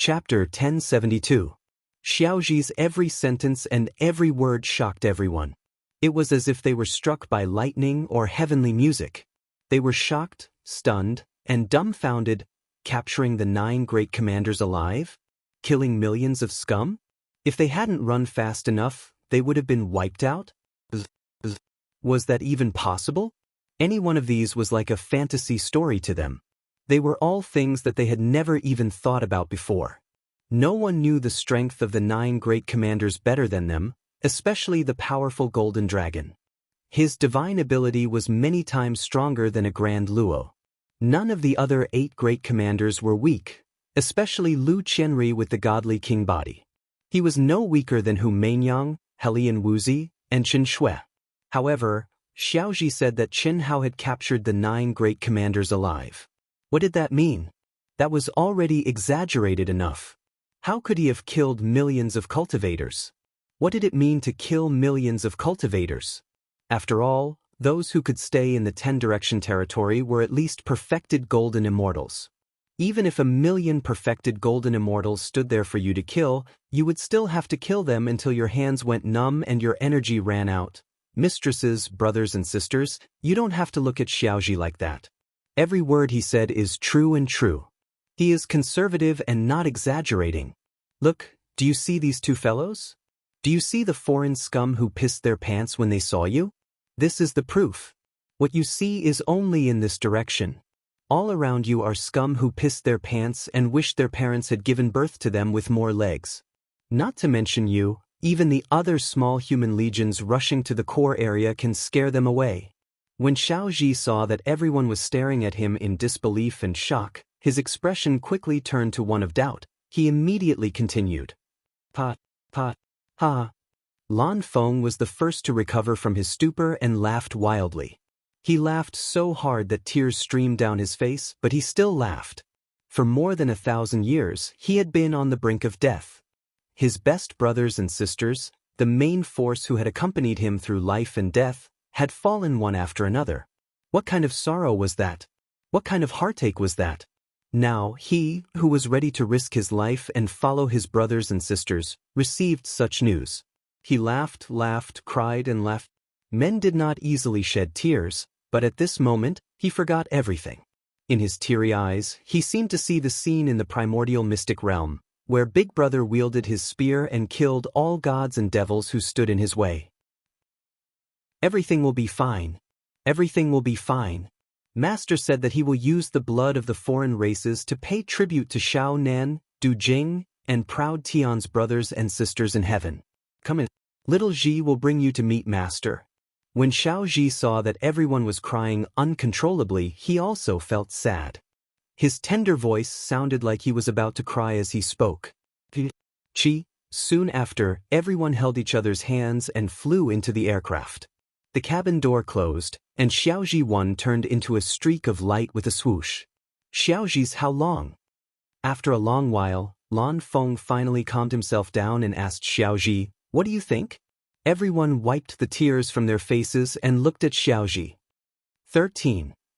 Chapter 1072. Xiaoji's every sentence and every word shocked everyone. It was as if they were struck by lightning or heavenly music. They were shocked, stunned, and dumbfounded, capturing the 9 great commanders alive? Killing millions of scum? If they hadn't run fast enough, they would have been wiped out? Was that even possible? Any one of these was like a fantasy story to them. They were all things that they had never even thought about before. No one knew the strength of the 9 great commanders better than them, especially the powerful golden dragon. His divine ability was many times stronger than a grand luo. None of the other 8 great commanders were weak, especially Lu Qianri with the godly king body. He was no weaker than Hu Meinyang, Helian Wuzi, and Qin Shui. However, Xiaoji said that Qin Hao had captured the 9 great commanders alive. What did that mean? That was already exaggerated enough. How could he have killed millions of cultivators? What did it mean to kill millions of cultivators? After all, those who could stay in the 10-direction territory were at least perfected golden immortals. Even if 1,000,000 perfected golden immortals stood there for you to kill, you would still have to kill them until your hands went numb and your energy ran out. Mistresses, brothers and sisters, you don't have to look at Xiaoji like that. Every word he said is true and true. He is conservative and not exaggerating. Look, do you see these 2 fellows? Do you see the foreign scum who pissed their pants when they saw you? This is the proof. What you see is only in this direction. All around you are scum who pissed their pants and wished their parents had given birth to them with more legs. Not to mention you, even the other small human legions rushing to the core area can scare them away. When Xiaoji saw that everyone was staring at him in disbelief and shock, his expression quickly turned to one of doubt. He immediately continued. Ha. Lan Feng was the first to recover from his stupor and laughed wildly. He laughed so hard that tears streamed down his face, but he still laughed. For more than 1,000 years, he had been on the brink of death. His best brothers and sisters, the main force who had accompanied him through life and death, had fallen one after another. What kind of sorrow was that? What kind of heartache was that? Now he, who was ready to risk his life and follow his brothers and sisters, received such news. He laughed, cried and laughed. Men did not easily shed tears, but at this moment, he forgot everything. In his teary eyes, he seemed to see the scene in the primordial mystic realm, where Big Brother wielded his spear and killed all gods and devils who stood in his way. Everything will be fine. Everything will be fine. Master said that he will use the blood of the foreign races to pay tribute to Xiao Nan, Du Jing, and proud Tian's brothers and sisters in heaven. Come in. Little Ji will bring you to meet Master. When Xiaoji saw that everyone was crying uncontrollably, he also felt sad. His tender voice sounded like he was about to cry as he spoke. Chi. Soon after, everyone held each other's hands and flew into the aircraft. The cabin door closed, and Xiaoji 1 turned into a streak of light with a swoosh. Xiaoji's how long? After a long while, Lan Feng finally calmed himself down and asked Xiaoji, "What do you think?" Everyone wiped the tears from their faces and looked at Xiaoji.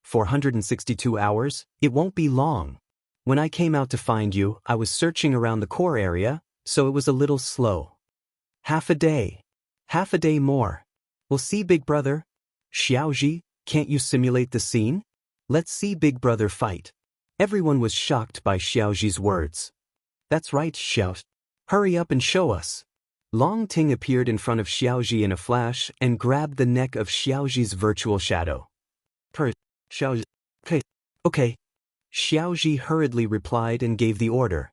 462 hours, it won't be long. When I came out to find you, I was searching around the core area, so it was a little slow. Half a day more. We'll see, Big Brother. Xiaoji, can't you simulate the scene? Let's see Big Brother fight. Everyone was shocked by Xiaoji's words. That's right, Xiao. Hurry up and show us. Long Ting appeared in front of Xiaoji in a flash and grabbed the neck of Xiaoji's virtual shadow. Xiaoji. Okay. Xiaoji hurriedly replied and gave the order.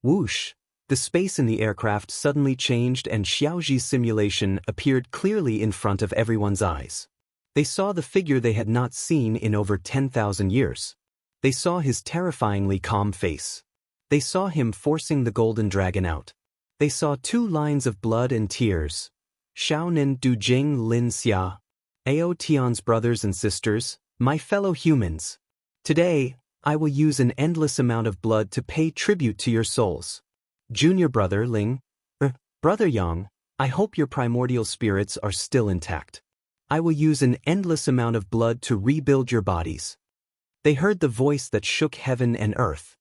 Whoosh. The space in the aircraft suddenly changed and Xiaoji's simulation appeared clearly in front of everyone's eyes. They saw the figure they had not seen in over 10,000 years. They saw his terrifyingly calm face. They saw him forcing the golden dragon out. They saw 2 lines of blood and tears. Xiaonan Du Jing Lin Xia. Ao Tian's brothers and sisters, my fellow humans. Today, I will use an endless amount of blood to pay tribute to your souls. Junior brother Ling, Brother Yang, I hope your primordial spirits are still intact. I will use an endless amount of blood to rebuild your bodies. They heard the voice that shook heaven and earth.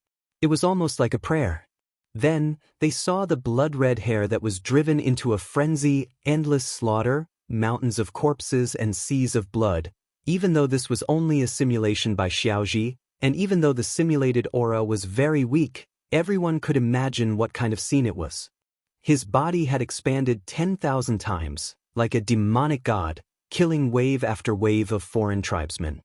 It was almost like a prayer. Then, they saw the blood-red hair that was driven into a frenzy, endless slaughter, mountains of corpses and seas of blood, even though this was only a simulation by Xiaozhi, and even though the simulated aura was very weak, everyone could imagine what kind of scene it was. His body had expanded 10,000 times, like a demonic god, killing wave after wave of foreign tribesmen.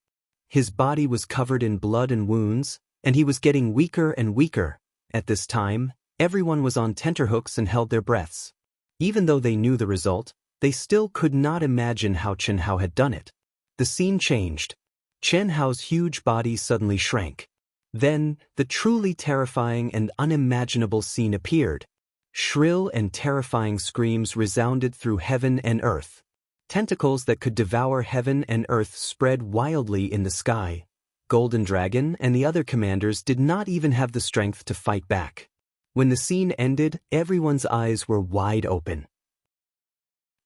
His body was covered in blood and wounds, and he was getting weaker and weaker. At this time, everyone was on tenterhooks and held their breaths. Even though they knew the result, they still could not imagine how Chen Hao had done it. The scene changed. Chen Hao's huge body suddenly shrank. Then, the truly terrifying and unimaginable scene appeared. Shrill and terrifying screams resounded through heaven and earth. Tentacles that could devour heaven and earth spread wildly in the sky. Golden Dragon and the other commanders did not even have the strength to fight back. When the scene ended, everyone's eyes were wide open.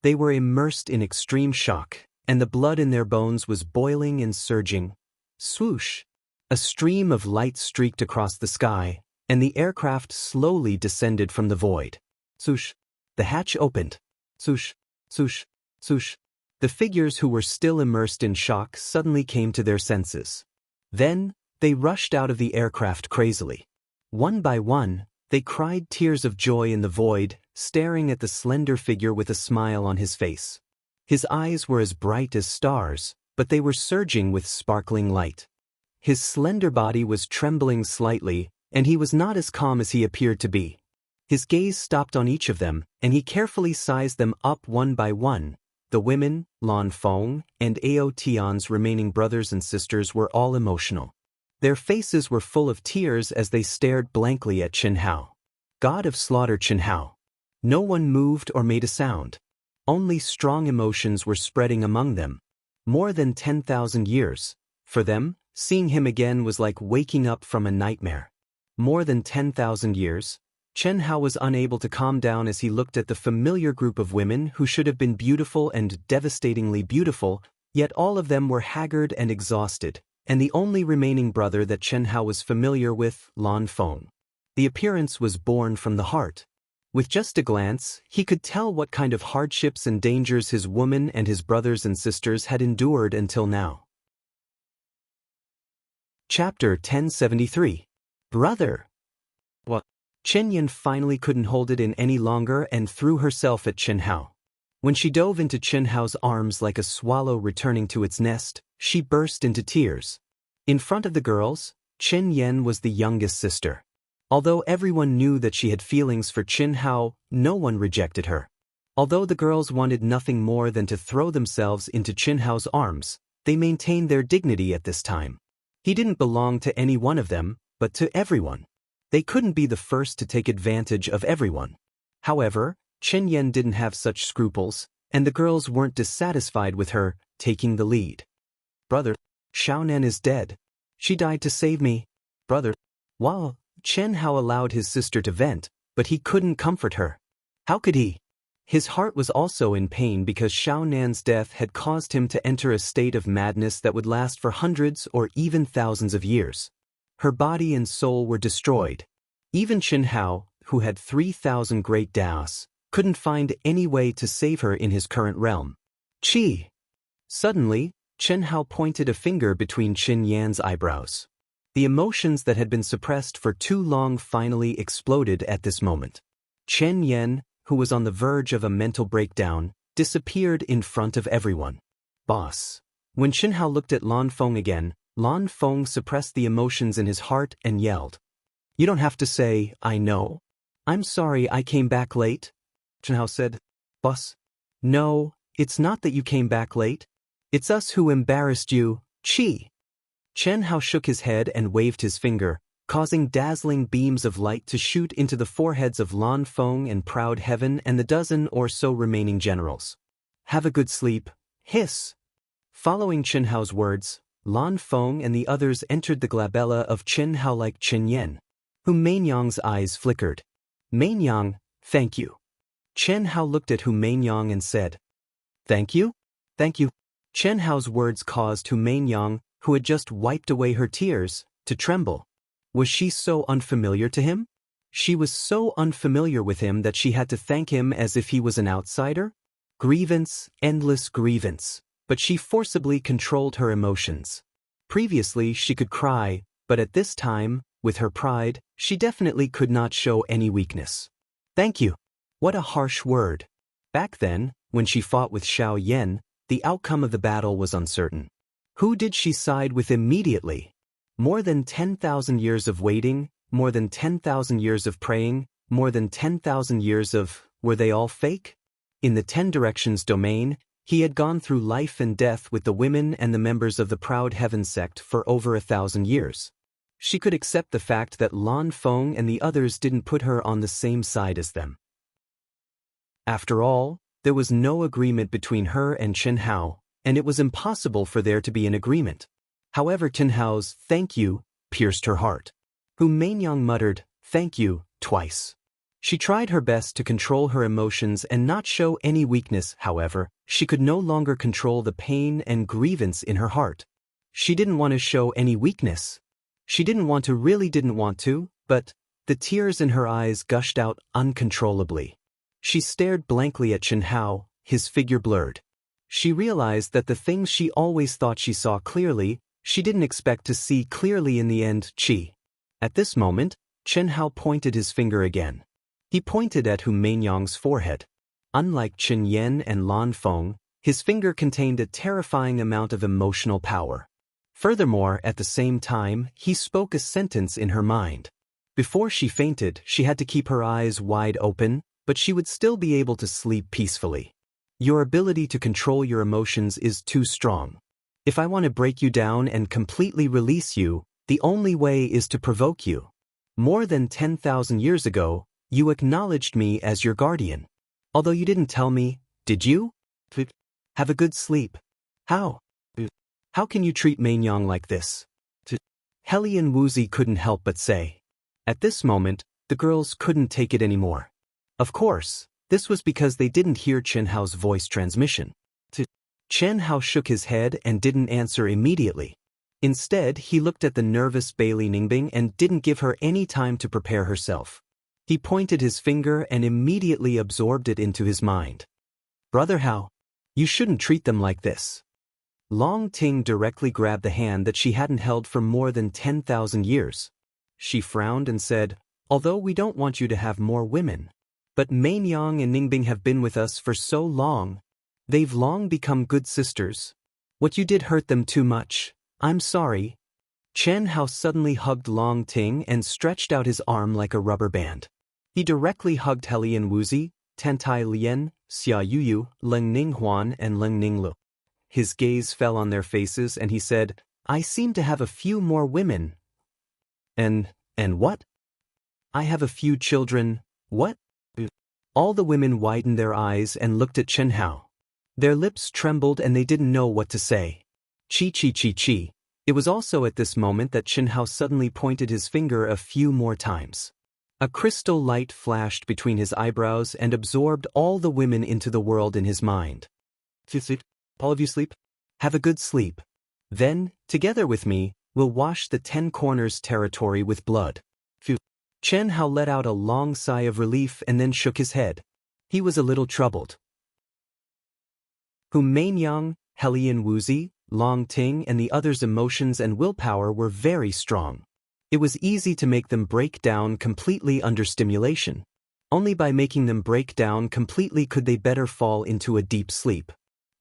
They were immersed in extreme shock, and the blood in their bones was boiling and surging. Swoosh! A stream of light streaked across the sky, and the aircraft slowly descended from the void. Swoosh! The hatch opened. Swoosh! Swoosh! Swoosh! The figures who were still immersed in shock suddenly came to their senses. Then, they rushed out of the aircraft crazily. One by one, they cried tears of joy in the void, staring at the slender figure with a smile on his face. His eyes were as bright as stars, but they were surging with sparkling light. His slender body was trembling slightly, and he was not as calm as he appeared to be. His gaze stopped on each of them, and he carefully sized them up one by one. The women, Lan Feng, and Ao Tian's remaining brothers and sisters were all emotional. Their faces were full of tears as they stared blankly at Chen Hao. God of slaughter Chen Hao. No one moved or made a sound. Only strong emotions were spreading among them. More than 10,000 years. For them, seeing him again was like waking up from a nightmare. More than 10,000 years. Chen Hao was unable to calm down as he looked at the familiar group of women who should have been beautiful and devastatingly beautiful, yet all of them were haggard and exhausted, and the only remaining brother that Chen Hao was familiar with, Lan Feng. The appearance was born from the heart. With just a glance, he could tell what kind of hardships and dangers his woman and his brothers and sisters had endured until now. Chapter 1073. Brother! What? Chen Yan finally couldn't hold it in any longer and threw herself at Chen Hao. When she dove into Chen Hao's arms like a swallow returning to its nest, she burst into tears. In front of the girls, Chen Yan was the youngest sister. Although everyone knew that she had feelings for Chen Hao, no one rejected her. Although the girls wanted nothing more than to throw themselves into Chen Hao's arms, they maintained their dignity at this time. He didn't belong to any one of them, but to everyone. They couldn't be the first to take advantage of everyone. However, Chen Yan didn't have such scruples, and the girls weren't dissatisfied with her taking the lead. Brother, Xiaonan is dead. She died to save me. Brother. Wow, Chen Hao allowed his sister to vent, but he couldn't comfort her. How could he? His heart was also in pain because Xiaonan's death had caused him to enter a state of madness that would last for hundreds or even thousands of years. Her body and soul were destroyed. Even Chen Hao, who had 3,000 great Daoists, couldn't find any way to save her in his current realm. Qi! Suddenly, Chen Hao pointed a finger between Chen Yan's eyebrows. The emotions that had been suppressed for too long finally exploded at this moment. Chen Yan, who was on the verge of a mental breakdown, disappeared in front of everyone. Boss. When Chen Hao looked at Lan Feng again, Lan Feng suppressed the emotions in his heart and yelled. You don't have to say, I know. I'm sorry I came back late. Chen Hao said. Boss. No, it's not that you came back late. It's us who embarrassed you, Qi. Chen Hao shook his head and waved his finger, causing dazzling beams of light to shoot into the foreheads of Lan Feng and Proud Heaven and the dozen or so remaining generals. Have a good sleep. Hiss. Following Chen Hao's words, Lan Feng and the others entered the glabella of Chen Hao like Chen Yan, whom Mainyang's eyes flickered. Mainyang, thank you. Chen Hao looked at Hu Mainyang and said, Thank you? Thank you. Chen Hao's words caused Hu Mainyang, who had just wiped away her tears, to tremble. Was she so unfamiliar to him? She was so unfamiliar with him that she had to thank him as if he was an outsider. Grievance, endless grievance, but she forcibly controlled her emotions. Previously she could cry, but at this time, with her pride, she definitely could not show any weakness. Thank you. What a harsh word. Back then, when she fought with Xiao Yan, the outcome of the battle was uncertain. Who did she side with immediately? More than 10,000 years of waiting, more than 10,000 years of praying, more than 10,000 years of, were they all fake? In the 10 Directions domain, he had gone through life and death with the women and the members of the Proud Heaven sect for over 1,000 years. She could accept the fact that Lan Feng and the others didn't put her on the same side as them. After all, there was no agreement between her and Chen Hao, and it was impossible for there to be an agreement. However, Chen Hao's "thank you" pierced her heart. Hu Mainyang muttered, "Thank you," twice. She tried her best to control her emotions and not show any weakness. However, she could no longer control the pain and grievance in her heart. She didn't want to show any weakness. She didn't want to, but the tears in her eyes gushed out uncontrollably. She stared blankly at Chen Hao, his figure blurred. She realized that the things she always thought she saw clearly, she didn't expect to see clearly in the end. At this moment, Chen Hao pointed his finger again. He pointed at Hu Mainyang's forehead. Unlike Chen Yan and Lan Feng, his finger contained a terrifying amount of emotional power. Furthermore, at the same time, he spoke a sentence in her mind. Before she fainted, she had to keep her eyes wide open, but she would still be able to sleep peacefully. Your ability to control your emotions is too strong. If I want to break you down and completely release you, the only way is to provoke you. More than 10,000 years ago, you acknowledged me as your guardian. Although you didn't tell me, did you? Have a good sleep. How? How can you treat Mainyang like this? Heli and Wuxi couldn't help but say. At this moment, the girls couldn't take it anymore. Of course, this was because they didn't hear Chen Hao's voice transmission. Chen Hao shook his head and didn't answer immediately. Instead, he looked at the nervous Bailey Ningbing and didn't give her any time to prepare herself. He pointed his finger and immediately absorbed it into his mind. Brother Hao, you shouldn't treat them like this. Long Ting directly grabbed the hand that she hadn't held for more than 10,000 years. She frowned and said, although we don't want you to have more women. But Mainyang and Ningbing have been with us for so long. They've long become good sisters. What you did hurt them too much. I'm sorry. Chen Hao suddenly hugged Long Ting and stretched out his arm like a rubber band. He directly hugged Heli and Wuxi, Tantai Lian, Xia Yuyu, Leng Ninghuan and Leng Ninglu. His gaze fell on their faces and he said, I seem to have a few more women. And what? I have a few children. What? All the women widened their eyes and looked at Chen Hao. Their lips trembled and they didn't know what to say. Chi. It was also at this moment that Chen Hao suddenly pointed his finger a few more times. A crystal light flashed between his eyebrows and absorbed all the women into the world in his mind. All of you sleep? Have a good sleep. Then, together with me, we'll wash the 10 Corners territory with blood. Chen Hao let out a long sigh of relief and then shook his head. He was a little troubled. Hu Mainyang, Heli and Wuxi, Long Ting and the others' emotions and willpower were very strong. It was easy to make them break down completely under stimulation. Only by making them break down completely could they better fall into a deep sleep.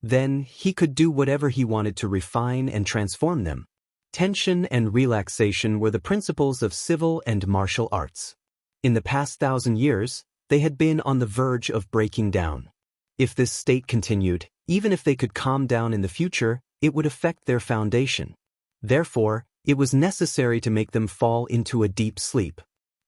Then, he could do whatever he wanted to refine and transform them. Tension and relaxation were the principles of civil and martial arts. In the past 1,000 years, they had been on the verge of breaking down. If this state continued, even if they could calm down in the future, it would affect their foundation. Therefore, it was necessary to make them fall into a deep sleep.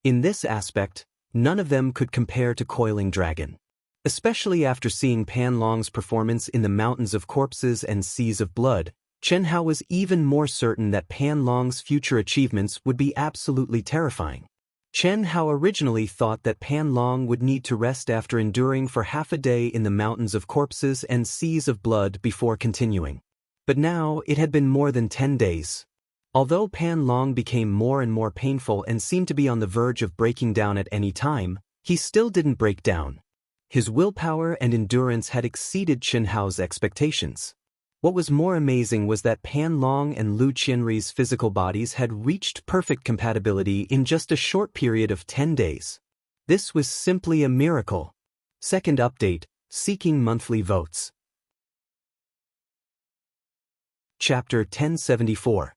In this aspect, none of them could compare to Coiling Dragon. Especially after seeing Pan Long's performance in the Mountains of Corpses and Seas of Blood, Chen Hao was even more certain that Pan Long's future achievements would be absolutely terrifying. Chen Hao originally thought that Pan Long would need to rest after enduring for half a day in the Mountains of Corpses and Seas of Blood before continuing. But now it had been more than 10 days. Although Pan Long became more and more painful and seemed to be on the verge of breaking down at any time, he still didn't break down. His willpower and endurance had exceeded Chen Hao's expectations. What was more amazing was that Pan Long and Lu Qianrui's physical bodies had reached perfect compatibility in just a short period of 10 days. This was simply a miracle. Second update, seeking monthly votes. Chapter 1074.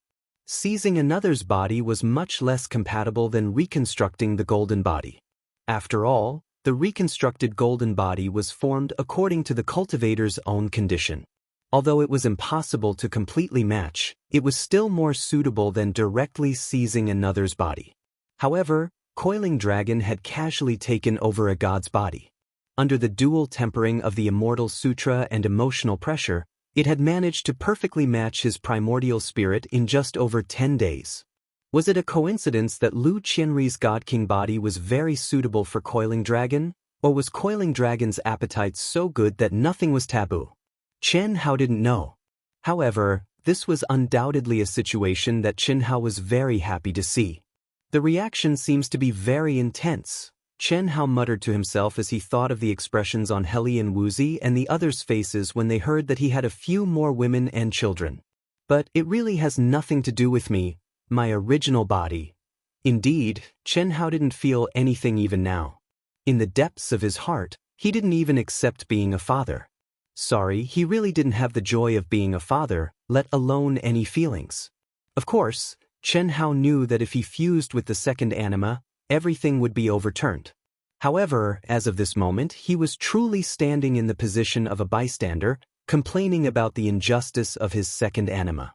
Seizing another's body was much less compatible than reconstructing the golden body. After all, the reconstructed golden body was formed according to the cultivator's own condition. Although it was impossible to completely match, it was still more suitable than directly seizing another's body. However, Coiling Dragon had casually taken over a god's body. Under the dual tempering of the Immortal Sutra and emotional pressure, it had managed to perfectly match his primordial spirit in just over 10 days. Was it a coincidence that Lu Qianrui's God King body was very suitable for Coiling Dragon, or was Coiling Dragon's appetite so good that nothing was taboo? Chen Hao didn't know. However, this was undoubtedly a situation that Chen Hao was very happy to see. The reaction seems to be very intense. Chen Hao muttered to himself as he thought of the expressions on Heli and Wuzi and the others' faces when they heard that he had a few more women and children. But it really has nothing to do with me, my original body. Indeed, Chen Hao didn't feel anything even now. In the depths of his heart, he didn't even accept being a father. Sorry, he really didn't have the joy of being a father, let alone any feelings. Of course, Chen Hao knew that if he fused with the second anima, everything would be overturned. However, as of this moment, he was truly standing in the position of a bystander, complaining about the injustice of his second anima.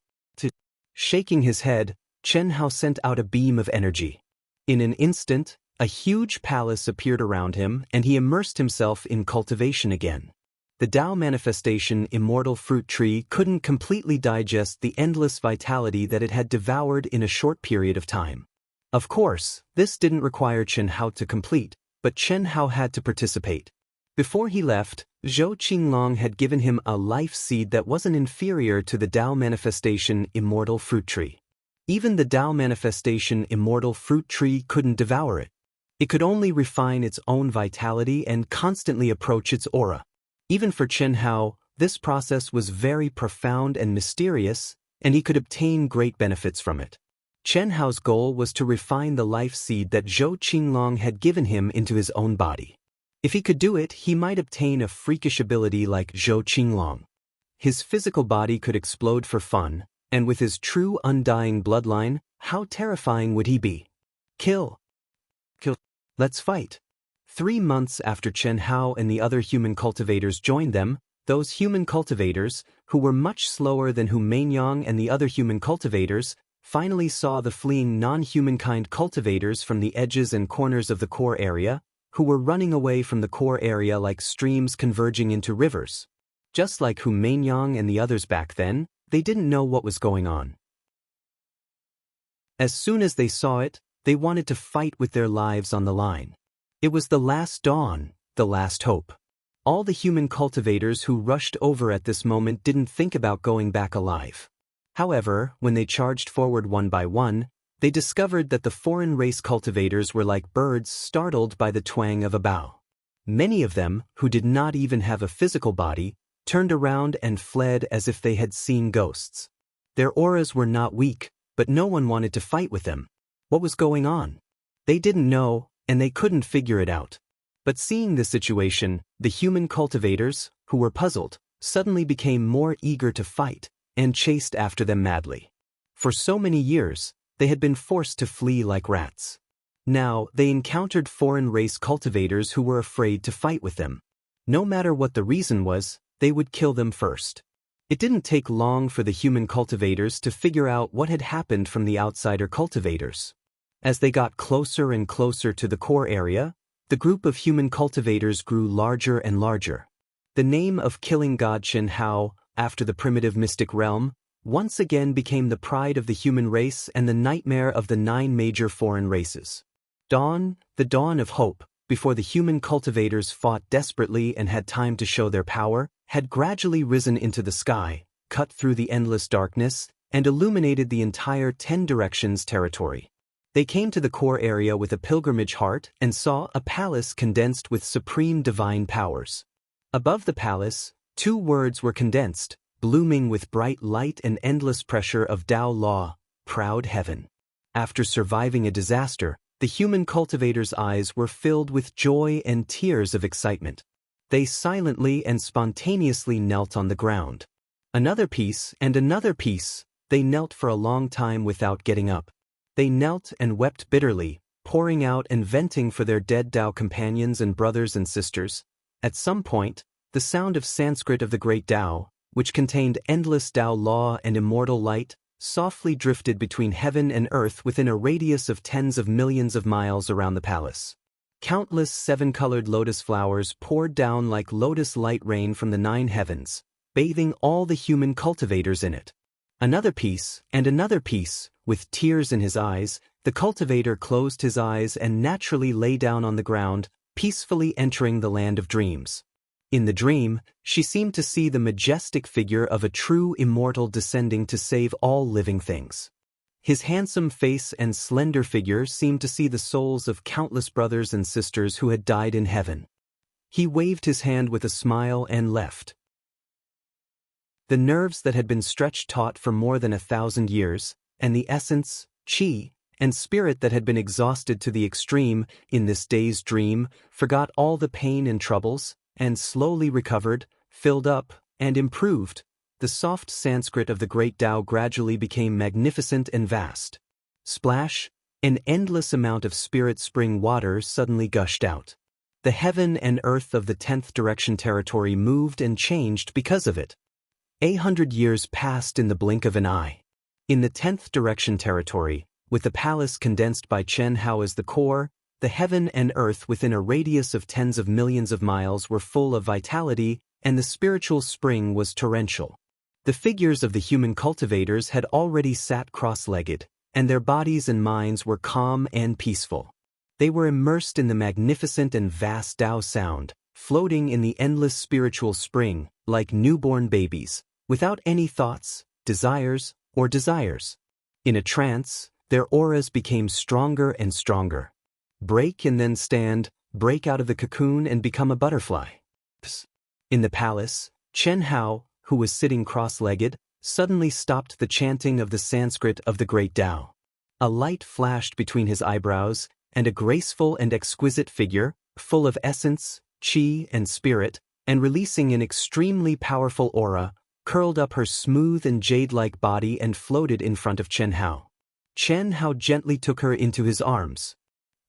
Shaking his head, Chen Hao sent out a beam of energy. In an instant, a huge palace appeared around him and he immersed himself in cultivation again. The Tao manifestation Immortal fruit tree couldn't completely digest the endless vitality that it had devoured in a short period of time. Of course, this didn't require Chen Hao to complete, but Chen Hao had to participate. Before he left, Zhou Qinglong had given him a life seed that wasn't inferior to the Tao manifestation Immortal fruit tree. Even the Tao manifestation Immortal fruit tree couldn't devour it. It could only refine its own vitality and constantly approach its aura. Even for Chen Hao, this process was very profound and mysterious, and he could obtain great benefits from it. Chen Hao's goal was to refine the life seed that Zhou Qinglong had given him into his own body. If he could do it, he might obtain a freakish ability like Zhou Qinglong. His physical body could explode for fun, and with his true undying bloodline, how terrifying would he be? Kill. Let's fight. 3 months after Chen Hao and the other human cultivators joined them, those human cultivators, who were much slower than Hu Mainyang and the other human cultivators, finally saw the fleeing non-humankind cultivators from the edges and corners of the core area, who were running away from the core area like streams converging into rivers. Just like Hu Mainyang and the others back then, they didn't know what was going on. As soon as they saw it, they wanted to fight with their lives on the line. It was the last dawn, the last hope. All the human cultivators who rushed over at this moment didn't think about going back alive. However, when they charged forward one by one, they discovered that the foreign race cultivators were like birds startled by the twang of a bow. Many of them, who did not even have a physical body, turned around and fled as if they had seen ghosts. Their auras were not weak, but no one wanted to fight with them. What was going on? They didn't know, and they couldn't figure it out. But seeing the situation, the human cultivators, who were puzzled, suddenly became more eager to fight, and chased after them madly. For so many years, they had been forced to flee like rats. Now, they encountered foreign race cultivators who were afraid to fight with them. No matter what the reason was, they would kill them first. It didn't take long for the human cultivators to figure out what had happened from the outsider cultivators. As they got closer and closer to the core area, the group of human cultivators grew larger and larger. The name of killing god Chen Hao, after the primitive mystic realm, once again became the pride of the human race and the nightmare of the 9 major foreign races. Dawn, the dawn of hope, before the human cultivators fought desperately and had time to show their power, had gradually risen into the sky, cut through the endless darkness, and illuminated the entire 10 directions territory. They came to the core area with a pilgrimage heart and saw a palace condensed with supreme divine powers. Above the palace, 2 words were condensed, blooming with bright light and endless pressure of Tao law, proud heaven. After surviving a disaster, the human cultivators' eyes were filled with joy and tears of excitement. They silently and spontaneously knelt on the ground. Another piece and another piece, they knelt for a long time without getting up. They knelt and wept bitterly, pouring out and venting for their dead Tao companions and brothers and sisters. At some point, the sound of Sanskrit of the great Tao, which contained endless Tao law and immortal light, softly drifted between heaven and earth within a radius of tens of millions of miles around the palace. Countless 7-colored lotus flowers poured down like lotus light rain from the 9 heavens, bathing all the human cultivators in it. Another piece and another piece, with tears in his eyes, the cultivator closed his eyes and naturally lay down on the ground, peacefully entering the land of dreams. In the dream, she seemed to see the majestic figure of a true immortal descending to save all living things. His handsome face and slender figure seemed to see the souls of countless brothers and sisters who had died in heaven. He waved his hand with a smile and left. The nerves that had been stretched taut for more than 1,000 years, and the essence, qi, and spirit that had been exhausted to the extreme in this day's dream, forgot all the pain and troubles, and slowly recovered, filled up, and improved. The soft Sanskrit of the great Tao gradually became magnificent and vast. Splash, an endless amount of spirit spring water suddenly gushed out. The heaven and earth of the 10th direction territory moved and changed because of it. 800 years passed in the blink of an eye. In the 10th direction territory, with the palace condensed by Chen Hao as the core, the heaven and earth within a radius of tens of millions of miles were full of vitality, and the spiritual spring was torrential. The figures of the human cultivators had already sat cross-legged, and their bodies and minds were calm and peaceful. They were immersed in the magnificent and vast Tao sound, floating in the endless spiritual spring, like newborn babies, without any thoughts, desires, or desires. In a trance, their auras became stronger and stronger. Break and then stand, break out of the cocoon and become a butterfly. Psst. In the palace, Chen Hao, who was sitting cross-legged, suddenly stopped the chanting of the Sanskrit of the great Tao. A light flashed between his eyebrows, and a graceful and exquisite figure, full of essence, qi, and spirit, and releasing an extremely powerful aura, curled up her smooth and jade-like body and floated in front of Chen Hao. Chen Hao gently took her into his arms.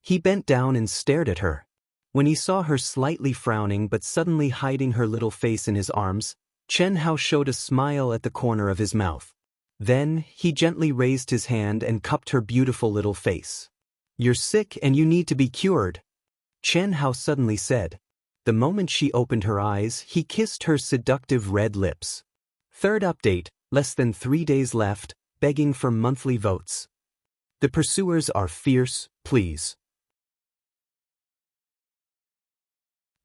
He bent down and stared at her. When he saw her slightly frowning but suddenly hiding her little face in his arms, Chen Hao showed a smile at the corner of his mouth. Then, he gently raised his hand and cupped her beautiful little face. "You're sick and you need to be cured," Chen Hao suddenly said. The moment she opened her eyes, he kissed her seductive red lips. Third update, less than 3 days left, begging for monthly votes. The pursuers are fierce, please.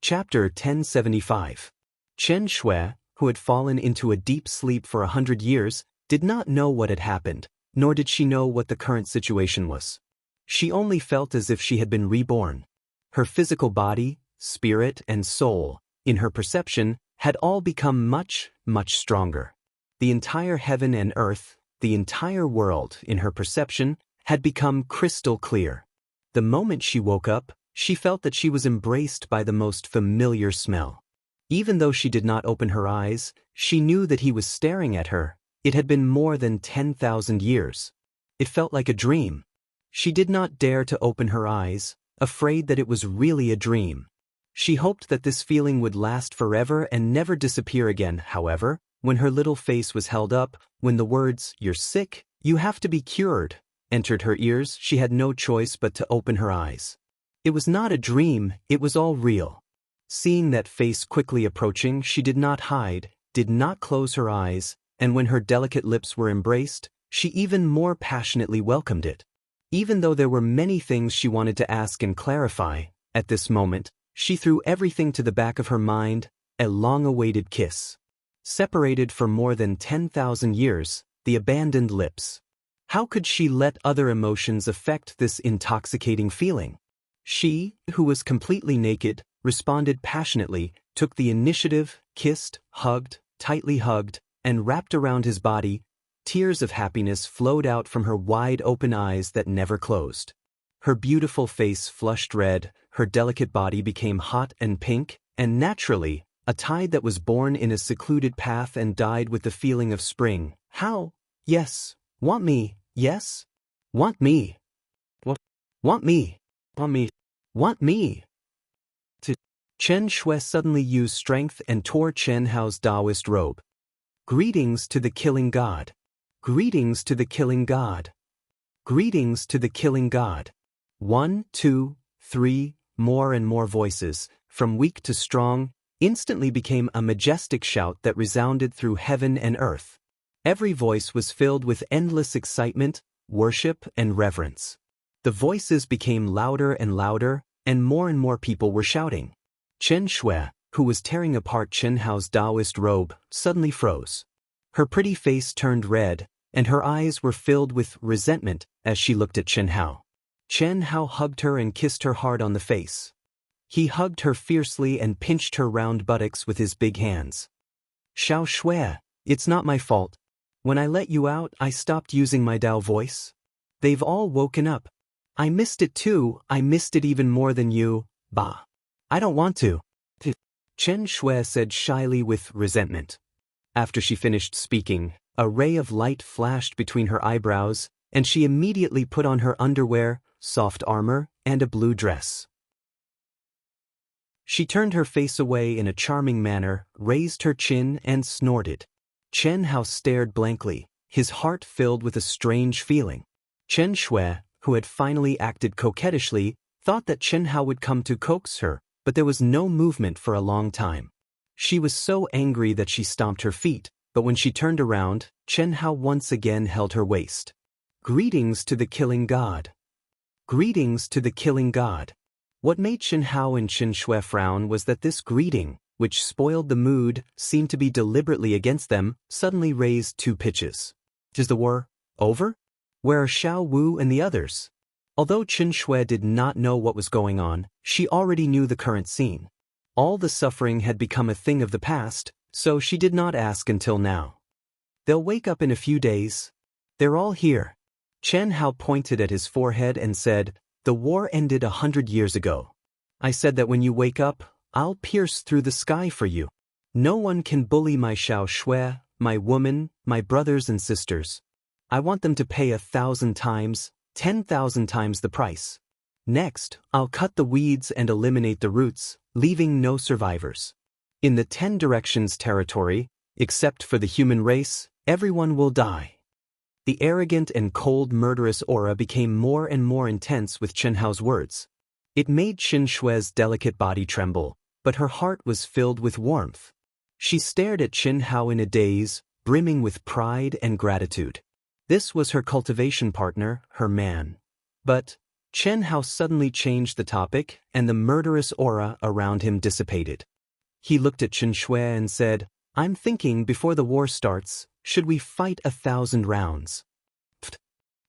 Chapter 1075. Chen Shui, who had fallen into a deep sleep for 100 years, did not know what had happened, nor did she know what the current situation was. She only felt as if she had been reborn. Her physical body, spirit, and soul, in her perception, had all become much, much stronger. The entire heaven and earth, the entire world, in her perception, had become crystal clear. The moment she woke up, she felt that she was embraced by the most familiar smell. Even though she did not open her eyes, she knew that he was staring at her. It had been more than 10,000 years. It felt like a dream. She did not dare to open her eyes, afraid that it was really a dream. She hoped that this feeling would last forever and never disappear again. However, when her little face was held up, when the words, "You're sick, you have to be cured," entered her ears, she had no choice but to open her eyes. It was not a dream, it was all real. Seeing that face quickly approaching, she did not hide, did not close her eyes, and when her delicate lips were embraced, she even more passionately welcomed it. Even though there were many things she wanted to ask and clarify, at this moment, she threw everything to the back of her mind, a long-awaited kiss. Separated for more than 10,000 years, the abandoned lips. How could she let other emotions affect this intoxicating feeling? She, who was completely naked, responded passionately, took the initiative, kissed, hugged, tightly hugged, and wrapped around his body. Tears of happiness flowed out from her wide-open eyes that never closed. Her beautiful face flushed red, her delicate body became hot and pink, and naturally, a tide that was born in a secluded path and died with the feeling of spring. How? Yes. Want me? Yes? Want me? What? Want me? Want me? Want me? Chen Shui suddenly used strength and tore Chen Hao's Daoist robe. Greetings to the killing god. Greetings to the killing god. Greetings to the killing god. 1, 2, 3, more and more voices, from weak to strong, instantly became a majestic shout that resounded through heaven and earth. Every voice was filled with endless excitement, worship, and reverence. The voices became louder and louder, and more people were shouting. Chen Shui, who was tearing apart Chen Hao's Daoist robe, suddenly froze. Her pretty face turned red, and her eyes were filled with resentment as she looked at Chen Hao. Chen Hao hugged her and kissed her hard on the face. He hugged her fiercely and pinched her round buttocks with his big hands. Xiao Shui, it's not my fault. When I let you out, I stopped using my Dao voice. They've all woken up. I missed it too, I missed it even more than you, bah. I don't want to. Chen Shui said shyly with resentment. After she finished speaking, a ray of light flashed between her eyebrows, and she immediately put on her underwear, soft armor, and a blue dress. She turned her face away in a charming manner, raised her chin, and snorted. Chen Hao stared blankly, his heart filled with a strange feeling. Chen Shui, who had finally acted coquettishly, thought that Chen Hao would come to coax her, but there was no movement for a long time. She was so angry that she stomped her feet, but when she turned around, Chen Hao once again held her waist. Greetings to the killing god. Greetings to the killing god. What made Chen Hao and Chen Shui frown was that this greeting, which spoiled the mood, seemed to be deliberately against them, suddenly raised 2 pitches. Is the war over? Where are Xiao Wu and the others? Although Chen Shui did not know what was going on, she already knew the current scene. All the suffering had become a thing of the past, so she did not ask until now. They'll wake up in a few days. They're all here. Chen Hao pointed at his forehead and said, the war ended 100 years ago. I said that when you wake up, I'll pierce through the sky for you. No one can bully my Xiao Shui, my woman, my brothers and sisters. I want them to pay 1,000 times, 10,000 times the price. Next, I'll cut the weeds and eliminate the roots, leaving no survivors. In the 10 directions territory, except for the human race, everyone will die. The arrogant and cold murderous aura became more and more intense with Chen Hao's words. It made Chen Shui's delicate body tremble, but her heart was filled with warmth. She stared at Chen Hao in a daze, brimming with pride and gratitude. This was her cultivation partner, her man. But Chen Hao suddenly changed the topic, and the murderous aura around him dissipated. He looked at Chen Shui and said, I'm thinking before the war starts, should we fight 1,000 rounds? Pfft.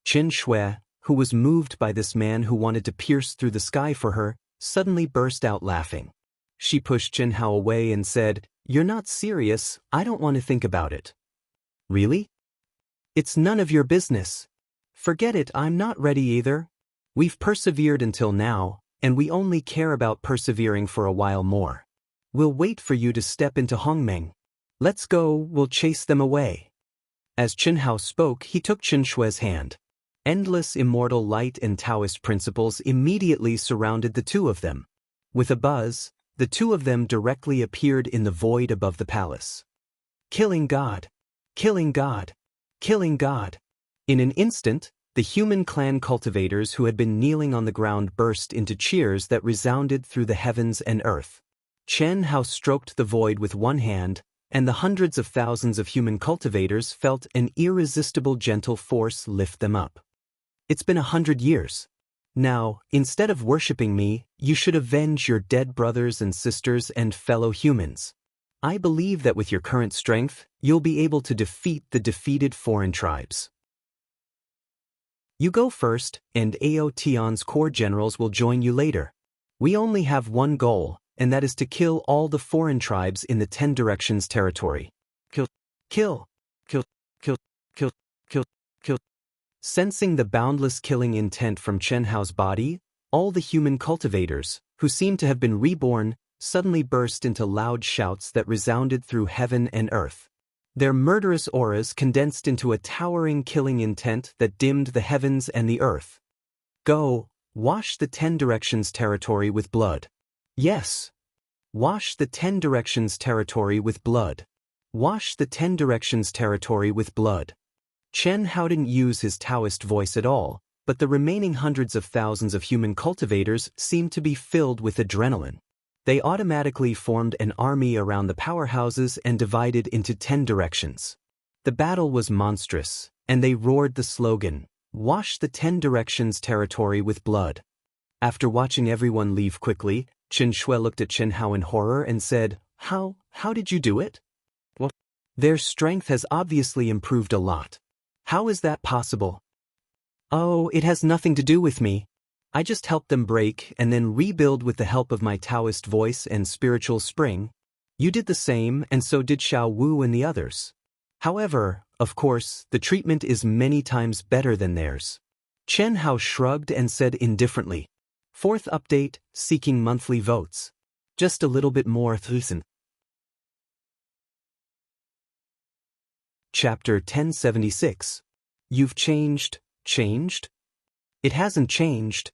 Chen Shui, who was moved by this man who wanted to pierce through the sky for her, suddenly burst out laughing. She pushed Chen Hao away and said, You're not serious, I don't want to think about it. Really? It's none of your business. Forget it, I'm not ready either. We've persevered until now, and we only care about persevering for a while more. We'll wait for you to step into Hongmeng. Let's go, we'll chase them away. As Chen Hao spoke, he took Chen Shui's hand. Endless immortal light and Taoist principles immediately surrounded the two of them. With a buzz, the two of them directly appeared in the void above the palace. Killing God! Killing God! Killing God! In an instant, the human clan cultivators who had been kneeling on the ground burst into cheers that resounded through the heavens and earth. Chen Hao stroked the void with one hand, and the hundreds of thousands of human cultivators felt an irresistible gentle force lift them up. It's been 100 years. Now, instead of worshipping me, you should avenge your dead brothers and sisters and fellow humans. I believe that with your current strength, you'll be able to defeat the defeated foreign tribes. You go first, and Ao Tian's core generals will join you later. We only have one goal, and that is to kill all the foreign tribes in the 10 Directions territory. Kill, kill, kill, kill, kill, kill, kill. Sensing the boundless killing intent from Chen Hao's body, all the human cultivators, who seemed to have been reborn, suddenly burst into loud shouts that resounded through heaven and earth. Their murderous auras condensed into a towering killing intent that dimmed the heavens and the earth. Go, wash the 10 Directions territory with blood. Yes. Wash the 10 Directions territory with blood. Wash the 10 Directions territory with blood. Chen Hao didn't use his Daoist voice at all, but the remaining hundreds of thousands of human cultivators seemed to be filled with adrenaline. They automatically formed an army around the powerhouses and divided into 10 directions. The battle was monstrous, and they roared the slogan, "Wash the 10 Directions territory with blood." After watching everyone leave quickly, Chen Shui looked at Chen Hao in horror and said, How did you do it? Well, their strength has obviously improved a lot. How is that possible? Oh, it has nothing to do with me. I just helped them break and then rebuild with the help of my Taoist voice and spiritual spring. You did the same, and so did Xiao Wu and the others. However, of course, the treatment is many times better than theirs. Chen Hao shrugged and said indifferently, "Fourth update, seeking monthly votes. Just a little bit more listen." Chapter 1076. You've changed? It hasn't changed.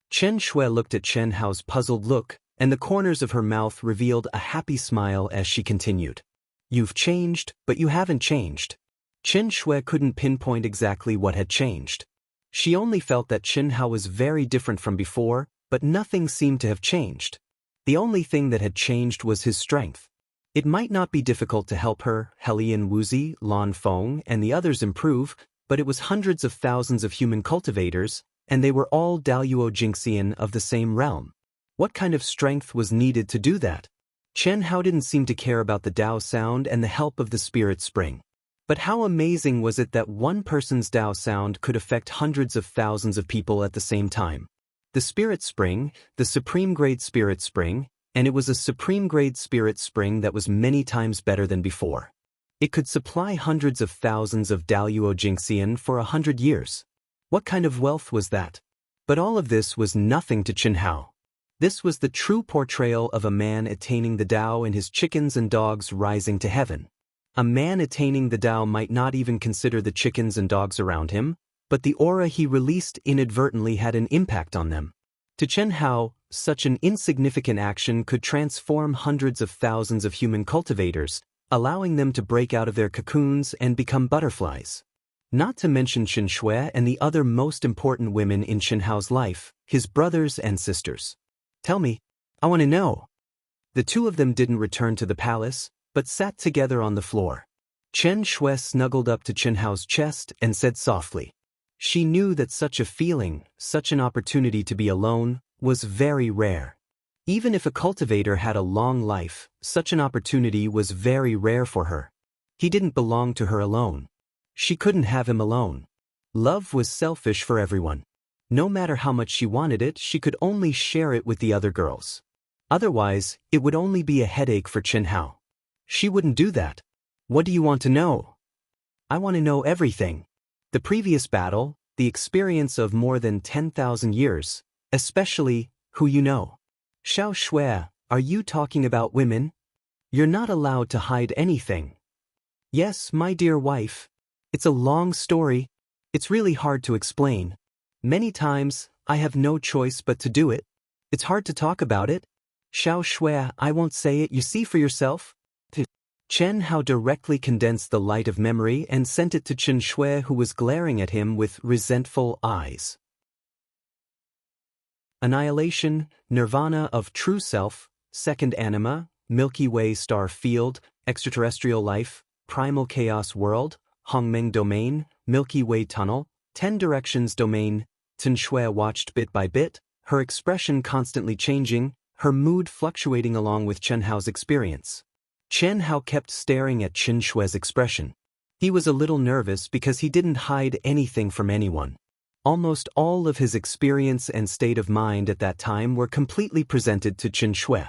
Chen Shui looked at Chen Hao's puzzled look, and the corners of her mouth revealed a happy smile as she continued. You've changed, but you haven't changed. Chen Shui couldn't pinpoint exactly what had changed. She only felt that Chen Hao was very different from before, but nothing seemed to have changed. The only thing that had changed was his strength. It might not be difficult to help her, Helian Wuzi, Lan Feng, and the others improve, but it was hundreds of thousands of human cultivators, and they were all Daoist Jingxian of the same realm. What kind of strength was needed to do that? Chen Hao didn't seem to care about the Dao sound and the help of the spirit spring. But how amazing was it that one person's Dao sound could affect hundreds of thousands of people at the same time? The spirit spring, the supreme grade spirit spring, and it was a supreme grade spirit spring that was many times better than before. It could supply hundreds of thousands of Daoist Jingxian for 100 years. What kind of wealth was that? But all of this was nothing to Chen Hao. This was the true portrayal of a man attaining the Dao and his chickens and dogs rising to heaven. A man attaining the Dao might not even consider the chickens and dogs around him, but the aura he released inadvertently had an impact on them. To Chen Hao, such an insignificant action could transform hundreds of thousands of human cultivators, allowing them to break out of their cocoons and become butterflies. Not to mention Chen Shui and the other most important women in Chen Hao's life, his brothers and sisters. Tell me, I want to know. The two of them didn't return to the palace, but sat together on the floor. Chen Shui snuggled up to Chen Hao's chest and said softly. She knew that such a feeling, such an opportunity to be alone, was very rare. Even if a cultivator had a long life, such an opportunity was very rare for her. He didn't belong to her alone. She couldn't have him alone. Love was selfish for everyone. No matter how much she wanted it, she could only share it with the other girls. Otherwise, it would only be a headache for Chen Hao. She wouldn't do that. What do you want to know? I want to know everything. The previous battle, the experience of more than 10,000 years, especially who you know. Xiao Shui, are you talking about women? You're not allowed to hide anything. Yes, my dear wife. It's a long story. It's really hard to explain. Many times, I have no choice but to do it. It's hard to talk about it. Xiao Shui, I won't say it, you see for yourself. Chen Hao directly condensed the light of memory and sent it to Chen Shui, who was glaring at him with resentful eyes. Annihilation, Nirvana of True Self, Second Anima, Milky Way Star Field, Extraterrestrial Life, Primal Chaos World, Hongmeng Domain, Milky Way Tunnel, 10 Directions Domain. Chen Shui watched bit by bit, her expression constantly changing, her mood fluctuating along with Chen Hao's experience. Chen Hao kept staring at Qin Shue's expression. He was a little nervous because he didn't hide anything from anyone. Almost all of his experience and state of mind at that time were completely presented to Qin Shue.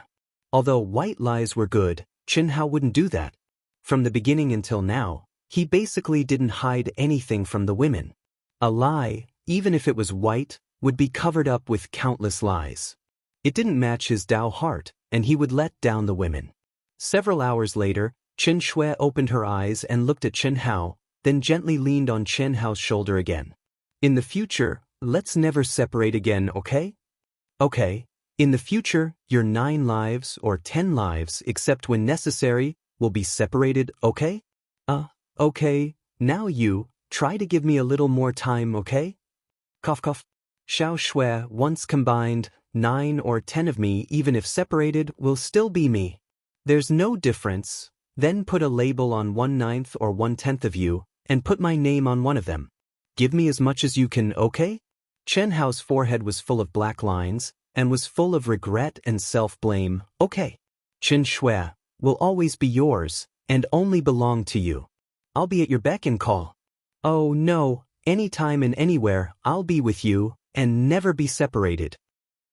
Although white lies were good, Chen Hao wouldn't do that. From the beginning until now, he basically didn't hide anything from the women. A lie, even if it was white, would be covered up with countless lies. It didn't match his Dao heart, and he would let down the women. Several hours later, Qin Shue opened her eyes and looked at Chen Hao, then gently leaned on Chen Hao's shoulder again. In the future, let's never separate again, okay? Okay. In the future, your 9 lives or 10 lives, except when necessary, will be separated, okay? Okay. Now you, try to give me a little more time, okay? Cough cough. Xiao Shui, once combined, 9 or 10 of me, even if separated, will still be me. There's no difference. Then put a label on 1/9 or 1/10 of you, and put my name on one of them. Give me as much as you can, okay? Chen Hao's forehead was full of black lines, and was full of regret and self-blame. Okay. Qin Shui will always be yours, and only belong to you. I'll be at your beck and call. Oh no, anytime and anywhere, I'll be with you, and never be separated.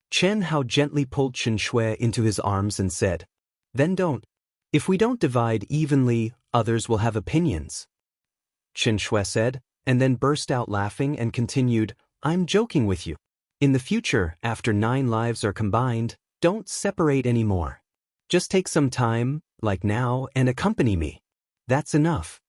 Chen Hao gently pulled Qin Shui into his arms and said, then don't. If we don't divide evenly, others will have opinions. Qin Shui said, and then burst out laughing and continued, I'm joking with you. In the future, after 9 lives are combined, don't separate anymore. Just take some time, like now, and accompany me. That's enough.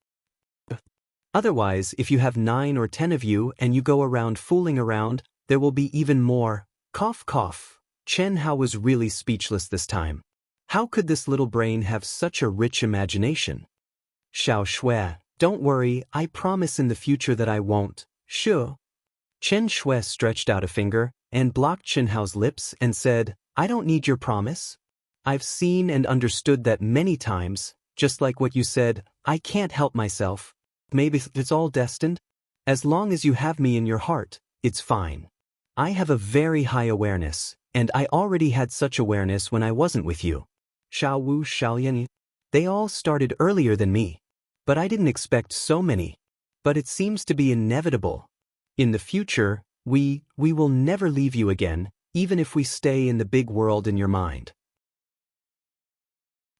Otherwise, if you have 9 or 10 of you and you go around fooling around, there will be even more. Cough cough. Chen Hao was really speechless this time. How could this little brain have such a rich imagination? Xiao Shui, don't worry, I promise in the future that I won't. Sure. Chen Shui stretched out a finger and blocked Chen Hao's lips and said, I don't need your promise. I've seen and understood that many times, just like what you said, I can't help myself. Maybe it's all destined. As long as you have me in your heart, it's fine. I have a very high awareness, and I already had such awareness when I wasn't with you. Xiao Wu, Xiaoyan, they all started earlier than me. But I didn't expect so many. But it seems to be inevitable. In the future, we will never leave you again, even if we stay in the big world in your mind.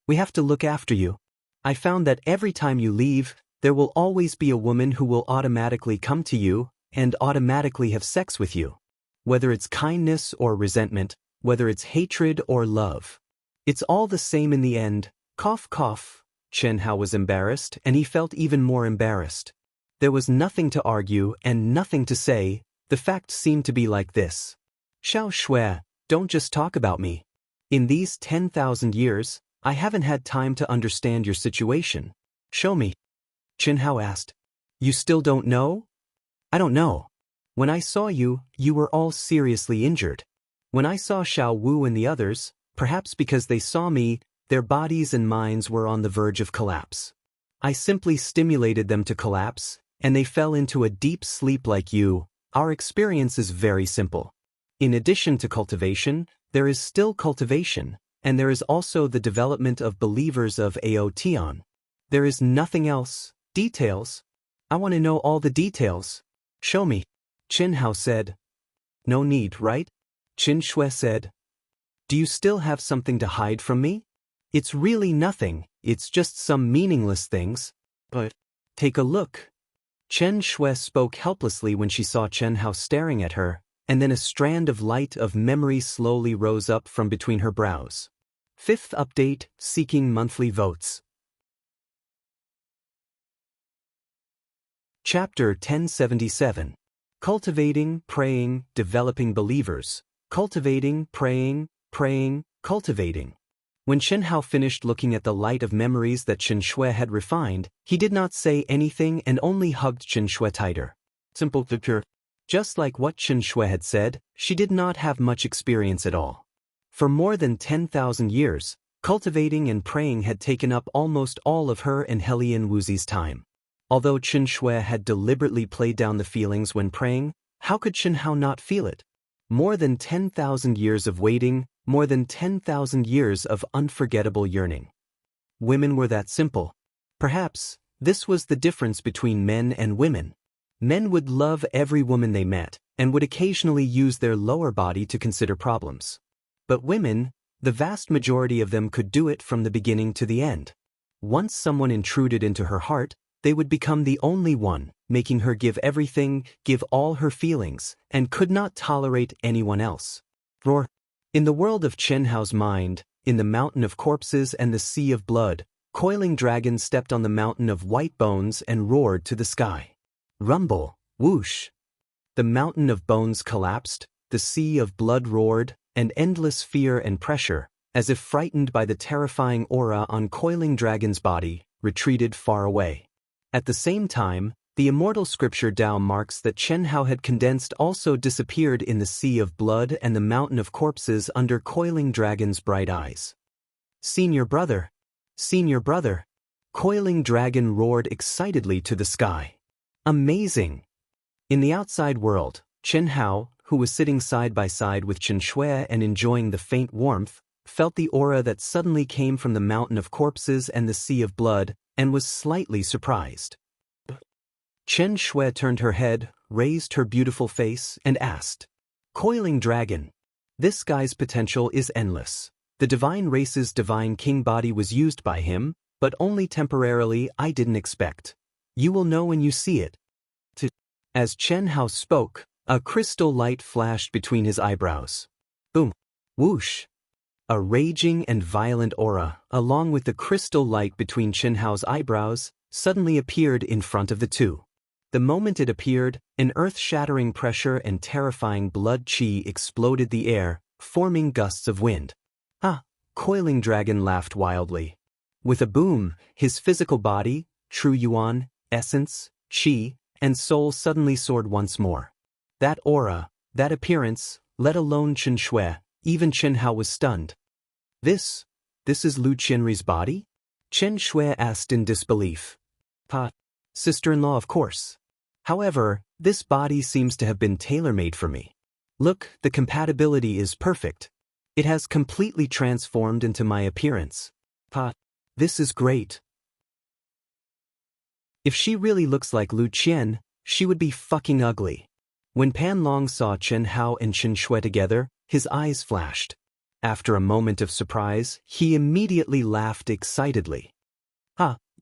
We have to look after you. I found that every time you leave, there will always be a woman who will automatically come to you and automatically have sex with you. Whether it's kindness or resentment, whether it's hatred or love. It's all the same in the end. Cough cough. Chen Hao was embarrassed, and he felt even more embarrassed. There was nothing to argue and nothing to say. The facts seemed to be like this. Xiao Shui, don't just talk about me. In these 10,000 years, I haven't had time to understand your situation. Show me. Chen Hao asked. You still don't know? I don't know. When I saw you, you were all seriously injured. When I saw Xiao Wu and the others, perhaps because they saw me, their bodies and minds were on the verge of collapse. I simply stimulated them to collapse, and they fell into a deep sleep like you. Our experience is very simple. In addition to cultivation, there is still cultivation, and there is also the development of believers of Aotion. There is nothing else. Details. I want to know all the details. Show me. Chen Hao said. No need, right? Qin Shui said. Do you still have something to hide from me? It's really nothing, it's just some meaningless things. But take a look. Chen Shui spoke helplessly when she saw Chen Hao staring at her, and then a strand of light of memory slowly rose up from between her brows. 5th update, seeking monthly votes. Chapter 1077. Cultivating, praying, developing believers. Cultivating, praying, cultivating. When Chen Hao finished looking at the light of memories that Qin Shui had refined, he did not say anything and only hugged Qin Shui tighter. Simple picture. Just like what Qin Shui had said, she did not have much experience at all. For more than 10,000 years, cultivating and praying had taken up almost all of her and Helian Wuzi's time. Although Qin Shui had deliberately played down the feelings when praying, how could Chen Hao not feel it? More than 10,000 years of waiting, more than 10,000 years of unforgettable yearning. women were that simple. Perhaps, this was the difference between men and women. Men would love every woman they met, and would occasionally use their lower body to consider problems. But women, the vast majority of them could do it from the beginning to the end. Once someone intruded into her heart, they would become the only one, making her give everything, give all her feelings, and could not tolerate anyone else. Roar. In the world of Chen Hao's mind, in the mountain of corpses and the sea of blood, Coiling Dragon stepped on the mountain of white bones and roared to the sky. Rumble, whoosh. The mountain of bones collapsed, the sea of blood roared, and endless fear and pressure, as if frightened by the terrifying aura on Coiling Dragon's body, retreated far away. At the same time, the immortal scripture Dao marks that Chen Hao had condensed also disappeared in the sea of blood and the mountain of corpses under Coiling Dragon's bright eyes. Senior brother! Senior brother! Coiling Dragon roared excitedly to the sky. Amazing! In the outside world, Chen Hao, who was sitting side by side with Chen Shui and enjoying the faint warmth, felt the aura that suddenly came from the mountain of corpses and the sea of blood, and was slightly surprised. Chen Shui turned her head, raised her beautiful face, and asked, Coiling Dragon, this guy's potential is endless. The divine race's divine king body was used by him, but only temporarily. I didn't expect. You will know when you see it. As Chen Hao spoke, a crystal light flashed between his eyebrows. Boom! Whoosh! A raging and violent aura, along with the crystal light between Chen Hao's eyebrows, suddenly appeared in front of the two. The moment it appeared, an earth-shattering pressure and terrifying blood qi exploded the air, forming gusts of wind. Ah! Coiling Dragon laughed wildly. With a boom, his physical body, true yuan, essence, qi, and soul suddenly soared once more. That aura, that appearance, let alone Chen Shui, even Chen Hao was stunned. This is Lu Qianri's body? Chen Shui asked in disbelief. Sister-in-law, of course. However, this body seems to have been tailor-made for me. Look, the compatibility is perfect. It has completely transformed into my appearance. This is great. If she really looks like Lu Qian, she would be fucking ugly. When Pan Long saw Chen Hao and Chen Shui together, his eyes flashed. After a moment of surprise, he immediately laughed excitedly.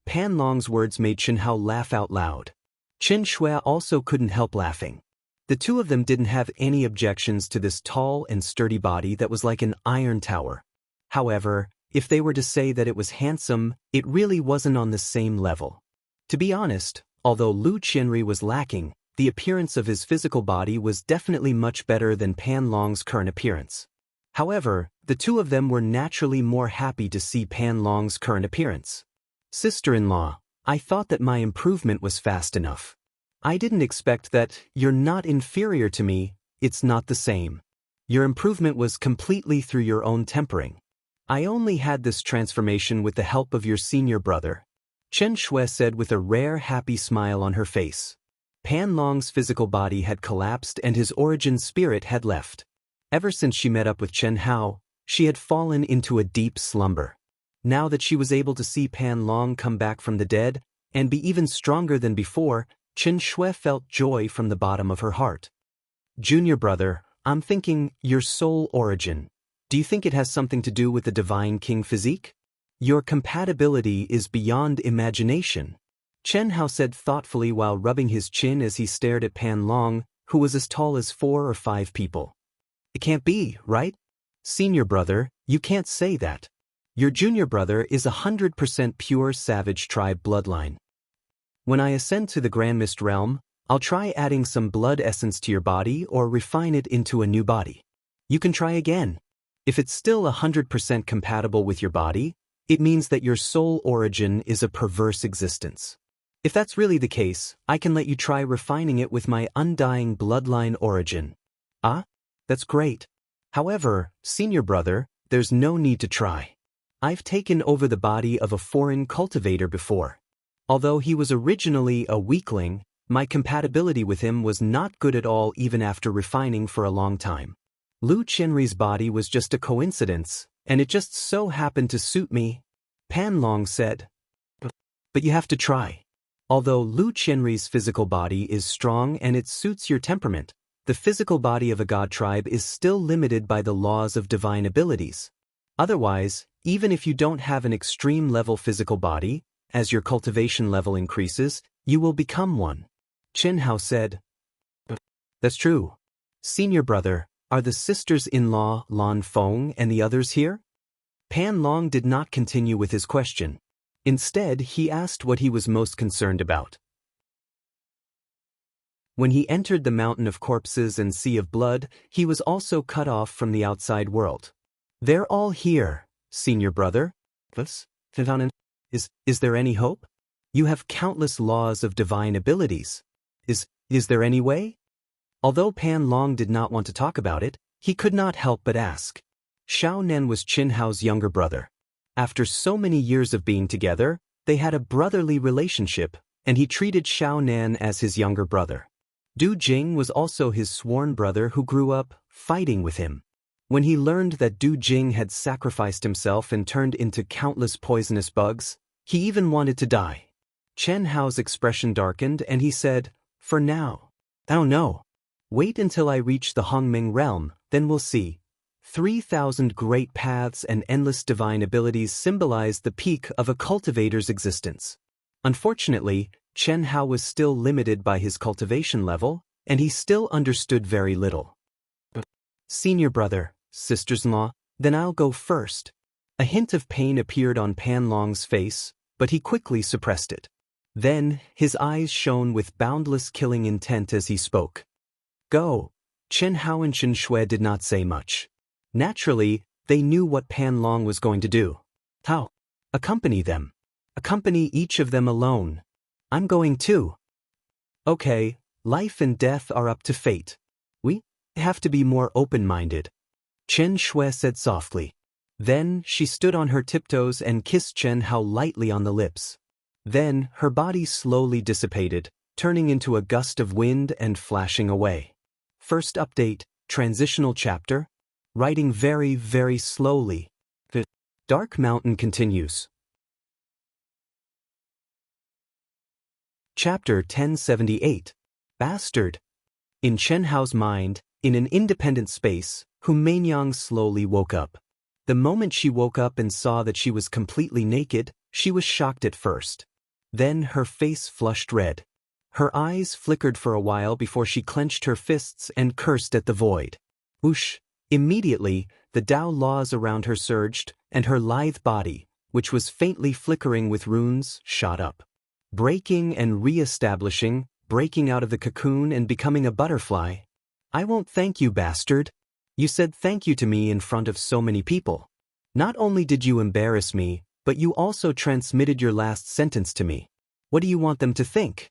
Pan Long's words made Chen Hao laugh out loud. Chen Shui also couldn't help laughing. The two of them didn't have any objections to this tall and sturdy body that was like an iron tower. However, if they were to say that it was handsome, it really wasn't on the same level. To be honest, although Lu Qianri was lacking, the appearance of his physical body was definitely much better than Pan Long's current appearance. However, the two of them were naturally more happy to see Pan Long's current appearance. Sister-in-law, I thought that my improvement was fast enough. I didn't expect that. You're not inferior to me, it's not the same. Your improvement was completely through your own tempering. I only had this transformation with the help of your senior brother, Chen Shui said with a rare happy smile on her face. Pan Long's physical body had collapsed and his origin spirit had left. Ever since she met up with Chen Hao, she had fallen into a deep slumber. Now that she was able to see Pan Long come back from the dead, and be even stronger than before, Chen Shui felt joy from the bottom of her heart. Junior brother, I'm thinking, your soul origin. Do you think it has something to do with the divine king physique? Your compatibility is beyond imagination. Chen Hao said thoughtfully while rubbing his chin as he stared at Pan Long, who was as tall as 4 or 5 people. It can't be, right? Senior brother, you can't say that. Your junior brother is 100% pure savage tribe bloodline. When I ascend to the Grand Mist realm, I'll try adding some blood essence to your body or refine it into a new body. You can try again. If it's still 100% compatible with your body, it means that your soul origin is a perverse existence. If that's really the case, I can let you try refining it with my undying bloodline origin. That's great. However, senior brother, there's no need to try. I've taken over the body of a foreign cultivator before. Although he was originally a weakling, my compatibility with him was not good at all even after refining for a long time. Lu Qianri's body was just a coincidence, and it just so happened to suit me. Pan Long said. But you have to try. Although Lu Qianri's physical body is strong and it suits your temperament, the physical body of a god tribe is still limited by the laws of divine abilities. Otherwise, even if you don't have an extreme level physical body, as your cultivation level increases, you will become one. Chen Hao said. That's true. Senior brother, are the sisters-in-law Lan Feng and the others here? Pan Long did not continue with his question. Instead, he asked what he was most concerned about. When he entered the mountain of corpses and sea of blood, he was also cut off from the outside world. They're all here, senior brother. Is there any hope? You have countless laws of divine abilities. Is there any way? Although Pan Long did not want to talk about it, he could not help but ask. Xiao Nen was Qin Hao's younger brother. After so many years of being together, they had a brotherly relationship, and he treated Xiao Nen as his younger brother. Du Jing was also his sworn brother who grew up fighting with him. When he learned that Du Jing had sacrificed himself and turned into countless poisonous bugs, he even wanted to die. Chen Hao's expression darkened and he said, "For now. I don't know. Wait until I reach the Hongming realm, then we'll see." 3,000 great paths and endless divine abilities symbolize the peak of a cultivator's existence. Unfortunately, Chen Hao was still limited by his cultivation level, and he still understood very little. Senior brother, sisters-in-law, then I'll go first. A hint of pain appeared on Pan Long's face, but he quickly suppressed it. Then, his eyes shone with boundless killing intent as he spoke. Go. Chen Hao and Chen Shui did not say much. Naturally, they knew what Pan Long was going to do. How? Accompany them. Accompany each of them alone. I'm going too. Okay, life and death are up to fate. We have to be more open-minded. Chen Shui said softly. Then, she stood on her tiptoes and kissed Chen Hao lightly on the lips. Then, her body slowly dissipated, turning into a gust of wind and flashing away. First update, transitional chapter. Writing very, very slowly. The Dark Mountain continues. Chapter 1078. Bastard. In Chen Hao's mind, in an independent space, Hu Mainyang slowly woke up. The moment she woke up and saw that she was completely naked, she was shocked at first. Then her face flushed red. Her eyes flickered for a while before she clenched her fists and cursed at the void. Whoosh! Immediately, the Tao laws around her surged, and her lithe body, which was faintly flickering with runes, shot up. Breaking and re-establishing, breaking out of the cocoon and becoming a butterfly. I won't thank you, bastard. You said thank you to me in front of so many people. Not only did you embarrass me, but you also transmitted your last sentence to me. What do you want them to think?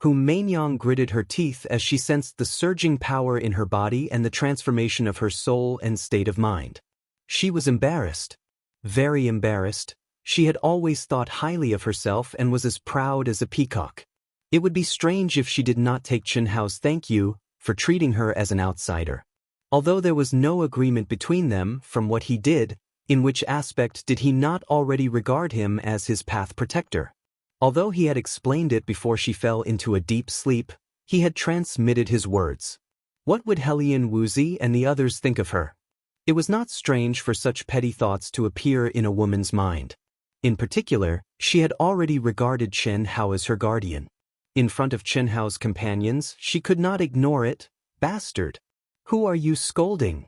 Hu Mainyang gritted her teeth as she sensed the surging power in her body and the transformation of her soul and state of mind. She was embarrassed. Very embarrassed. She had always thought highly of herself and was as proud as a peacock. It would be strange if she did not take Chen Hao's thank you for treating her as an outsider. Although there was no agreement between them from what he did, in which aspect did he not already regard him as his path protector? Although he had explained it before she fell into a deep sleep, he had transmitted his words. What would Helian Wuzi and the others think of her? It was not strange for such petty thoughts to appear in a woman's mind. In particular, she had already regarded Chen Hao as her guardian. In front of Chen Hao's companions, she could not ignore it. Bastard! Who are you scolding?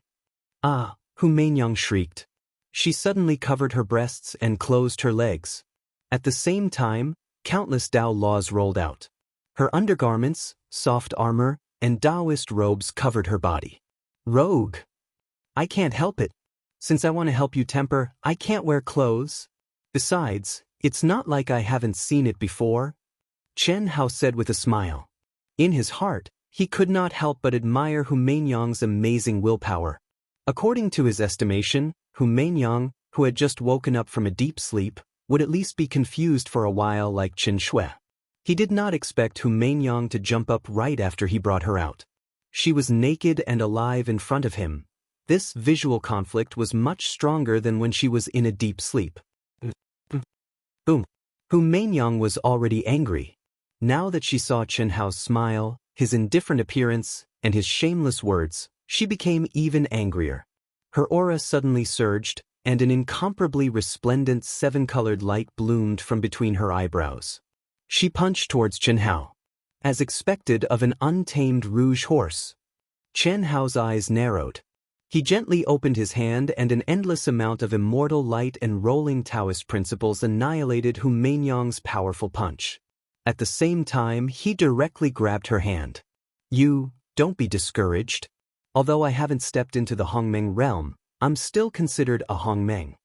Ah! Hu Mainyang shrieked. She suddenly covered her breasts and closed her legs. At the same time, countless Tao laws rolled out. Her undergarments, soft armor, and Daoist robes covered her body. Rogue! I can't help it. Since I want to help you temper, I can't wear clothes. Besides, it's not like I haven't seen it before. Chen Hao said with a smile. In his heart, he could not help but admire Hu Mainyang's amazing willpower. According to his estimation, Hu Mainyang, who had just woken up from a deep sleep, would at least be confused for a while like Chen Shui. He did not expect Hu Mainyang to jump up right after he brought her out. She was naked and alive in front of him. This visual conflict was much stronger than when she was in a deep sleep. Boom. Hu Mainyang was already angry. Now that she saw Chen Hao's smile, his indifferent appearance, and his shameless words, she became even angrier. Her aura suddenly surged, and an incomparably resplendent seven-colored light bloomed from between her eyebrows. She punched towards Chen Hao. As expected of an untamed rouge horse. Chen Hao's eyes narrowed. He gently opened his hand and an endless amount of immortal light and rolling Daoist principles annihilated Hu Mainyang's powerful punch. At the same time, he directly grabbed her hand. You, don't be discouraged. Although I haven't stepped into the Hongmeng realm, I'm still considered a Hongmeng.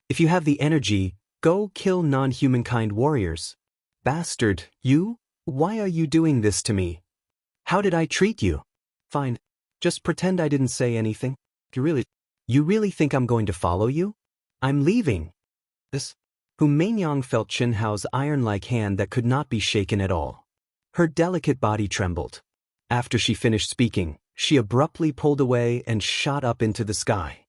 If you have the energy, go kill non-humankind warriors. Bastard, you? Why are you doing this to me? How did I treat you? Fine. Just pretend I didn't say anything. You really think I'm going to follow you? I'm leaving. Hu Mainyang felt Chen Hao's iron-like hand that could not be shaken at all. Her delicate body trembled. After she finished speaking, she abruptly pulled away and shot up into the sky.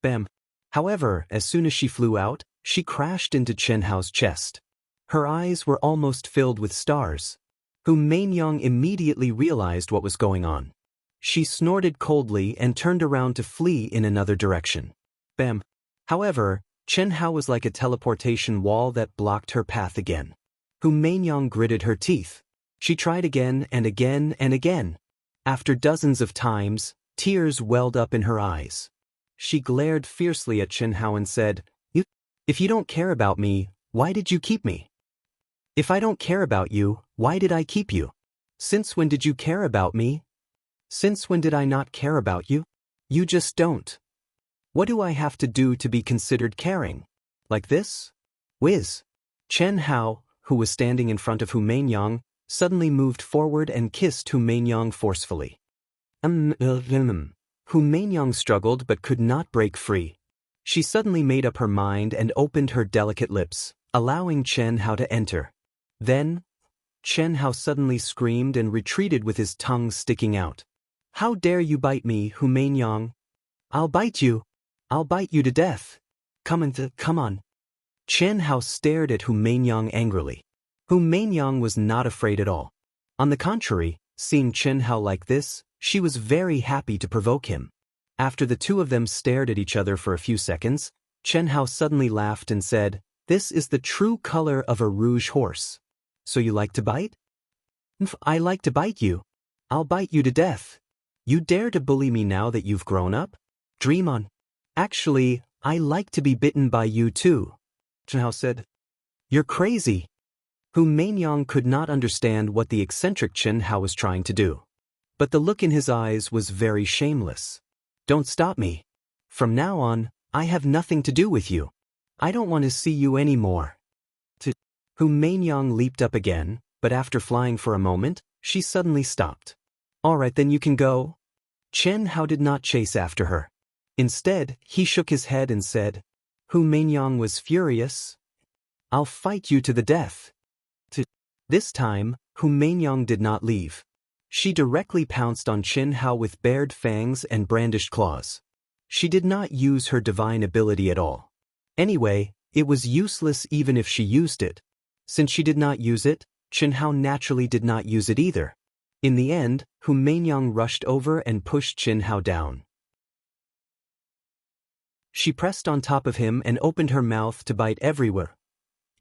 Bam. However, as soon as she flew out, she crashed into Chen Hao's chest. Her eyes were almost filled with stars. Hu Mainyang immediately realized what was going on. She snorted coldly and turned around to flee in another direction. Bam. However, Chen Hao was like a teleportation wall that blocked her path again. Hu Mainyang gritted her teeth. She tried again and again and again. After dozens of times, tears welled up in her eyes. She glared fiercely at Chen Hao and said, If you don't care about me, why did you keep me? If I don't care about you, why did I keep you? Since when did you care about me? Since when did I not care about you? You just don't. What do I have to do to be considered caring? Like this? Whiz. Chen Hao, who was standing in front of Hu Mainyang, suddenly moved forward and kissed Hu Mainyang forcefully. Hu Mainyang struggled but could not break free. She suddenly made up her mind and opened her delicate lips, allowing Chen Hao to enter. Then, Chen Hao suddenly screamed and retreated with his tongue sticking out. How dare you bite me, Hu Mainyang? I'll bite you. I'll bite you to death. Come on. Chen Hao stared at Hu Mainyang angrily. Hu Mainyang was not afraid at all. On the contrary, seeing Chen Hao like this, she was very happy to provoke him. After the two of them stared at each other for a few seconds, Chen Hao suddenly laughed and said, This is the true color of a rouge horse. So you like to bite? I like to bite you. I'll bite you to death. You dare to bully me now that you've grown up? Dream on. Actually, I like to be bitten by you too. Chen Hao said. You're crazy. Hu Mainyang could not understand what the eccentric Chen Hao was trying to do. But the look in his eyes was very shameless. Don't stop me. From now on, I have nothing to do with you. I don't want to see you anymore. Hu Mainyang leaped up again, but after flying for a moment, she suddenly stopped. All right, then you can go. Chen Hao did not chase after her. Instead, he shook his head and said, Hu Mainyang was furious. I'll fight you to the death. This time, Hu Mainyang did not leave. She directly pounced on Chen Hao with bared fangs and brandished claws. She did not use her divine ability at all. Anyway, it was useless even if she used it. Since she did not use it, Chen Hao naturally did not use it either. In the end, Hu Mainyang rushed over and pushed Chen Hao down. She pressed on top of him and opened her mouth to bite everywhere.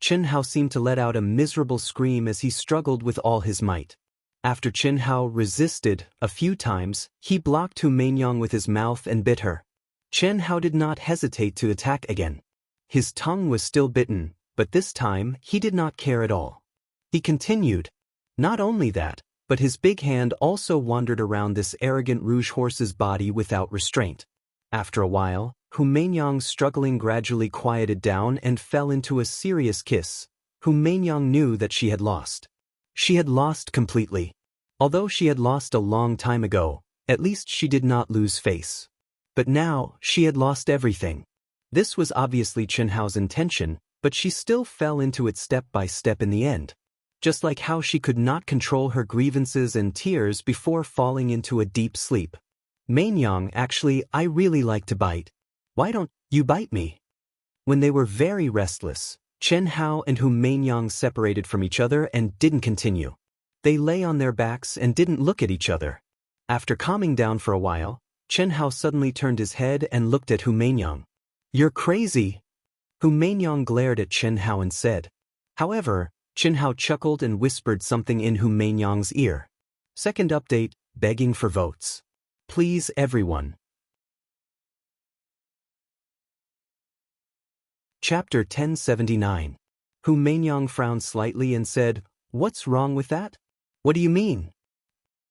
Chen Hao seemed to let out a miserable scream as he struggled with all his might. After Chen Hao resisted a few times, he blocked Hu Mainyang with his mouth and bit her. Chen Hao did not hesitate to attack again. His tongue was still bitten, but this time he did not care at all. He continued. Not only that, but his big hand also wandered around this arrogant rouge horse's body without restraint. After a while, Hu Mainyang's struggling gradually quieted down and fell into a serious kiss. Hu Mainyang knew that she had lost. She had lost completely. Although she had lost a long time ago, at least she did not lose face. But now, she had lost everything. This was obviously Chen Hao's intention, but she still fell into it step by step in the end. Just like how she could not control her grievances and tears before falling into a deep sleep. Mainyang, actually, I really like to bite. Why don't you bite me? When they were very restless, Chen Hao and Hu Mainyang separated from each other and didn't continue. They lay on their backs and didn't look at each other. After calming down for a while, Chen Hao suddenly turned his head and looked at Hu Mainyang. "You're crazy." Hu Mainyang glared at Chen Hao and said. However, Chen Hao chuckled and whispered something in Hu Mainyang's ear. Second update, begging for votes. Please everyone. Chapter 1079. Hu Mainyang frowned slightly and said, "What's wrong with that? What do you mean?"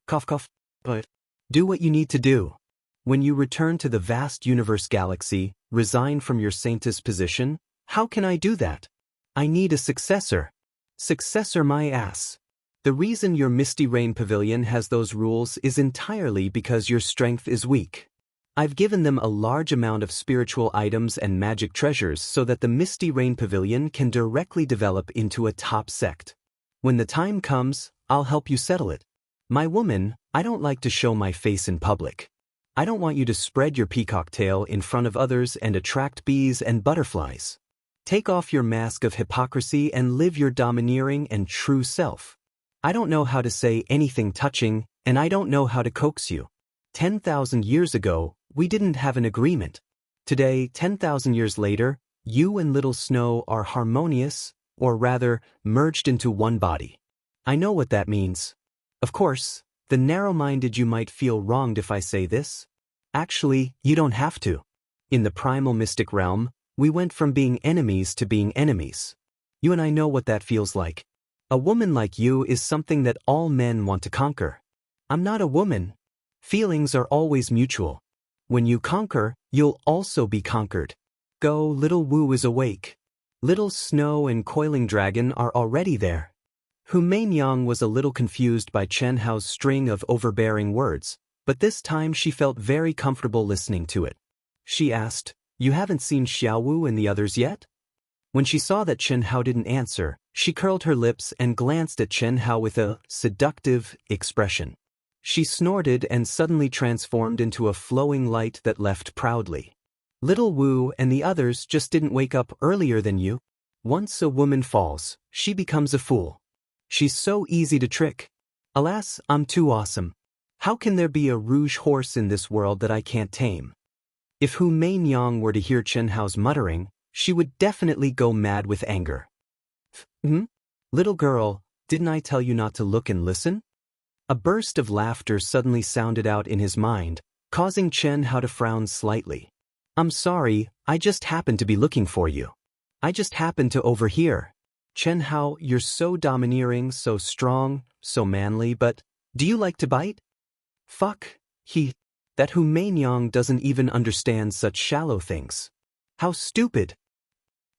Cough cough. But do what you need to do. When you return to the vast universe galaxy, resign from your saintess position, how can I do that? I need a successor. Successor my ass. The reason your Misty Rain Pavilion has those rules is entirely because your strength is weak. I've given them a large amount of spiritual items and magic treasures so that the Misty Rain Pavilion can directly develop into a top sect. When the time comes, I'll help you settle it. My woman, I don't like to show my face in public. I don't want you to spread your peacock tail in front of others and attract bees and butterflies. Take off your mask of hypocrisy and live your domineering and true self. I don't know how to say anything touching, and I don't know how to coax you. 10,000 years ago, we didn't have an agreement. Today, 10,000 years later, you and Little Snow are harmonious, or rather, merged into one body. I know what that means. Of course, the narrow-minded you might feel wronged if I say this. Actually, you don't have to. In the primal mystic realm, we went from being enemies to being enemies. You and I know what that feels like. A woman like you is something that all men want to conquer. I'm not a woman. Feelings are always mutual. When you conquer, you'll also be conquered. Go, Little Wu is awake. Little Snow and Coiling Dragon are already there. Hu Mainyang was a little confused by Chen Hao's string of overbearing words, but this time she felt very comfortable listening to it. She asked, "You haven't seen Xiaowu and the others yet?" When she saw that Chen Hao didn't answer, she curled her lips and glanced at Chen Hao with a seductive expression. She snorted and suddenly transformed into a flowing light that left proudly. "Little Wu and the others just didn't wake up earlier than you. Once a woman falls, she becomes a fool. She's so easy to trick. Alas, I'm too awesome. How can there be a rouge horse in this world that I can't tame?" If Hu Mainyang were to hear Chen Hao's muttering, she would definitely go mad with anger. Little girl, didn't I tell you not to look and listen?" A burst of laughter suddenly sounded out in his mind, causing Chen Hao to frown slightly. "I'm sorry, I just happened to be looking for you. I just happened to overhear. Chen Hao, you're so domineering, so strong, so manly, but do you like to bite?" Fuck, that Hu Mainyang doesn't even understand such shallow things. How stupid.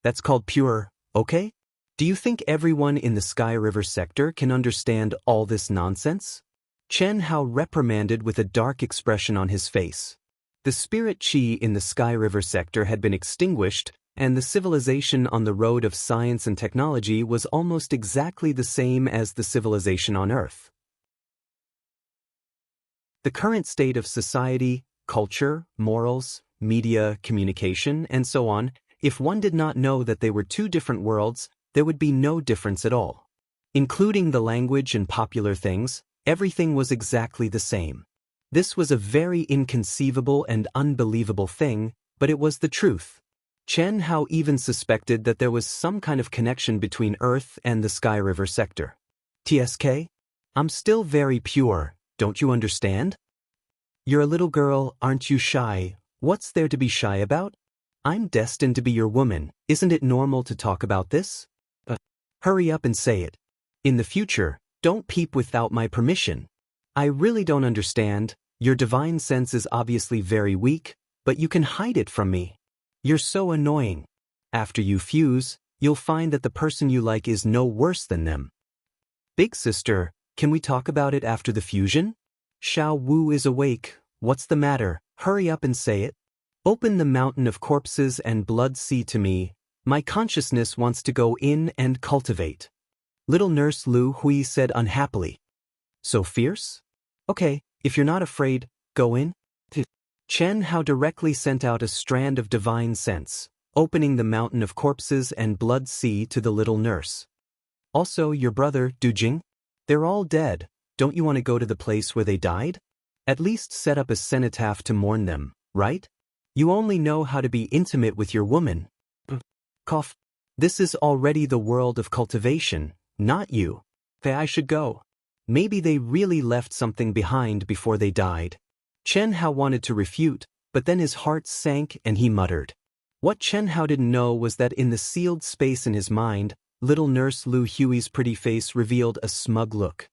That's called pure, okay? Do you think everyone in the Sky River sector can understand all this nonsense? Chen Hao reprimanded with a dark expression on his face. The spirit chi in the Sky River sector had been extinguished, and the civilization on the road of science and technology was almost exactly the same as the civilization on Earth. The current state of society, culture, morals, media, communication, and so on, if one did not know that they were two different worlds, there would be no difference at all. Including the language and popular things, everything was exactly the same. This was a very inconceivable and unbelievable thing, but it was the truth. Chen Hao even suspected that there was some kind of connection between Earth and the Sky River sector. TSK? I'm still very pure, don't you understand? You're a little girl, aren't you shy? What's there to be shy about? I'm destined to be your woman, isn't it normal to talk about this? Hurry up and say it. In the future, don't peep without my permission. I really don't understand, your divine sense is obviously very weak, but you can hide it from me. You're so annoying. After you fuse, you'll find that the person you like is no worse than them. Big sister, can we talk about it after the fusion? Xiao Wu is awake, what's the matter? Hurry up and say it. Open the mountain of corpses and blood sea to me. My consciousness wants to go in and cultivate. Little Nurse Lu Hui said unhappily. So fierce? Okay, if you're not afraid, go in. Chen Hao directly sent out a strand of divine sense. opening the mountain of corpses and blood sea to the little nurse. Also, your brother, Dujing? They're all dead. Don't you want to go to the place where they died? At least set up a cenotaph to mourn them, right? You only know how to be intimate with your woman. Cough. This is already the world of cultivation, not you. I should go. Maybe they really left something behind before they died. Chen Hao wanted to refute, but then his heart sank and he muttered. What Chen Hao didn't know was that in the sealed space in his mind, little nurse Lu Hui's pretty face revealed a smug look.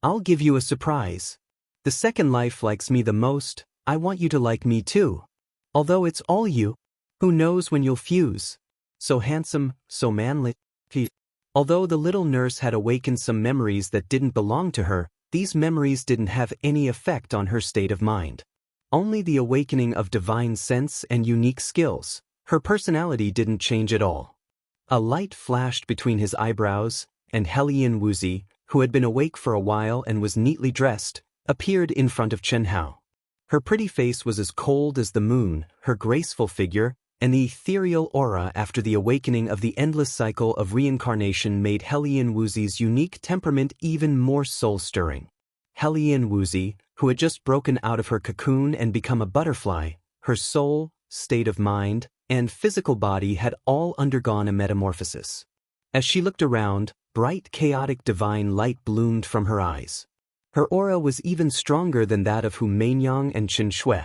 I'll give you a surprise. The second life likes me the most. I want you to like me too. Although it's all you. Who knows when you'll fuse? So handsome, so manly. Although the little nurse had awakened some memories that didn't belong to her, these memories didn't have any effect on her state of mind. Only the awakening of divine sense and unique skills. Her personality didn't change at all. A light flashed between his eyebrows, and Hellion Wuzi, who had been awake for a while and was neatly dressed, appeared in front of Chen Hao. Her pretty face was as cold as the moon, her graceful figure, and the ethereal aura after the awakening of the endless cycle of reincarnation made Hellion Wuzi's unique temperament even more soul-stirring. Hellion Wuzi, who had just broken out of her cocoon and become a butterfly, her soul, state of mind, and physical body had all undergone a metamorphosis. As she looked around, bright chaotic divine light bloomed from her eyes. Her aura was even stronger than that of Hu Meinyang and Qin Shui.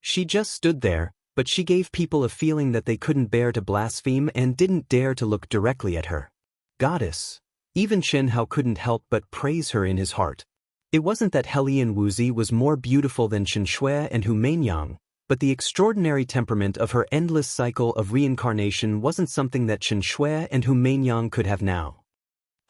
She just stood there, but she gave people a feeling that they couldn't bear to blaspheme and didn't dare to look directly at her. Goddess. Even Chen Hao couldn't help but praise her in his heart. It wasn't that Hellion Wuzi was more beautiful than Qin Shui and Hu Meinyang, but the extraordinary temperament of her endless cycle of reincarnation wasn't something that Qin Shui and Hu Meinyang could have now.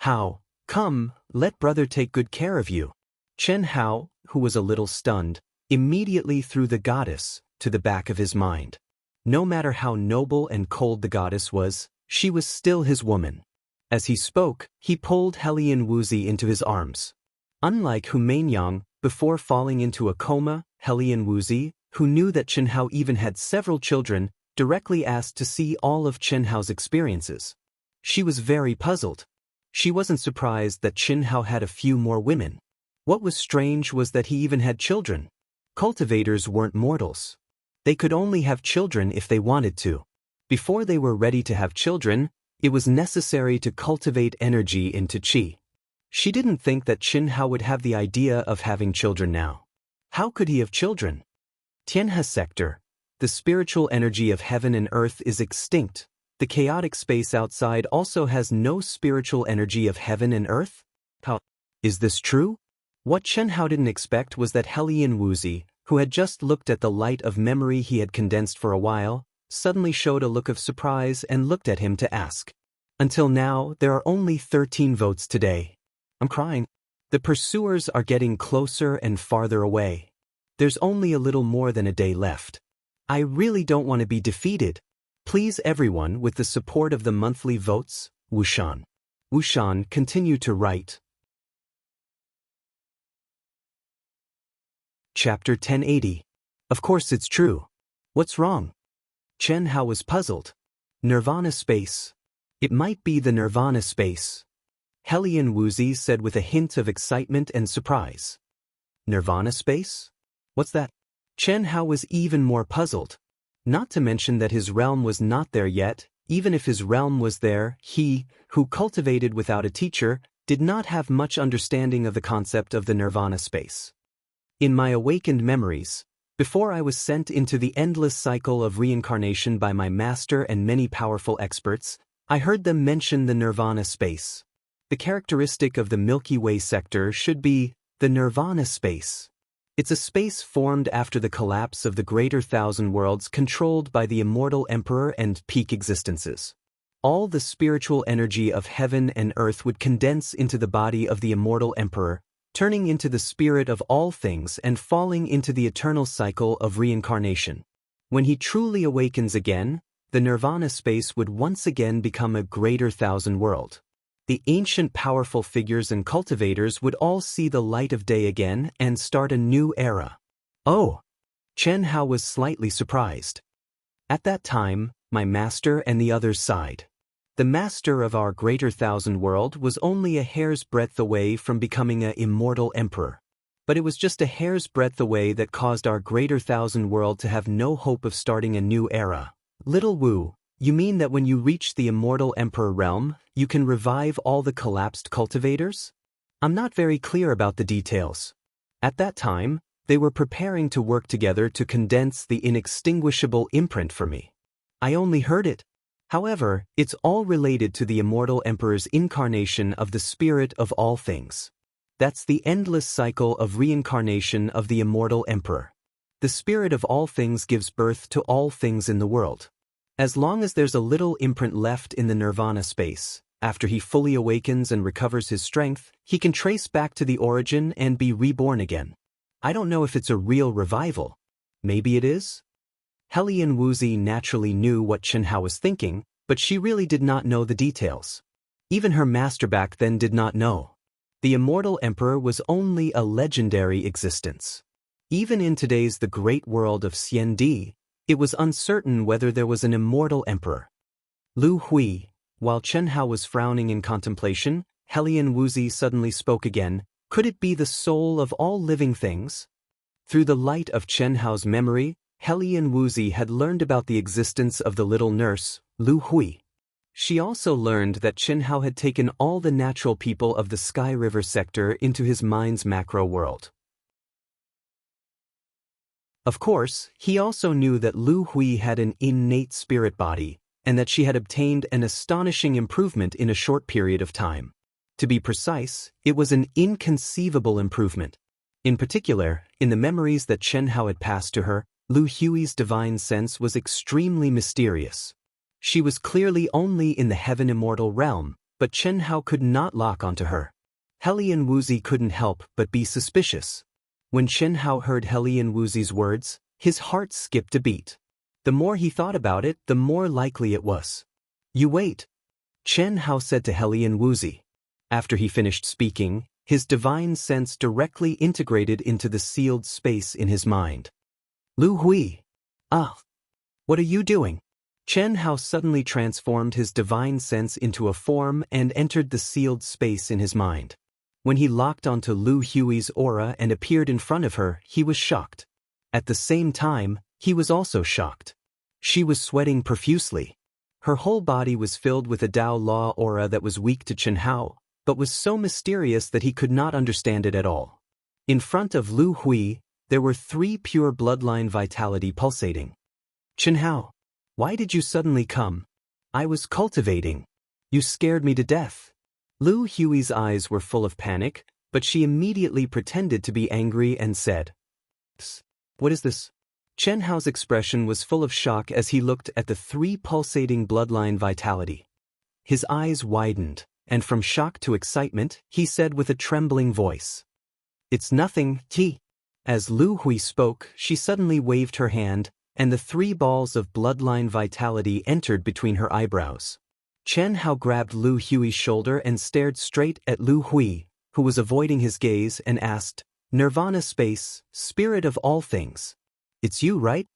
Hao, come, let brother take good care of you. Chen Hao, who was a little stunned, immediately threw the goddess to the back of his mind. No matter how noble and cold the goddess was, she was still his woman. As he spoke, he pulled Hellion Wuzi into his arms. Unlike Hu Meinyang, before falling into a coma, Hellion Wuzi, who knew that Chen Hao even had several children, directly asked to see all of Chen Hao's experiences. She was very puzzled. She wasn't surprised that Chen Hao had a few more women. What was strange was that he even had children. Cultivators weren't mortals. They could only have children if they wanted to. Before they were ready to have children, it was necessary to cultivate energy into qi. She didn't think that Chen Hao would have the idea of having children now. How could he have children? Tianhe sector. The spiritual energy of heaven and earth is extinct. The chaotic space outside also has no spiritual energy of heaven and earth? How? Is this true? What Chen Hao didn't expect was that Hellion Wuzi, who had just looked at the light of memory he had condensed for a while, suddenly showed a look of surprise and looked at him to ask. Until now, there are only 13 votes today. I'm crying. The pursuers are getting closer and farther away. There's only a little more than a day left. I really don't want to be defeated. Please everyone, with the support of the monthly votes, Wushan. Wushan continued to write. Chapter 1080. Of course it's true. What's wrong? Chen Hao was puzzled. Nirvana space. It might be the Nirvana space. Hellion Wuzi said with a hint of excitement and surprise. Nirvana space? What's that? Chen Hao was even more puzzled. Not to mention that his realm was not there yet. Even if his realm was there, he, who cultivated without a teacher, did not have much understanding of the concept of the Nirvana space. In my awakened memories, before I was sent into the endless cycle of reincarnation by my master and many powerful experts, I heard them mention the Nirvana space. The characteristic of the Milky Way sector should be the Nirvana space. It's a space formed after the collapse of the greater thousand worlds controlled by the immortal emperor and peak existences. All the spiritual energy of heaven and earth would condense into the body of the immortal emperor, turning into the spirit of all things and falling into the eternal cycle of reincarnation. When he truly awakens again, the Nirvana space would once again become a greater thousand world. The ancient powerful figures and cultivators would all see the light of day again and start a new era. Oh! Chen Hao was slightly surprised. At that time, my master and the others sighed. The master of our greater thousand world was only a hair's breadth away from becoming an immortal emperor. But it was just a hair's breadth away that caused our greater thousand world to have no hope of starting a new era. Little Wu, you mean that when you reach the immortal emperor realm, you can revive all the collapsed cultivators? I'm not very clear about the details. At that time, they were preparing to work together to condense the inextinguishable imprint for me. I only heard it. However, it's all related to the immortal emperor's incarnation of the spirit of all things. That's the endless cycle of reincarnation of the immortal emperor. The spirit of all things gives birth to all things in the world. As long as there's a little imprint left in the nirvana space, after he fully awakens and recovers his strength, he can trace back to the origin and be reborn again. I don't know if it's a real revival. Maybe it is? Hellion Wuzi naturally knew what Qianhao was thinking, but she really did not know the details. Even her master back then did not know. The immortal emperor was only a legendary existence. Even in today's the great world of Xiandi, it was uncertain whether there was an immortal emperor. Lu Hui, while Qianhao was frowning in contemplation, Hellion Wuzi suddenly spoke again. Could it be the soul of all living things? Through the light of Qianhao's memory, Hellion Wuzi had learned about the existence of the little nurse, Lu Hui. She also learned that Qianhao had taken all the natural people of the Sky River sector into his mind's macro world. Of course, he also knew that Lu Hui had an innate spirit body, and that she had obtained an astonishing improvement in a short period of time. To be precise, it was an inconceivable improvement. In particular, in the memories that Qianhao had passed to her, Lu Hui's divine sense was extremely mysterious. She was clearly only in the heaven immortal realm, but Qianhao could not lock onto her. Hellion Wuzi couldn't help but be suspicious. When Qianhao heard Hellion Wuzi's words, his heart skipped a beat. The more he thought about it, the more likely it was. You wait, Qianhao said to Hellion Wuzi. After he finished speaking, his divine sense directly integrated into the sealed space in his mind. Lu Hui. Ah. What are you doing? Qianhao suddenly transformed his divine sense into a form and entered the sealed space in his mind. When he locked onto Lu Hui's aura and appeared in front of her, he was shocked. At the same time, he was also shocked. She was sweating profusely. Her whole body was filled with a Dao Law aura that was weak to Qianhao, but was so mysterious that he could not understand it at all. In front of Lu Hui, there were 3 pure bloodline vitality pulsating. Qianhao, why did you suddenly come? I was cultivating. You scared me to death. Lu Hui's eyes were full of panic, but she immediately pretended to be angry and said, What is this? Qianhao's expression was full of shock as he looked at the 3 pulsating bloodline vitality. His eyes widened, and from shock to excitement, he said with a trembling voice, It's nothing, T. As Lu Hui spoke, she suddenly waved her hand, and the 3 balls of bloodline vitality entered between her eyebrows. Qianhao grabbed Lu Hui's shoulder and stared straight at Lu Hui, who was avoiding his gaze, and asked, Nirvana space, spirit of all things. It's you, right?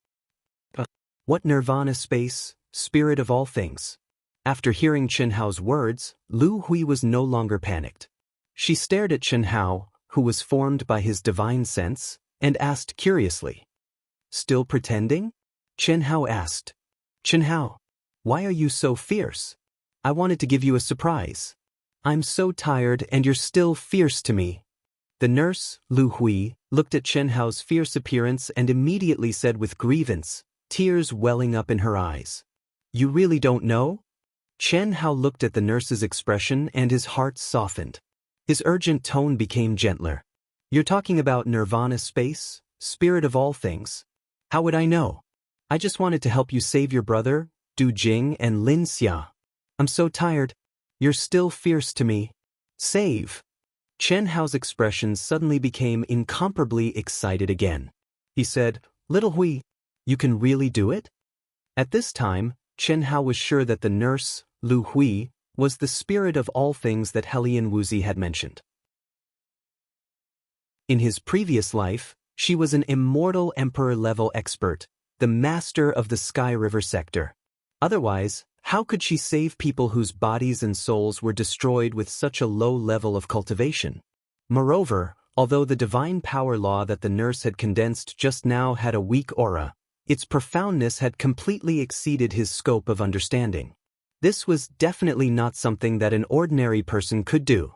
What Nirvana space, spirit of all things? After hearing Qianhao's words, Lu Hui was no longer panicked. She stared at Qianhao, who was formed by his divine sense, and asked curiously, Still pretending? Qianhao asked, Qianhao, why are you so fierce? I wanted to give you a surprise. I'm so tired and you're still fierce to me. The nurse, Lu Hui, looked at Qianhao's fierce appearance and immediately said with grievance, tears welling up in her eyes, You really don't know? Qianhao looked at the nurse's expression and his heart softened. His urgent tone became gentler. You're talking about Nirvana space, spirit of all things. How would I know? I just wanted to help you save your brother, Du Jing and Lin Xia. I'm so tired. You're still fierce to me. Save. Qianhao's expression suddenly became incomparably excited again. He said, Little Hui, you can really do it? At this time, Qianhao was sure that the nurse, Lu Hui, was the spirit of all things that Hellion Wuzi had mentioned. In his previous life, she was an immortal emperor-level expert, the master of the Sky River sector. Otherwise, how could she save people whose bodies and souls were destroyed with such a low level of cultivation? Moreover, although the divine power law that the nurse had condensed just now had a weak aura, its profoundness had completely exceeded his scope of understanding. This was definitely not something that an ordinary person could do.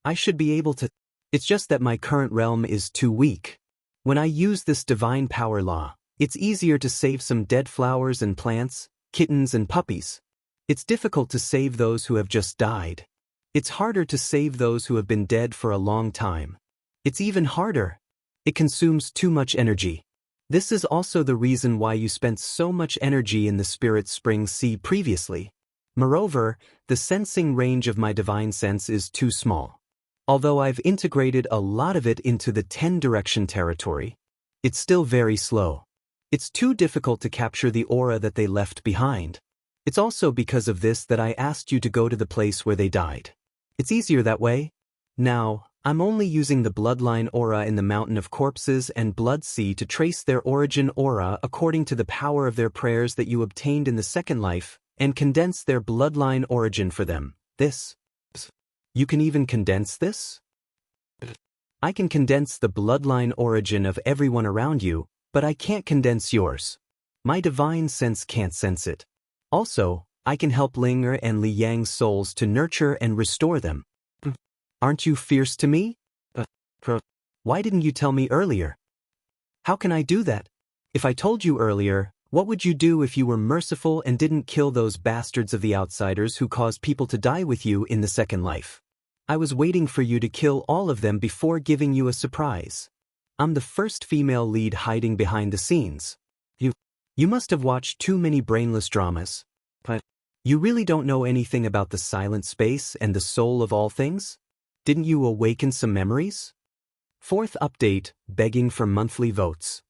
I should be able to. It's just that my current realm is too weak. When I use this divine power law, it's easier to save some dead flowers and plants, kittens and puppies. It's difficult to save those who have just died. It's harder to save those who have been dead for a long time. It's even harder. It consumes too much energy. This is also the reason why you spent so much energy in the Spirit Spring Sea previously. Moreover, the sensing range of my divine sense is too small. Although I've integrated a lot of it into the 10-direction territory, it's still very slow. It's too difficult to capture the aura that they left behind. It's also because of this that I asked you to go to the place where they died. It's easier that way. Now, I'm only using the bloodline aura in the Mountain of Corpses and Blood Sea to trace their origin aura according to the power of their prayers that you obtained in the second life, and condense their bloodline origin for them. This. You can even condense this? I can condense the bloodline origin of everyone around you, but I can't condense yours. My divine sense can't sense it. Also, I can help Linger and Li Yang's souls to nurture and restore them. Aren't you fierce to me? Why didn't you tell me earlier? How can I do that? If I told you earlier, what would you do if you were merciful and didn't kill those bastards of the outsiders who caused people to die with you in the second life? I was waiting for you to kill all of them before giving you a surprise. I'm the first female lead hiding behind the scenes. You must have watched too many brainless dramas. But you really don't know anything about the silent space and the soul of all things? Didn't you awaken some memories? Fourth update, begging for monthly votes.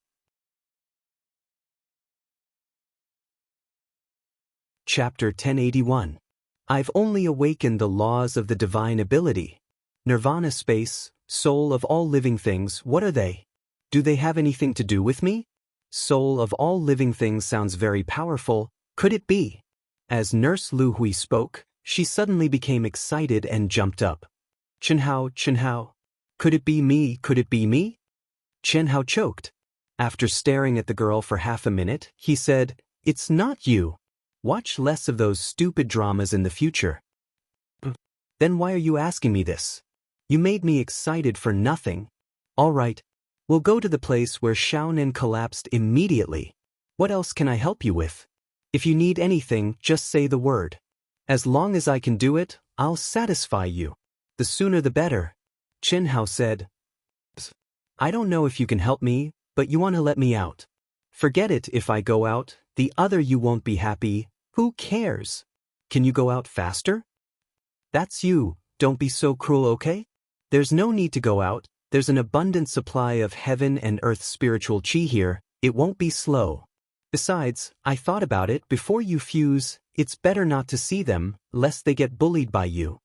Chapter 1081. I've only awakened the laws of the divine ability. Nirvana space, soul of all living things, what are they? Do they have anything to do with me? Soul of all living things sounds very powerful. Could it be? As Nurse Lu Hui spoke, she suddenly became excited and jumped up. Chen-hao. Could it be me? Could it be me? Chen-hao choked. After staring at the girl for half a minute, he said, "It's not you. Watch less of those stupid dramas in the future." Then why are you asking me this? You made me excited for nothing. All right. We'll go to the place where Xiaonan collapsed immediately. What else can I help you with? If you need anything, just say the word. As long as I can do it, I'll satisfy you. The sooner the better. Chen Hao said. I don't know if you can help me, but you want to let me out. Forget it if I go out, the other you won't be happy. Who cares? Can you go out faster? That's you, don't be so cruel, okay? There's no need to go out. There's an abundant supply of heaven and earth spiritual chi here, it won't be slow. Besides, I thought about it before you fuse, it's better not to see them, lest they get bullied by you.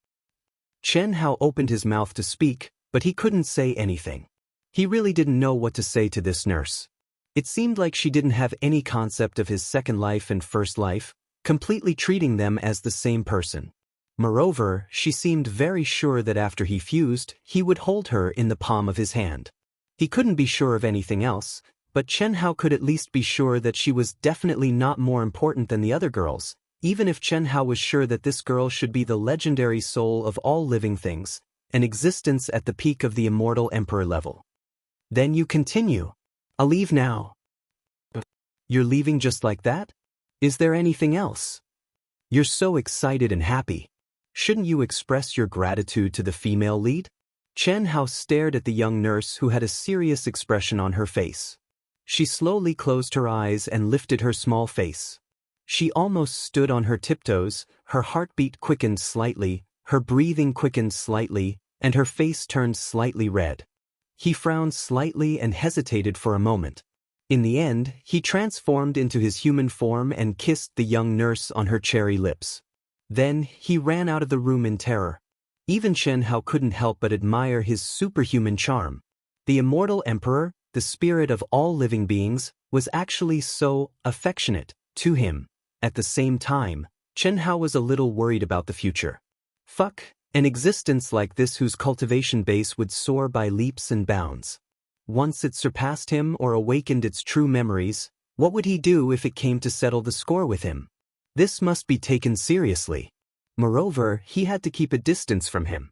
Chen Hao opened his mouth to speak, but he couldn't say anything. He really didn't know what to say to this nurse. It seemed like she didn't have any concept of his second life and first life, completely treating them as the same person. Moreover, she seemed very sure that after he fused, he would hold her in the palm of his hand. He couldn't be sure of anything else, but Chen Hao could at least be sure that she was definitely not more important than the other girls, even if Chen Hao was sure that this girl should be the legendary soul of all living things, an existence at the peak of the immortal emperor level. Then you continue. I'll leave now. You're leaving just like that? Is there anything else? You're so excited and happy. Shouldn't you express your gratitude to the female lead? Chen Hao stared at the young nurse who had a serious expression on her face. She slowly closed her eyes and lifted her small face. She almost stood on her tiptoes, her heartbeat quickened slightly, her breathing quickened slightly, and her face turned slightly red. He frowned slightly and hesitated for a moment. In the end, he transformed into his human form and kissed the young nurse on her cherry lips. Then, he ran out of the room in terror. Even Chen Hao couldn't help but admire his superhuman charm. The immortal emperor, the spirit of all living beings, was actually so affectionate to him. At the same time, Chen Hao was a little worried about the future. Fuck, an existence like this whose cultivation base would soar by leaps and bounds. Once it surpassed him or awakened its true memories, what would he do if it came to settle the score with him? This must be taken seriously. Moreover, he had to keep a distance from him.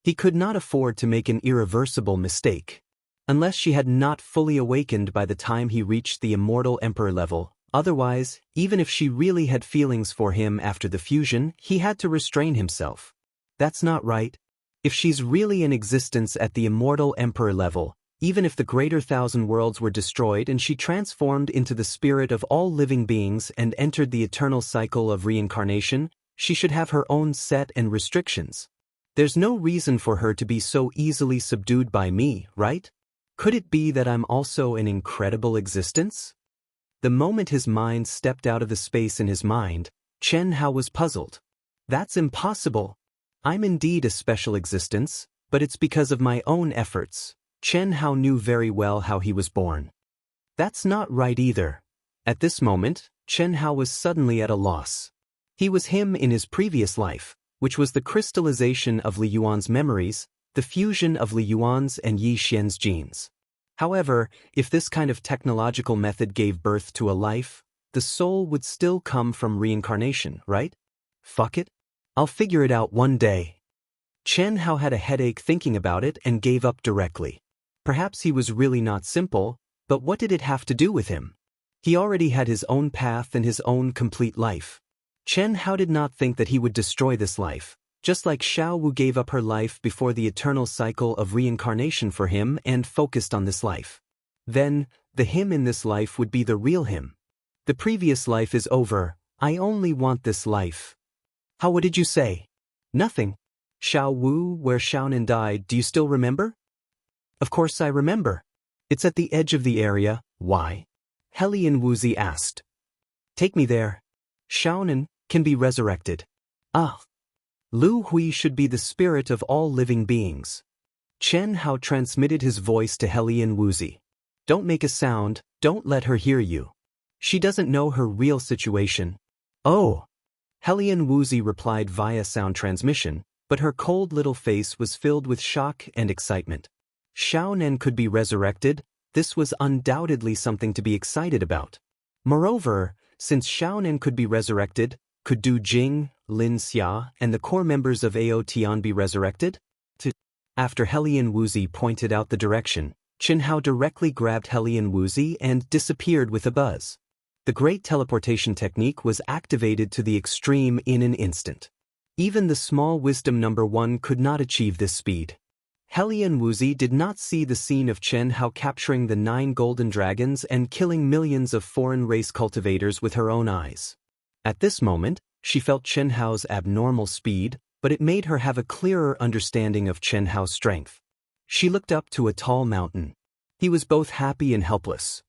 He could not afford to make an irreversible mistake. Unless she had not fully awakened by the time he reached the immortal emperor level, otherwise, even if she really had feelings for him after the fusion, he had to restrain himself. That's not right. If she's really in existence at the immortal emperor level, even if the greater thousand worlds were destroyed and she transformed into the spirit of all living beings and entered the eternal cycle of reincarnation, she should have her own set and restrictions. There's no reason for her to be so easily subdued by me, right? Could it be that I'm also an incredible existence? The moment his mind stepped out of the space in his mind, Chen Hao was puzzled. That's impossible. I'm indeed a special existence, but it's because of my own efforts. Chen Hao knew very well how he was born. That's not right either. At this moment, Chen Hao was suddenly at a loss. He was him in his previous life, which was the crystallization of Li Yuan's memories, the fusion of Li Yuan's and Yi Xian's genes. However, if this kind of technological method gave birth to a life, the soul would still come from reincarnation, right? Fuck it. I'll figure it out one day. Chen Hao had a headache thinking about it and gave up directly. Perhaps he was really not simple, but what did it have to do with him? He already had his own path and his own complete life. Chen Hao did not think that he would destroy this life, just like Xiao Wu gave up her life before the eternal cycle of reincarnation for him and focused on this life. Then, the him in this life would be the real him. The previous life is over, I only want this life. How, what did you say? Nothing. Xiao Wu, where Xiaonan died, do you still remember? Of course I remember. It's at the edge of the area, why? Helian Wuzi asked. Take me there. Xiaonan can be resurrected. Ah. Lu Hui should be the spirit of all living beings. Chen Hao transmitted his voice to Helian Wuzi. Don't make a sound, don't let her hear you. She doesn't know her real situation. Oh. Helian Wuzi replied via sound transmission, but her cold little face was filled with shock and excitement. Xiaonan could be resurrected, this was undoubtedly something to be excited about. Moreover, since Xiaonan could be resurrected, could Du Jing, Lin Xia, and the core members of Ao Tian be resurrected? After Helian Wuzi pointed out the direction, Chen Hao directly grabbed Helian Wuzi and disappeared with a buzz. The great teleportation technique was activated to the extreme in an instant. Even the small wisdom number 1 could not achieve this speed. Helian Wuzi did not see the scene of Chen Hao capturing the 9 golden dragons and killing millions of foreign race cultivators with her own eyes. At this moment, she felt Chen Hao's abnormal speed, but it made her have a clearer understanding of Chen Hao's strength. She looked up to a tall mountain. He was both happy and helpless.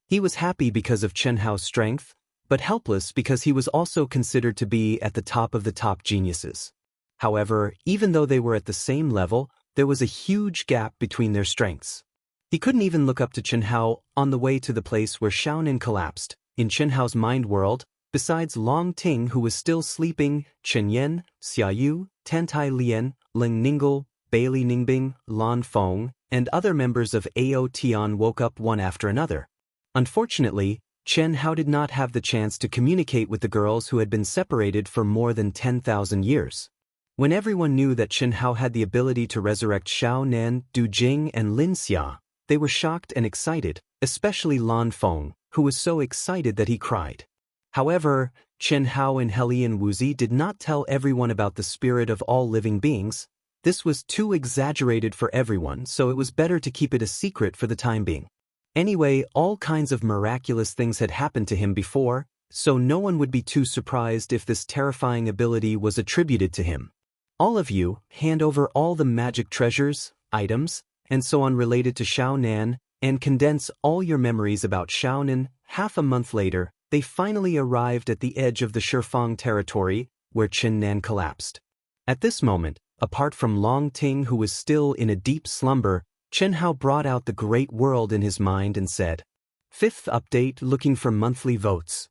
He was happy because of Chen Hao's strength, but helpless because he was also considered to be at the top of the top geniuses. However, even though they were at the same level, there was a huge gap between their strengths. He couldn't even look up to Chen Hao on the way to the place where Xiaonan collapsed. In Chen Hao's mind world, besides Long Ting who was still sleeping, Chen Yan, Xia Yu, Tantai Lian, Ling Ningle, Bailey Ningbing, Lan Feng, and other members of Ao Tian woke up one after another. Unfortunately, Chen Hao did not have the chance to communicate with the girls who had been separated for more than 10,000 years. When everyone knew that Chen Hao had the ability to resurrect Xiaonan, Du Jing, and Lin Xia, they were shocked and excited, especially Lan Feng, who was so excited that he cried. However, Chen Hao and Helian Wuzi did not tell everyone about the spirit of all living beings. This was too exaggerated for everyone, so it was better to keep it a secret for the time being. Anyway, all kinds of miraculous things had happened to him before, so no one would be too surprised if this terrifying ability was attributed to him. All of you, hand over all the magic treasures, items, and so on related to Xiaonan, and condense all your memories about Xiaonan. Half a month later, they finally arrived at the edge of the Shifang territory, where Chen Nan collapsed. At this moment, apart from Longting, who was still in a deep slumber, Chen Hao brought out the great world in his mind and said, "Fifth update, looking for monthly votes."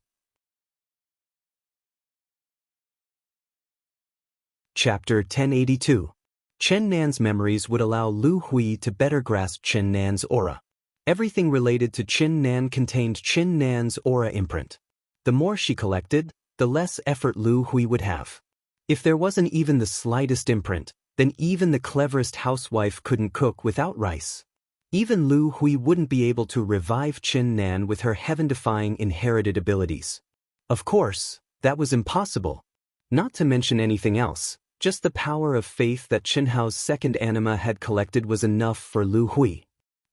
Chapter 1082. Chen Nan's memories would allow Lu Hui to better grasp Chen Nan's aura. Everything related to Chen Nan contained Chen Nan's aura imprint. The more she collected, the less effort Lu Hui would have. If there wasn't even the slightest imprint, then even the cleverest housewife couldn't cook without rice. Even Lu Hui wouldn't be able to revive Chen Nan with her heaven-defying inherited abilities. Of course, that was impossible. Not to mention anything else, just the power of faith that Chen Hao's second anima had collected was enough for Lu Hui.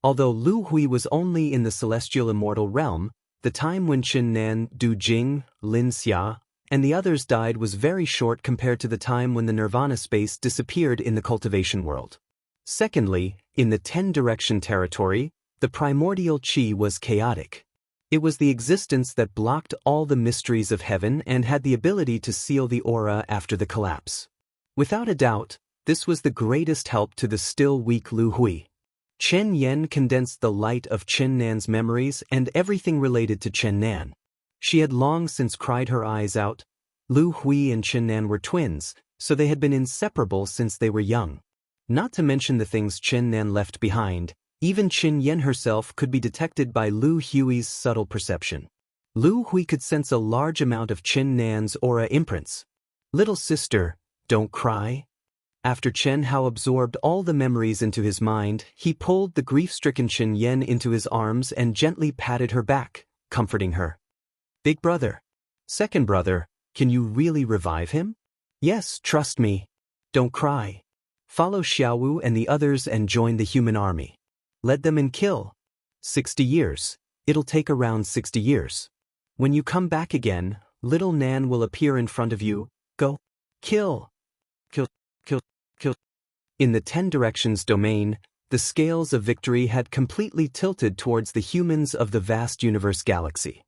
Although Lu Hui was only in the celestial immortal realm, the time when Chen Nan, Du Jing, Lin Xia, and the others died was very short compared to the time when the nirvana space disappeared in the cultivation world. Secondly, in the 10-direction territory, the primordial qi was chaotic. It was the existence that blocked all the mysteries of heaven and had the ability to seal the aura after the collapse. Without a doubt, this was the greatest help to the still weak Lu Hui. Chen Yen condensed the light of Chen Nan's memories and everything related to Chen Nan. She had long since cried her eyes out. Lu Hui and Chen Nan were twins, so they had been inseparable since they were young. Not to mention the things Chen Nan left behind, even Chen Yen herself could be detected by Lu Hui's subtle perception. Lu Hui could sense a large amount of Chen Nan's aura imprints. "Little sister, don't cry." After Chen Hao absorbed all the memories into his mind, he pulled the grief-stricken Chen Yen into his arms and gently patted her back, comforting her. "Big brother. Second brother, can you really revive him?" "Yes, trust me. Don't cry. Follow Xiaowu and the others and join the human army. Lead them and kill. 60 years. It'll take around 60 years. When you come back again, little Nan will appear in front of you. Go. Kill. Kill. Kill. Kill." In the 10 directions domain, the scales of victory had completely tilted towards the humans of the vast universe galaxy.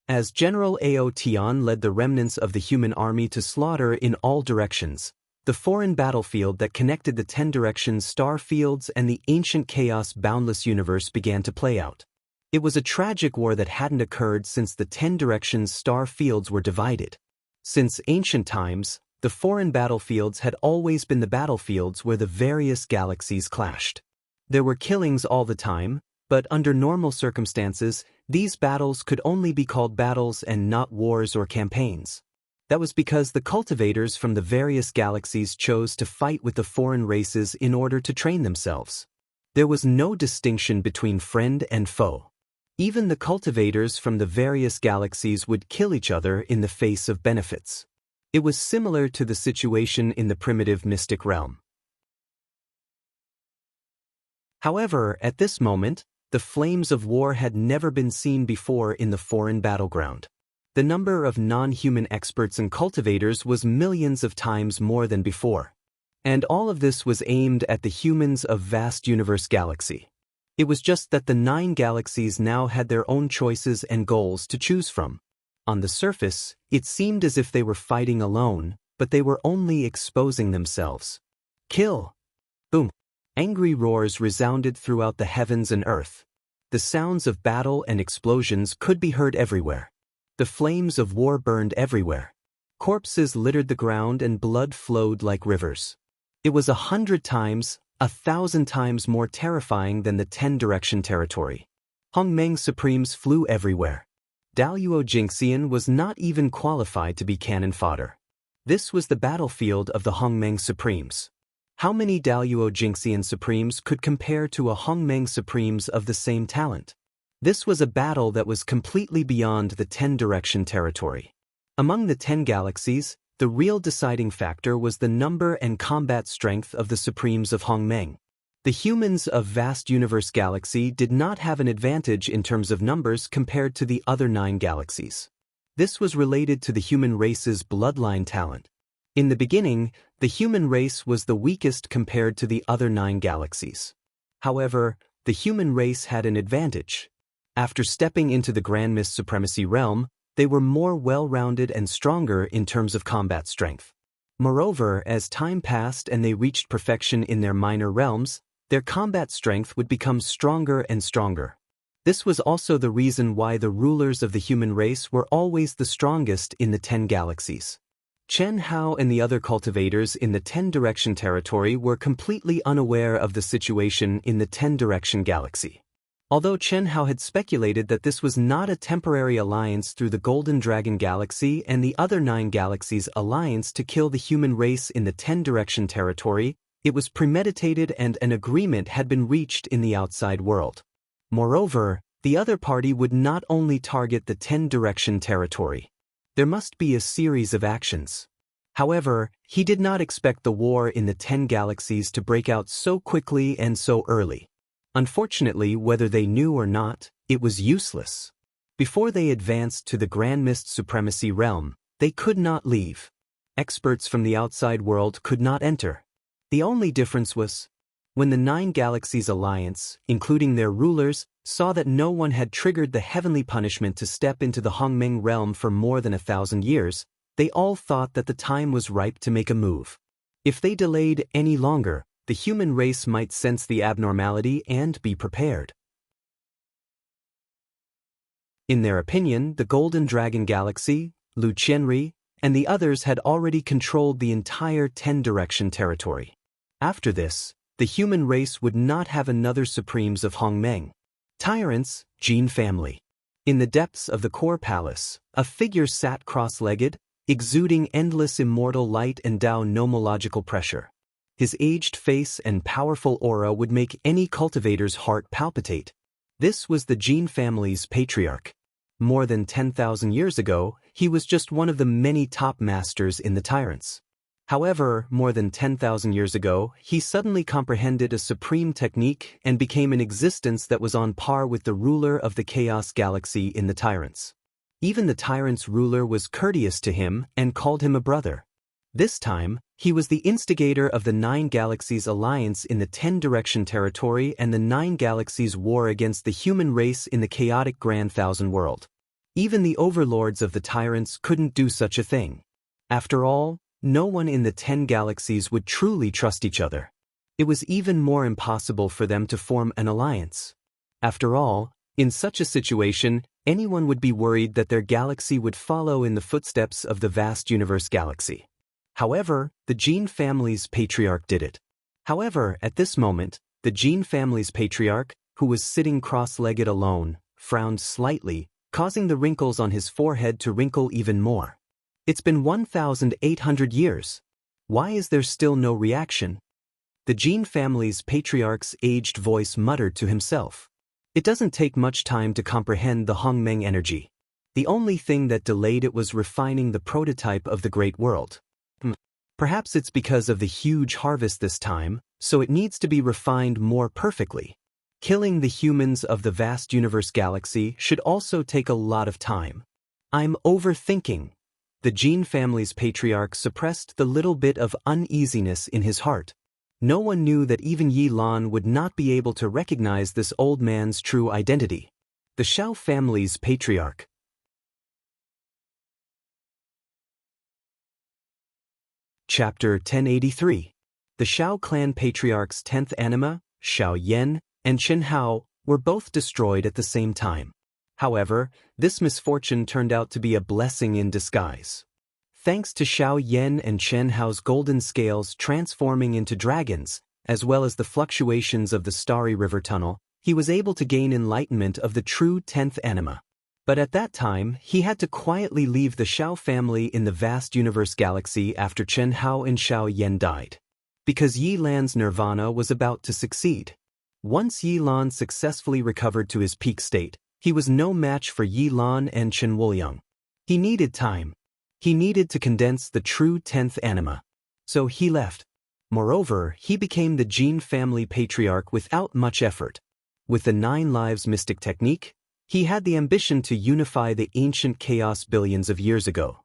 As General Ao Tian led the remnants of the human army to slaughter in all directions, the foreign battlefield that connected the 10 directions star fields and the ancient chaos boundless universe began to play out. It was a tragic war that hadn't occurred since the 10 directions star fields were divided. Since ancient times, the foreign battlefields had always been the battlefields where the various galaxies clashed. There were killings all the time, but under normal circumstances, these battles could only be called battles and not wars or campaigns. That was because the cultivators from the various galaxies chose to fight with the foreign races in order to train themselves. There was no distinction between friend and foe. Even the cultivators from the various galaxies would kill each other in the face of benefits. It was similar to the situation in the primitive mystic realm. However, at this moment, the flames of war had never been seen before in the foreign battleground. The number of non-human experts and cultivators was millions of times more than before. And all of this was aimed at the humans of vast universe galaxy. It was just that the 9 galaxies now had their own choices and goals to choose from. On the surface, it seemed as if they were fighting alone, but they were only exposing themselves. Kill! Boom! Angry roars resounded throughout the heavens and earth. The sounds of battle and explosions could be heard everywhere. The flames of war burned everywhere. Corpses littered the ground and blood flowed like rivers. It was 100 times, 1,000 times more terrifying than the 10-direction territory. Hongmeng Supremes flew everywhere. Daoist Jingxian was not even qualified to be cannon fodder. This was the battlefield of the Hongmeng Supremes. How many Daoist Jingxian Supremes could compare to a Hongmeng Supremes of the same talent? This was a battle that was completely beyond the 10-direction territory. Among the 10 galaxies, the real deciding factor was the number and combat strength of the Supremes of Hongmeng. The humans of vast universe galaxy did not have an advantage in terms of numbers compared to the other 9 galaxies. This was related to the human race's bloodline talent. In the beginning, the human race was the weakest compared to the other 9 galaxies. However, the human race had an advantage. After stepping into the Grand Mist Supremacy realm, they were more well-rounded and stronger in terms of combat strength. Moreover, as time passed and they reached perfection in their minor realms, their combat strength would become stronger and stronger. This was also the reason why the rulers of the human race were always the strongest in the 10 galaxies. Chen Hao and the other cultivators in the 10-direction territory were completely unaware of the situation in the 10-direction galaxy. Although Chen Hao had speculated that this was not a temporary alliance through the Golden Dragon Galaxy and the other 9 galaxies alliance to kill the human race in the 10-direction territory, it was premeditated and an agreement had been reached in the outside world. Moreover, the other party would not only target the 10-direction territory. There must be a series of actions. However, he did not expect the war in the 10 galaxies to break out so quickly and so early. Unfortunately, whether they knew or not, it was useless. Before they advanced to the Grand Mist Supremacy realm, they could not leave. Experts from the outside world could not enter. The only difference was, when the 9 Galaxies Alliance, including their rulers, saw that no one had triggered the heavenly punishment to step into the Hongmeng realm for more than 1,000 years, they all thought that the time was ripe to make a move. If they delayed any longer, the human race might sense the abnormality and be prepared. In their opinion, the Golden Dragon Galaxy, Lu Qianri, and the others had already controlled the entire 10-direction territory. After this, the human race would not have another Supremes of Hongmeng. Tyrants, Jin family. In the depths of the core palace, a figure sat cross-legged, exuding endless immortal light and Dao nomological pressure. His aged face and powerful aura would make any cultivator's heart palpitate. This was the Jin family's patriarch. More than 10,000 years ago, he was just one of the many top masters in the tyrants. However, more than 10,000 years ago, he suddenly comprehended a supreme technique and became an existence that was on par with the ruler of the Chaos Galaxy in the tyrants. Even the tyrants' ruler was courteous to him and called him a brother. This time, he was the instigator of the 9 Galaxies Alliance in the 10-direction territory and the 9 Galaxies war against the human race in the chaotic Grand Thousand World. Even the overlords of the tyrants couldn't do such a thing. After all, no one in the 10 galaxies would truly trust each other. It was even more impossible for them to form an alliance. After all, in such a situation, anyone would be worried that their galaxy would follow in the footsteps of the vast universe galaxy. However, the Jin family's patriarch did it. However, at this moment, the Jin family's patriarch, who was sitting cross-legged alone, frowned slightly, causing the wrinkles on his forehead to wrinkle even more. It's been 1,800 years. Why is there still no reaction? The Jin family's patriarch's aged voice muttered to himself. It doesn't take much time to comprehend the Hongmeng energy. The only thing that delayed it was refining the prototype of the Great World. Perhaps it's because of the huge harvest this time, so it needs to be refined more perfectly. Killing the humans of the vast universe galaxy should also take a lot of time. I'm overthinking. The Jin family's patriarch suppressed the little bit of uneasiness in his heart. No one knew that even Yi Lan would not be able to recognize this old man's true identity. The Xiao family's patriarch. Chapter 1083. The Xiao clan patriarch's 10th anima, Xiao Yan, and Chen Hao, were both destroyed at the same time. However, this misfortune turned out to be a blessing in disguise. Thanks to Xiao Yan and Chen Hao's golden scales transforming into dragons, as well as the fluctuations of the starry river tunnel, he was able to gain enlightenment of the true 10th anima. But at that time, he had to quietly leave the Xiao family in the vast universe galaxy after Chen Hao and Xiao Yan died. Because Yi Lan's nirvana was about to succeed. Once Yi Lan successfully recovered to his peak state, he was no match for Yi Lan and Chen Wuliang. He needed time. He needed to condense the true 10th anima. So he left. Moreover, he became the Jin family patriarch without much effort. With the 9 lives mystic technique, he had the ambition to unify the ancient chaos billions of years ago.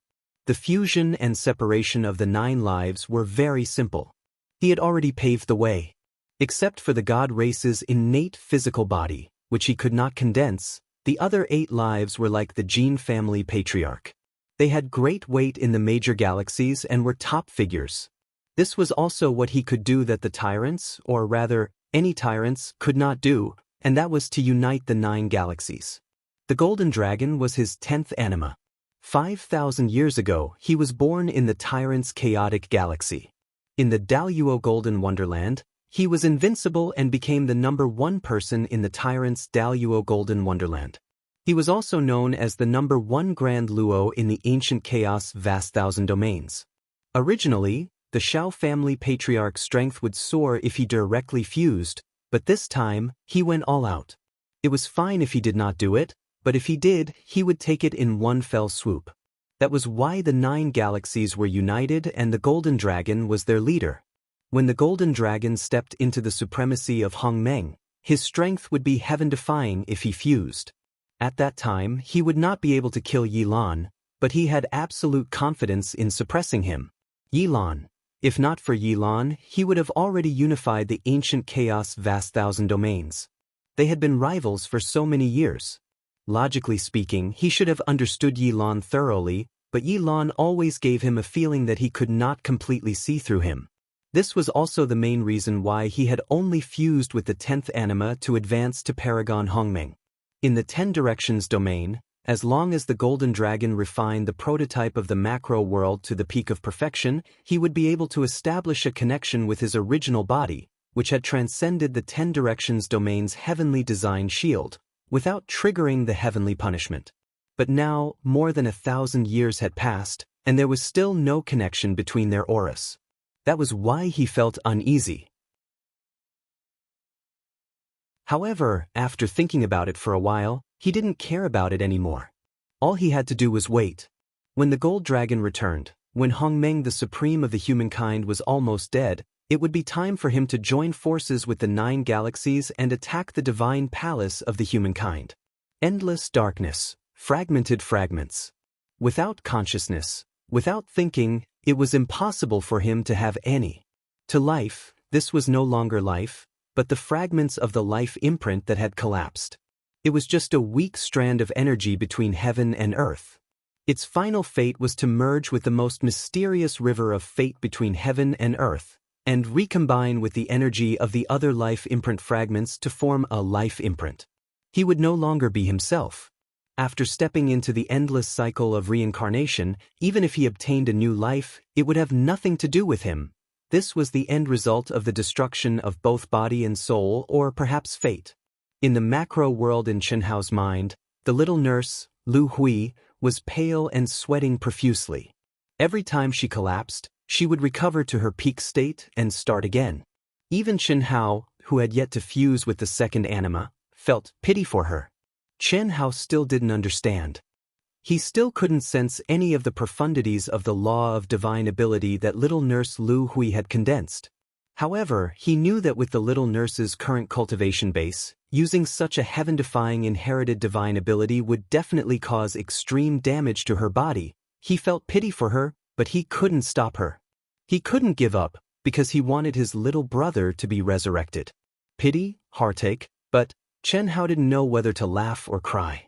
The fusion and separation of the 9 lives were very simple. He had already paved the way. Except for the god race's innate physical body, which he could not condense, the other 8 lives were like the Jin family patriarch. They had great weight in the major galaxies and were top figures. This was also what he could do that the tyrants, or rather, any tyrants, could not do, and that was to unite the 9 galaxies. The Golden Dragon was his 10th anima. 5,000 years ago, he was born in the tyrant's chaotic galaxy. In the Daoist Golden Wonderland, he was invincible and became the #1 person in the tyrant's Daoist Golden Wonderland. He was also known as the #1 Grand Luo in the ancient chaos vast thousand domains. Originally, the Xiao family patriarch's strength would soar if he directly fused, but this time, he went all out. It was fine if he did not do it, but if he did, he would take it in one fell swoop. That was why the 9 galaxies were united and the Golden Dragon was their leader. When the Golden Dragon stepped into the supremacy of Hongmeng, his strength would be heaven-defying if he fused. At that time, he would not be able to kill Yilan, but he had absolute confidence in suppressing him. Yilan. If not for Yilan, he would have already unified the ancient chaos vast thousand domains. They had been rivals for so many years. Logically speaking, he should have understood Yilan thoroughly, but Yilan always gave him a feeling that he could not completely see through him. This was also the main reason why he had only fused with the 10th anima to advance to Paragon Hongmeng. In the 10 Directions domain, as long as the Golden Dragon refined the prototype of the macro world to the peak of perfection, he would be able to establish a connection with his original body, which had transcended the 10 Directions domain's heavenly design shield, without triggering the heavenly punishment. But now, more than 1,000 years had passed, and there was still no connection between their auras. That was why he felt uneasy. However, after thinking about it for a while, he didn't care about it anymore. All he had to do was wait. When the Gold Dragon returned, when Hongmeng the supreme of the humankind was almost dead, it would be time for him to join forces with the 9 galaxies and attack the divine palace of the humankind. Endless darkness, fragmented fragments. Without consciousness, without thinking, it was impossible for him to have any. To life, this was no longer life, but the fragments of the life imprint that had collapsed. It was just a weak strand of energy between heaven and earth. Its final fate was to merge with the most mysterious river of fate between heaven and earth, and recombine with the energy of the other life imprint fragments to form a life imprint. He would no longer be himself. After stepping into the endless cycle of reincarnation, even if he obtained a new life, it would have nothing to do with him. This was the end result of the destruction of both body and soul, or perhaps fate. In the macro world in Xianhao's mind, the little nurse, Lu Hui, was pale and sweating profusely. Every time she collapsed, she would recover to her peak state and start again. Even Xianhao, who had yet to fuse with the 2nd anima, felt pity for her. Xianhao still didn't understand. He still couldn't sense any of the profundities of the law of divine ability that little nurse Lu Hui had condensed. However, he knew that with the little nurse's current cultivation base, using such a heaven-defying inherited divine ability would definitely cause extreme damage to her body. He felt pity for her, but he couldn't stop her. He couldn't give up, because he wanted his little brother to be resurrected. Pity, heartache, but Xianhao didn't know whether to laugh or cry.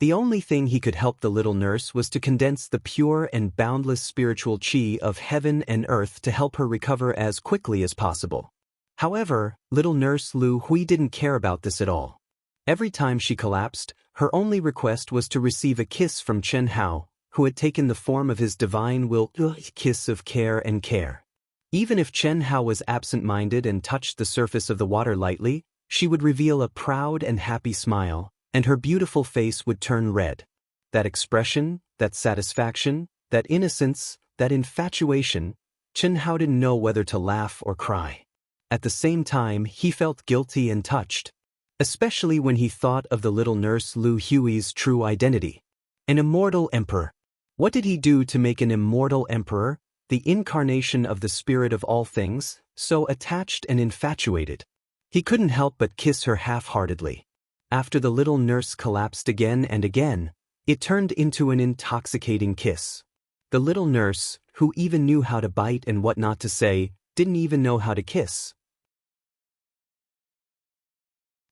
The only thing he could help the little nurse was to condense the pure and boundless spiritual qi of heaven and earth to help her recover as quickly as possible. However, little nurse Lu Hui didn't care about this at all. Every time she collapsed, her only request was to receive a kiss from Xianhao, who had taken the form of his divine will, kiss of care and care. Even if Xianhao was absent-minded and touched the surface of the water lightly, she would reveal a proud and happy smile, and her beautiful face would turn red. That expression, that satisfaction, that innocence, that infatuation, Xianhao didn't know whether to laugh or cry. At the same time, he felt guilty and touched, especially when he thought of the little nurse Lu Hui's true identity. An immortal emperor. What did he do to make an immortal emperor, the incarnation of the spirit of all things, so attached and infatuated? He couldn't help but kiss her half-heartedly. After the little nurse collapsed again and again, it turned into an intoxicating kiss. The little nurse, who even knew how to bite and what not to say, didn't even know how to kiss.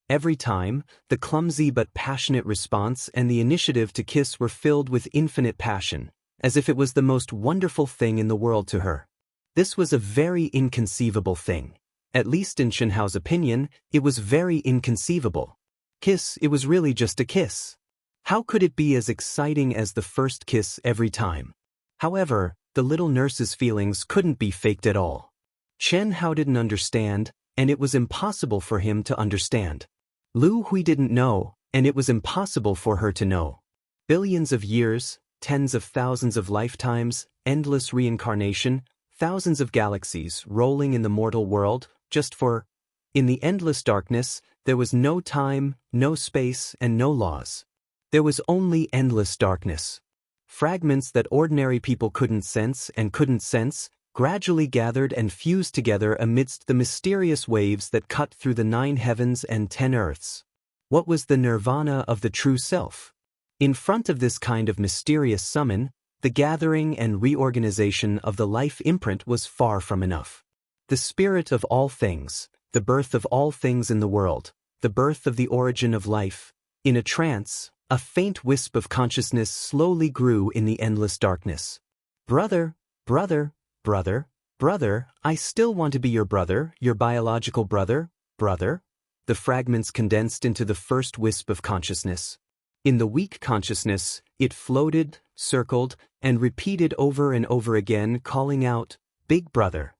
Every time, the clumsy but passionate response and the initiative to kiss were filled with infinite passion, as if it was the most wonderful thing in the world to her. This was a very inconceivable thing. At least in Xianxia's opinion, it was very inconceivable. Kiss, it was really just a kiss. How could it be as exciting as the first kiss every time? However, the little nurse's feelings couldn't be faked at all. Xianxia didn't understand, and it was impossible for him to understand. Lu Hui didn't know, and it was impossible for her to know. Billions of years, tens of thousands of lifetimes, endless reincarnation, thousands of galaxies rolling in the mortal world, just for... In the endless darkness, there was no time, no space, and no laws. There was only endless darkness. Fragments that ordinary people couldn't sense, gradually gathered and fused together amidst the mysterious waves that cut through the 9 heavens and 10 earths. What was the nirvana of the true self? In front of this kind of mysterious summon, the gathering and reorganization of the life imprint was far from enough. The spirit of all things, the birth of all things in the world, the birth of the origin of life. In a trance, a faint wisp of consciousness slowly grew in the endless darkness. Brother, brother, brother, brother, I still want to be your brother, your biological brother, brother. The fragments condensed into the first wisp of consciousness. In the weak consciousness, it floated, circled, and repeated over and over again, calling out, Big Brother.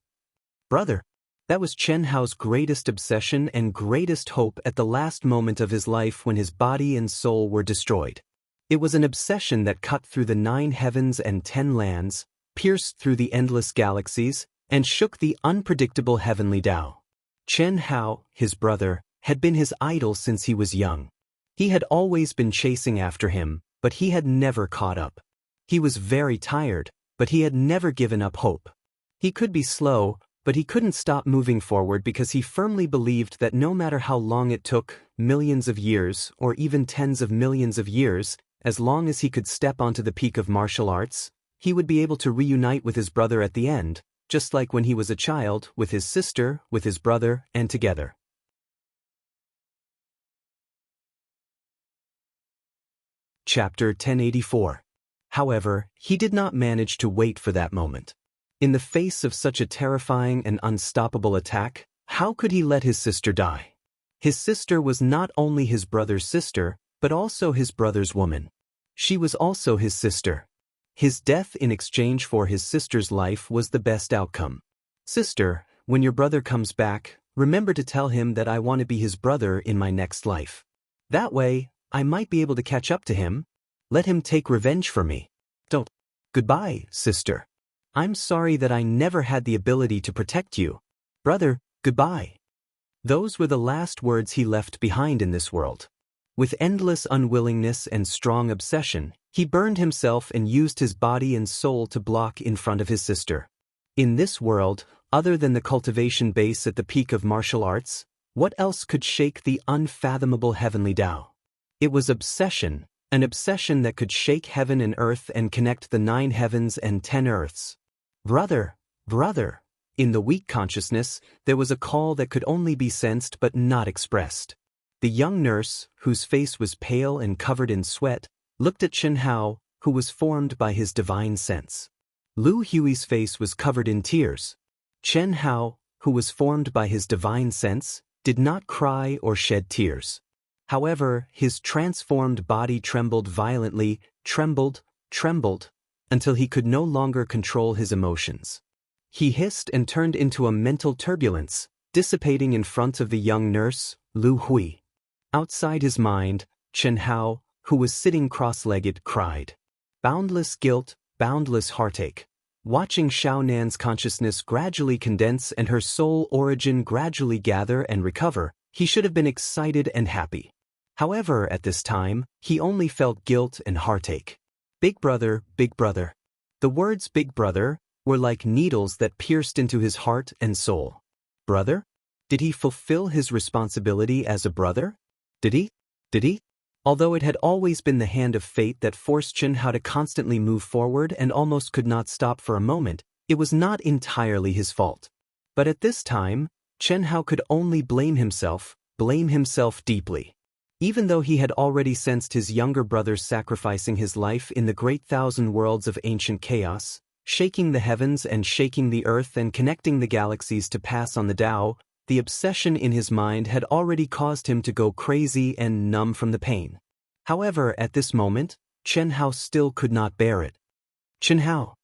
Brother. That was Xianxia's greatest obsession and greatest hope at the last moment of his life when his body and soul were destroyed. It was an obsession that cut through the 9 heavens and 10 lands, pierced through the endless galaxies, and shook the unpredictable heavenly Tao. Xianxia, his brother, had been his idol since he was young. He had always been chasing after him, but he had never caught up. He was very tired, but he had never given up hope. He could be slow, but he couldn't stop moving forward because he firmly believed that no matter how long it took, millions of years, or even tens of millions of years, as long as he could step onto the peak of martial arts, he would be able to reunite with his brother at the end, just like when he was a child, with his sister, with his brother, and together. Chapter 1084. However, he did not manage to wait for that moment. In the face of such a terrifying and unstoppable attack, how could he let his sister die? His sister was not only his brother's sister, but also his brother's woman. She was also his sister. His death in exchange for his sister's life was the best outcome. Sister, when your brother comes back, remember to tell him that I want to be his brother in my next life. That way, I might be able to catch up to him. Let him take revenge for me. Don't. Goodbye, sister. I'm sorry that I never had the ability to protect you. Brother, goodbye. Those were the last words he left behind in this world. With endless unwillingness and strong obsession, he burned himself and used his body and soul to block in front of his sister. In this world, other than the cultivation base at the peak of martial arts, what else could shake the unfathomable heavenly Tao? It was obsession, an obsession that could shake heaven and earth and connect the 9 heavens and 10 earths. Brother, brother. In the weak consciousness, there was a call that could only be sensed but not expressed. The young nurse, whose face was pale and covered in sweat, looked at Xianxia, who was formed by his divine sense. Lu Hui's face was covered in tears. Xianxia, who was formed by his divine sense, did not cry or shed tears. However, his transformed body trembled violently, trembled, until he could no longer control his emotions. He hissed and turned into a mental turbulence, dissipating in front of the young nurse, Lu Hui. Outside his mind, Xianxia, who was sitting cross-legged, cried. Boundless guilt, boundless heartache. Watching Xiaonan's consciousness gradually condense and her soul origin gradually gather and recover, he should have been excited and happy. However, at this time, he only felt guilt and heartache. Big brother, big brother. The words big brother were like needles that pierced into his heart and soul. Brother? Did he fulfill his responsibility as a brother? Did he? Although it had always been the hand of fate that forced Xianxia to constantly move forward and almost could not stop for a moment, it was not entirely his fault. But at this time, Xianxia could only blame himself deeply. Even though he had already sensed his younger brother sacrificing his life in the great thousand worlds of ancient chaos, shaking the heavens and shaking the earth and connecting the galaxies to pass on the Tao, the obsession in his mind had already caused him to go crazy and numb from the pain. However, at this moment, Chen Hao still could not bear it. Chen Hao,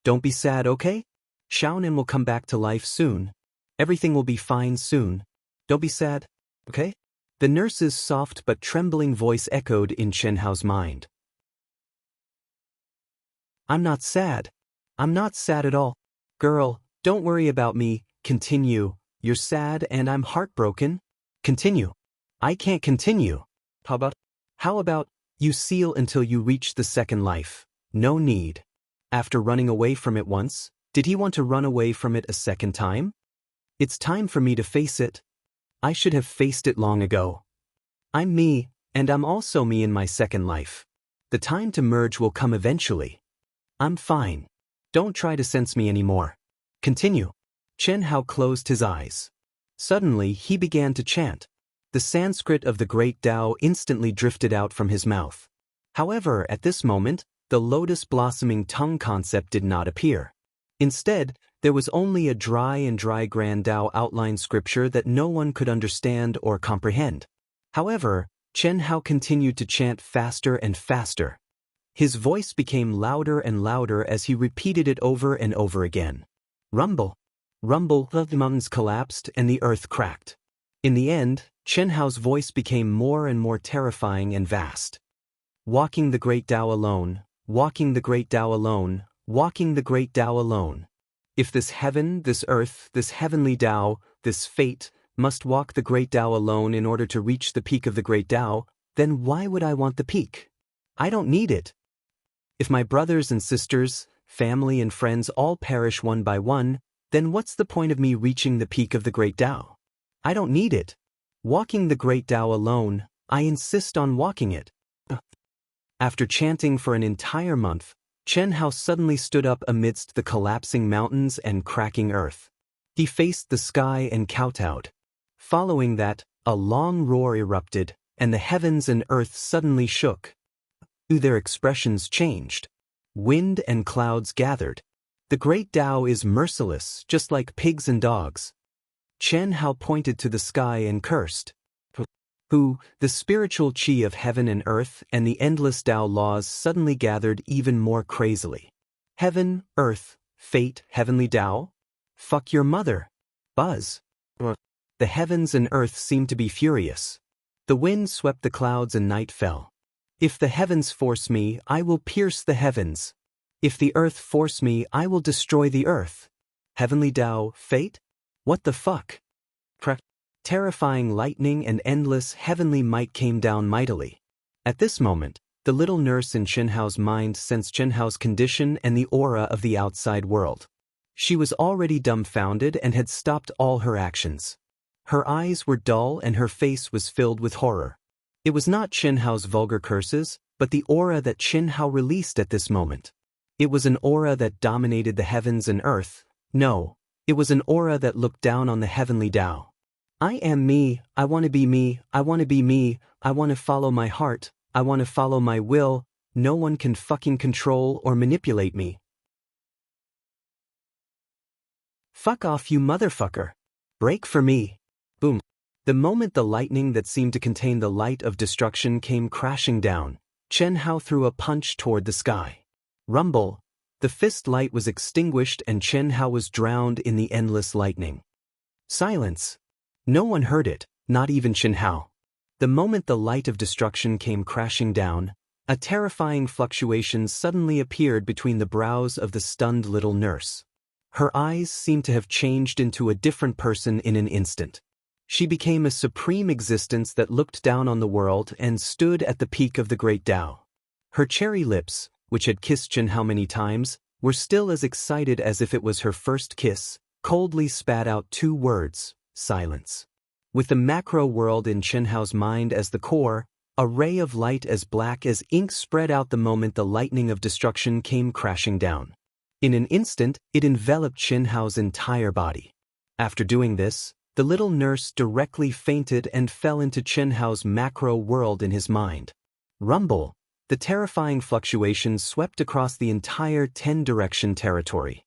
don't be sad, okay? Xiaonan will come back to life soon. Everything will be fine soon. Don't be sad, okay? The nurse's soft but trembling voice echoed in Chen Hao's mind. I'm not sad. I'm not sad at all. Girl, don't worry about me. Continue. You're sad and I'm heartbroken. Continue. I can't continue. How about you seal until you reach the second life? No need. After running away from it once, did he want to run away from it a second time? It's time for me to face it. I should have faced it long ago. I'm me, and I'm also me in my second life. The time to merge will come eventually. I'm fine. Don't try to sense me anymore. Continue. Chen Hao closed his eyes. Suddenly he began to chant. The Sanskrit of the great Tao instantly drifted out from his mouth. However, at this moment, the lotus blossoming tongue concept did not appear. Instead, there was only a dry grand Tao outline scripture that no one could understand or comprehend. However, Chen Hao continued to chant faster and faster. His voice became louder and louder as he repeated it over and over again. Rumble. Rumble, the mountains collapsed and the earth cracked. In the end, Chen Hao's voice became more and more terrifying and vast. Walking the great Tao alone, walking the great Tao alone, walking the great Tao alone. If this heaven, this earth, this heavenly Tao, this fate, must walk the great Tao alone in order to reach the peak of the great Tao, then why would I want the peak? I don't need it. If my brothers and sisters, family and friends all perish one by one, then what's the point of me reaching the peak of the great Tao? I don't need it. Walking the great Tao alone, I insist on walking it. After chanting for an entire month, Chen Hao suddenly stood up amidst the collapsing mountains and cracking earth. He faced the sky and kowtowed. Following that, a long roar erupted, and the heavens and earth suddenly shook. Their expressions changed. Wind and clouds gathered. The great Tao is merciless, just like pigs and dogs. Chen Hao pointed to the sky and cursed. Who, the spiritual chi of heaven and earth and the endless Tao laws suddenly gathered even more crazily. Heaven, earth, fate, heavenly Tao? Fuck your mother. Buzz. The heavens and earth seemed to be furious. The wind swept the clouds and night fell. If the heavens force me, I will pierce the heavens. If the earth force me, I will destroy the earth. Heavenly Tao, fate? What the fuck? Terrifying lightning and endless heavenly might came down mightily. At this moment, the little nurse in Chen Hao's mind sensed Chen Hao's condition and the aura of the outside world. She was already dumbfounded and had stopped all her actions. Her eyes were dull and her face was filled with horror. It was not Chen Hao's vulgar curses, but the aura that Chen Hao released at this moment. It was an aura that dominated the heavens and earth. No, it was an aura that looked down on the heavenly Tao. I am me, I want to be me, I want to be me, I want to follow my heart, I want to follow my will, no one can fucking control or manipulate me. Fuck off, you motherfucker. Break for me. Boom. The moment the lightning that seemed to contain the light of destruction came crashing down, Chen Hao threw a punch toward the sky. Rumble. The fist light was extinguished and Chen Hao was drowned in the endless lightning. Silence. No one heard it, not even Chen Hao. The moment the light of destruction came crashing down, a terrifying fluctuation suddenly appeared between the brows of the stunned little nurse. Her eyes seemed to have changed into a different person in an instant. She became a supreme existence that looked down on the world and stood at the peak of the great Tao. Her cherry lips, which had kissed Chen Hao many times, were still as excited as if it was her first kiss, coldly spat out two words: silence. With the macro world in Chen Hao's mind as the core, a ray of light as black as ink spread out the moment the lightning of destruction came crashing down. In an instant, it enveloped Chen Hao's entire body. After doing this, The little nurse directly fainted and fell into Chen Hao's macro world in his mind. Rumble! The terrifying fluctuations swept across the entire 10-direction territory.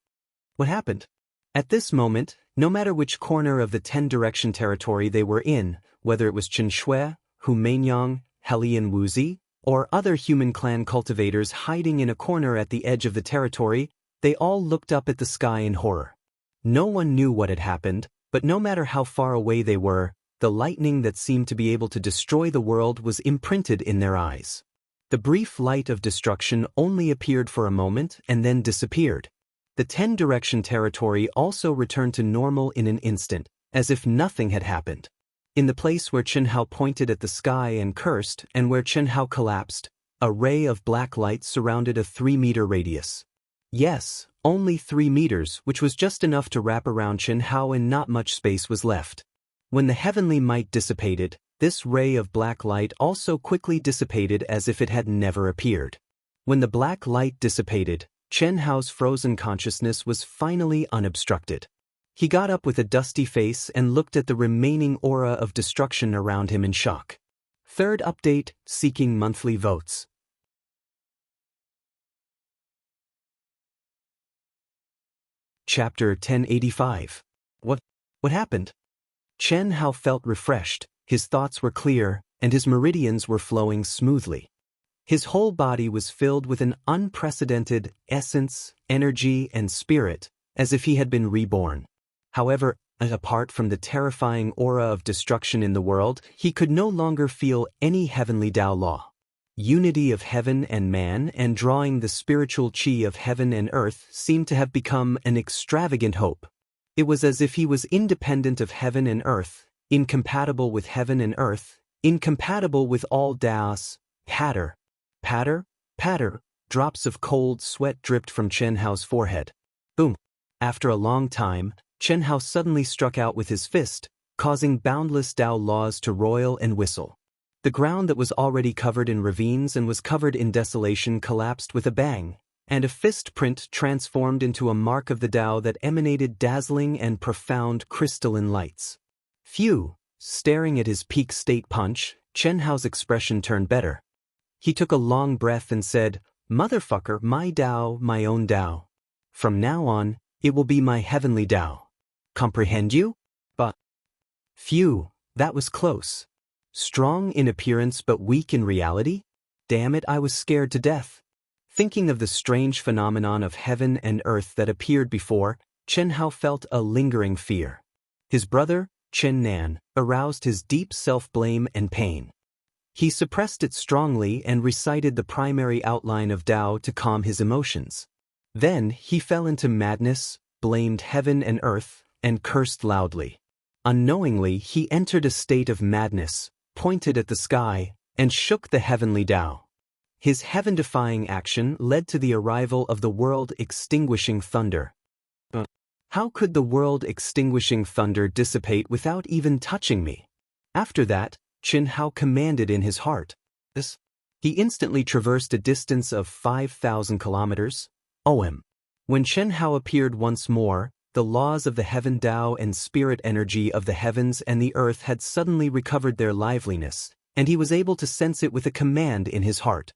What happened? At this moment, no matter which corner of the 10-direction territory they were in, whether it was Chen Shui, Hu Meinyang, Helian Wuzi, or other human clan cultivators hiding in a corner at the edge of the territory, they all looked up at the sky in horror. No one knew what had happened, but no matter how far away they were, the lightning that seemed to be able to destroy the world was imprinted in their eyes. The brief light of destruction only appeared for a moment and then disappeared. The 10-direction territory also returned to normal in an instant, as if nothing had happened. In the place where Chen Hao pointed at the sky and cursed, and where Chen Hao collapsed, a ray of black light surrounded a 3-meter radius. Yes, only 3 meters, which was just enough to wrap around Chen Hao and not much space was left. When the heavenly might dissipated, this ray of black light also quickly dissipated as if it had never appeared. When the black light dissipated, Chen Hao's frozen consciousness was finally unobstructed. He got up with a dusty face and looked at the remaining aura of destruction around him in shock. Third update, seeking monthly votes. Chapter 1085. What happened? Chen Hao felt refreshed, his thoughts were clear, and his meridians were flowing smoothly. His whole body was filled with an unprecedented essence, energy, and spirit, as if he had been reborn. However, apart from the terrifying aura of destruction in the world, he could no longer feel any heavenly Tao law. Unity of heaven and man and drawing the spiritual qi of heaven and earth seemed to have become an extravagant hope. It was as if he was independent of heaven and earth, incompatible with heaven and earth, incompatible with all Daoists. Patter, patter, patter, drops of cold sweat dripped from Chen Hao's forehead. Boom! After a long time, Chen Hao suddenly struck out with his fist, causing boundless Tao laws to roil and whistle. The ground that was already covered in ravines and was covered in desolation collapsed with a bang, and a fist print transformed into a mark of the Tao that emanated dazzling and profound crystalline lights. Phew! Staring at his peak state punch, Chen Hao's expression turned better. He took a long breath and said, "Motherfucker, my Tao, my own Tao. From now on, it will be my heavenly Tao. Comprehend you?" But phew, that was close. Strong in appearance but weak in reality? Damn it, I was scared to death. Thinking of the strange phenomenon of heaven and earth that appeared before, Chen Hao felt a lingering fear. His brother, Chen Nan, aroused his deep self-blame and pain. He suppressed it strongly and recited the primary outline of Tao to calm his emotions. Then he fell into madness, blamed heaven and earth, and cursed loudly. Unknowingly, he entered a state of madness, pointed at the sky, and shook the heavenly Tao. His heaven-defying action led to the arrival of the world-extinguishing thunder. But how could the world-extinguishing thunder dissipate without even touching me? After that, Chen Hao commanded in his heart. He instantly traversed a distance of 5,000 kilometers. When Chen Hao appeared once more, the laws of the heaven Tao and spirit energy of the heavens and the earth had suddenly recovered their liveliness, and he was able to sense it with a command in his heart.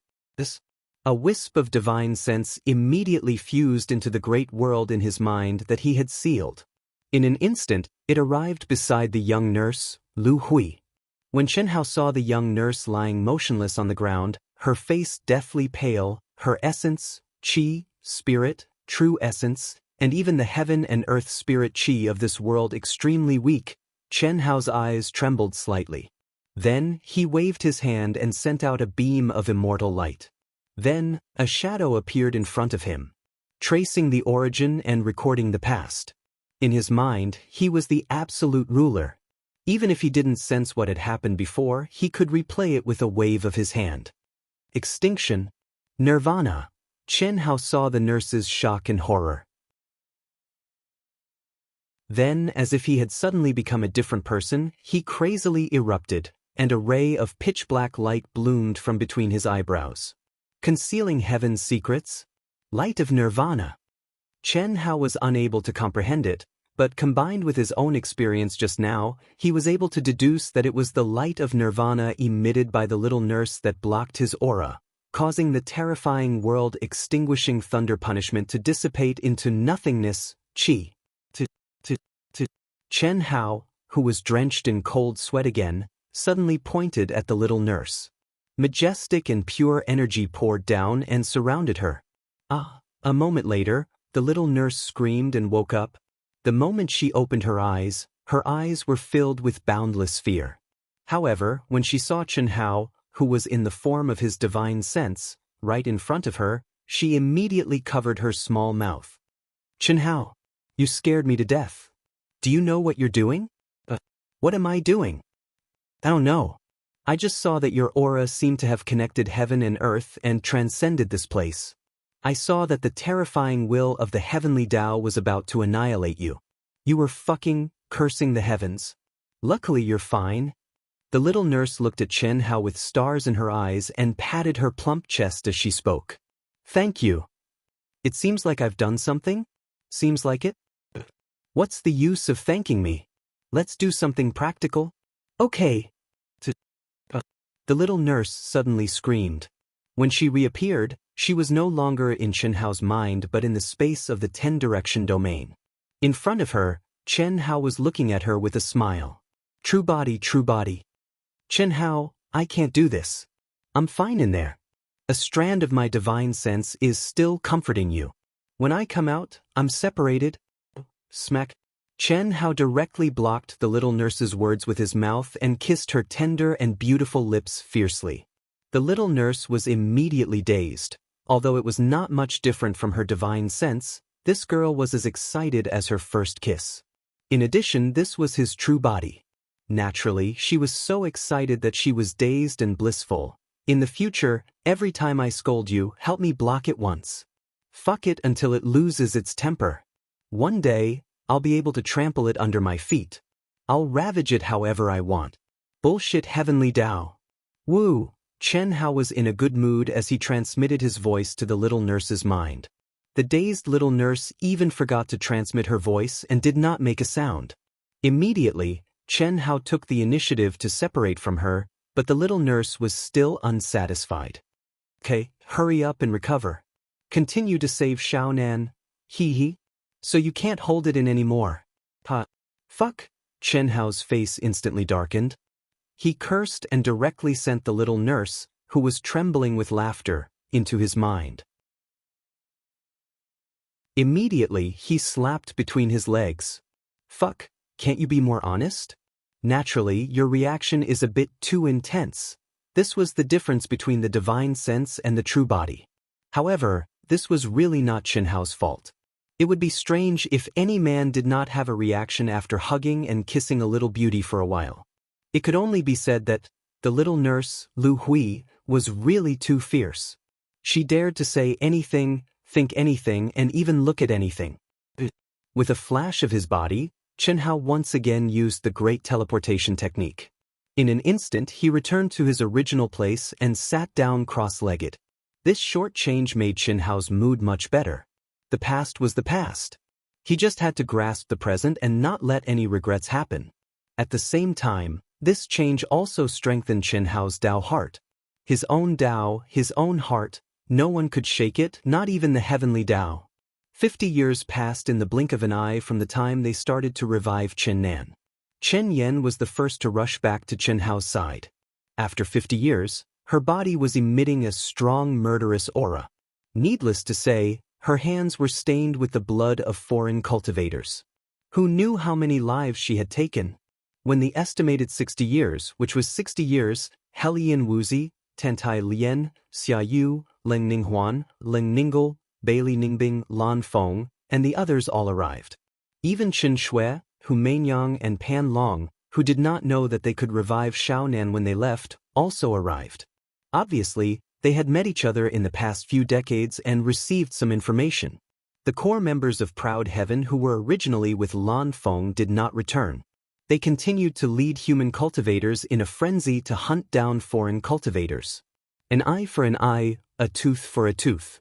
A wisp of divine sense immediately fused into the great world in his mind that he had sealed. In an instant, it arrived beside the young nurse, Lu Hui. When Chen Hao saw the young nurse lying motionless on the ground, her face deathly pale, her essence, qi, spirit, true essence, and even the heaven and earth spirit qi of this world extremely weak, Chen Hao's eyes trembled slightly. Then he waved his hand and sent out a beam of immortal light. Then a shadow appeared in front of him, tracing the origin and recording the past. In his mind, he was the absolute ruler. Even if he didn't sense what had happened before, he could replay it with a wave of his hand. Extinction. Nirvana. Chen Hao saw the nurse's shock and horror. Then, as if he had suddenly become a different person, he crazily erupted, and a ray of pitch-black light bloomed from between his eyebrows. Concealing heaven's secrets? Light of nirvana. Chen Hao was unable to comprehend it, but combined with his own experience just now, he was able to deduce that it was the light of nirvana emitted by the little nurse that blocked his aura, causing the terrifying world-extinguishing thunder punishment to dissipate into nothingness, chi. Chen Hao, who was drenched in cold sweat again, suddenly pointed at the little nurse. Majestic and pure energy poured down and surrounded her. A moment later, the little nurse screamed and woke up. The moment she opened her eyes were filled with boundless fear. However, when she saw Chen Hao, who was in the form of his divine sense, right in front of her, she immediately covered her small mouth. Chen Hao, you scared me to death. Do you know what you're doing? What am I doing? I don't know. I just saw that your aura seemed to have connected heaven and earth and transcended this place. I saw that the terrifying will of the heavenly Tao was about to annihilate you. You were fucking cursing the heavens. Luckily you're fine. The little nurse looked at Chen Hao with stars in her eyes and patted her plump chest as she spoke. Thank you. It seems like I've done something? Seems like it? What's the use of thanking me? Let's do something practical. Okay. The little nurse suddenly screamed. When she reappeared, she was no longer in Chen Hao's mind but in the space of the 10-direction domain. In front of her, Chen Hao was looking at her with a smile. True body, true body. Chen Hao, I can't do this. I'm fine in there. A strand of my divine sense is still comforting you. When I come out, I'm separated. Smack. Chen Hao directly blocked the little nurse's words with his mouth and kissed her tender and beautiful lips fiercely. The little nurse was immediately dazed. Although it was not much different from her divine sense, this girl was as excited as her first kiss. In addition, this was his true body. Naturally, she was so excited that she was dazed and blissful. In the future, every time I scold you, help me block it once. Fuck it until it loses its temper. One day, I'll be able to trample it under my feet. I'll ravage it however I want. Bullshit heavenly Tao. Woo! Chen Hao was in a good mood as he transmitted his voice to the little nurse's mind. The dazed little nurse even forgot to transmit her voice and did not make a sound. Immediately, Chen Hao took the initiative to separate from her, but the little nurse was still unsatisfied. Okay, hurry up and recover. Continue to save Xiaonan. Hee. So you can't hold it in anymore. Fuck. Chen Hao's face instantly darkened. He cursed and directly sent the little nurse, who was trembling with laughter, into his mind. Immediately, he slapped between his legs. Fuck, can't you be more honest? Naturally, your reaction is a bit too intense. This was the difference between the divine sense and the true body. However, this was really not Chen Hao's fault. It would be strange if any man did not have a reaction after hugging and kissing a little beauty for a while. It could only be said that the little nurse, Lu Hui, was really too fierce. She dared to say anything, think anything, and even look at anything. With a flash of his body, Chen Hao once again used the great teleportation technique. In an instant, he returned to his original place and sat down cross-legged. This short change made Chen Hao's mood much better. The past was the past. He just had to grasp the present and not let any regrets happen. At the same time, this change also strengthened Chen Hao's Tao heart. His own Tao, his own heart, no one could shake it, not even the heavenly Tao. 50 years passed in the blink of an eye from the time they started to revive Chen Nan. Chen Yan was the first to rush back to Chen Hao's side. After 50 years, her body was emitting a strong murderous aura. Needless to say, her hands were stained with the blood of foreign cultivators. Who knew how many lives she had taken? When the estimated 60 years, which was 60 years, Helian Wuzi, Tentai Lian, Xia Yu, Leng Ninghuan, Leng Ningle, Bailey Ningbing, Lan Feng, and the others all arrived. Even Qin Shui, Hu Meinyang, and Pan Long, who did not know that they could revive Xiaonan when they left, also arrived. Obviously, they had met each other in the past few decades and received some information. The core members of Proud Heaven who were originally with Lan Feng did not return. They continued to lead human cultivators in a frenzy to hunt down foreign cultivators. An eye for an eye, a tooth for a tooth.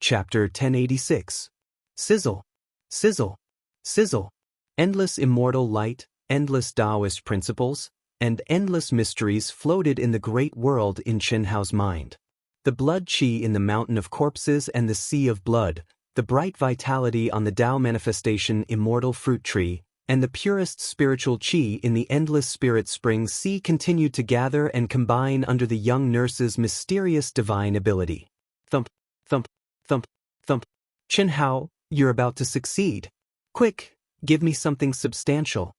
Chapter 1086. Sizzle. Sizzle. Sizzle. Endless immortal light, endless Daoist principles, and endless mysteries floated in the great world in Chen Hao's mind. The blood qi in the mountain of corpses and the sea of blood, the bright vitality on the Tao manifestation immortal fruit tree, and the purest spiritual qi in the endless spirit spring sea continued to gather and combine under the young nurse's mysterious divine ability. Thump, thump, thump, thump. Chen Hao, you're about to succeed. Quick, give me something substantial.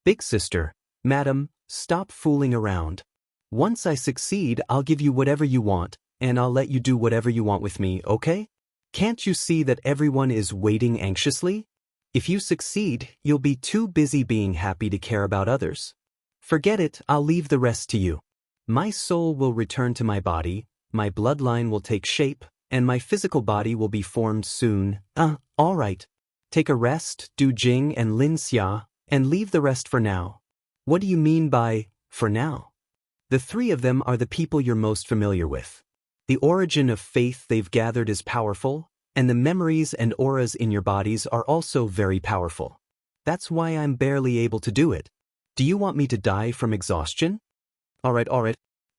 Big sister, madam, stop fooling around. Once I succeed, I'll give you whatever you want, and I'll let you do whatever you want with me, okay? Can't you see that everyone is waiting anxiously? If you succeed, you'll be too busy being happy to care about others. Forget it, I'll leave the rest to you. My soul will return to my body, my bloodline will take shape, and my physical body will be formed soon. All right. Take a rest, do Jing and Lin Xia, and leave the rest for now. What do you mean by, for now? The three of them are the people you're most familiar with. The origin of faith they've gathered is powerful, and the memories and auras in your bodies are also very powerful. That's why I'm barely able to do it. Do you want me to die from exhaustion? All right.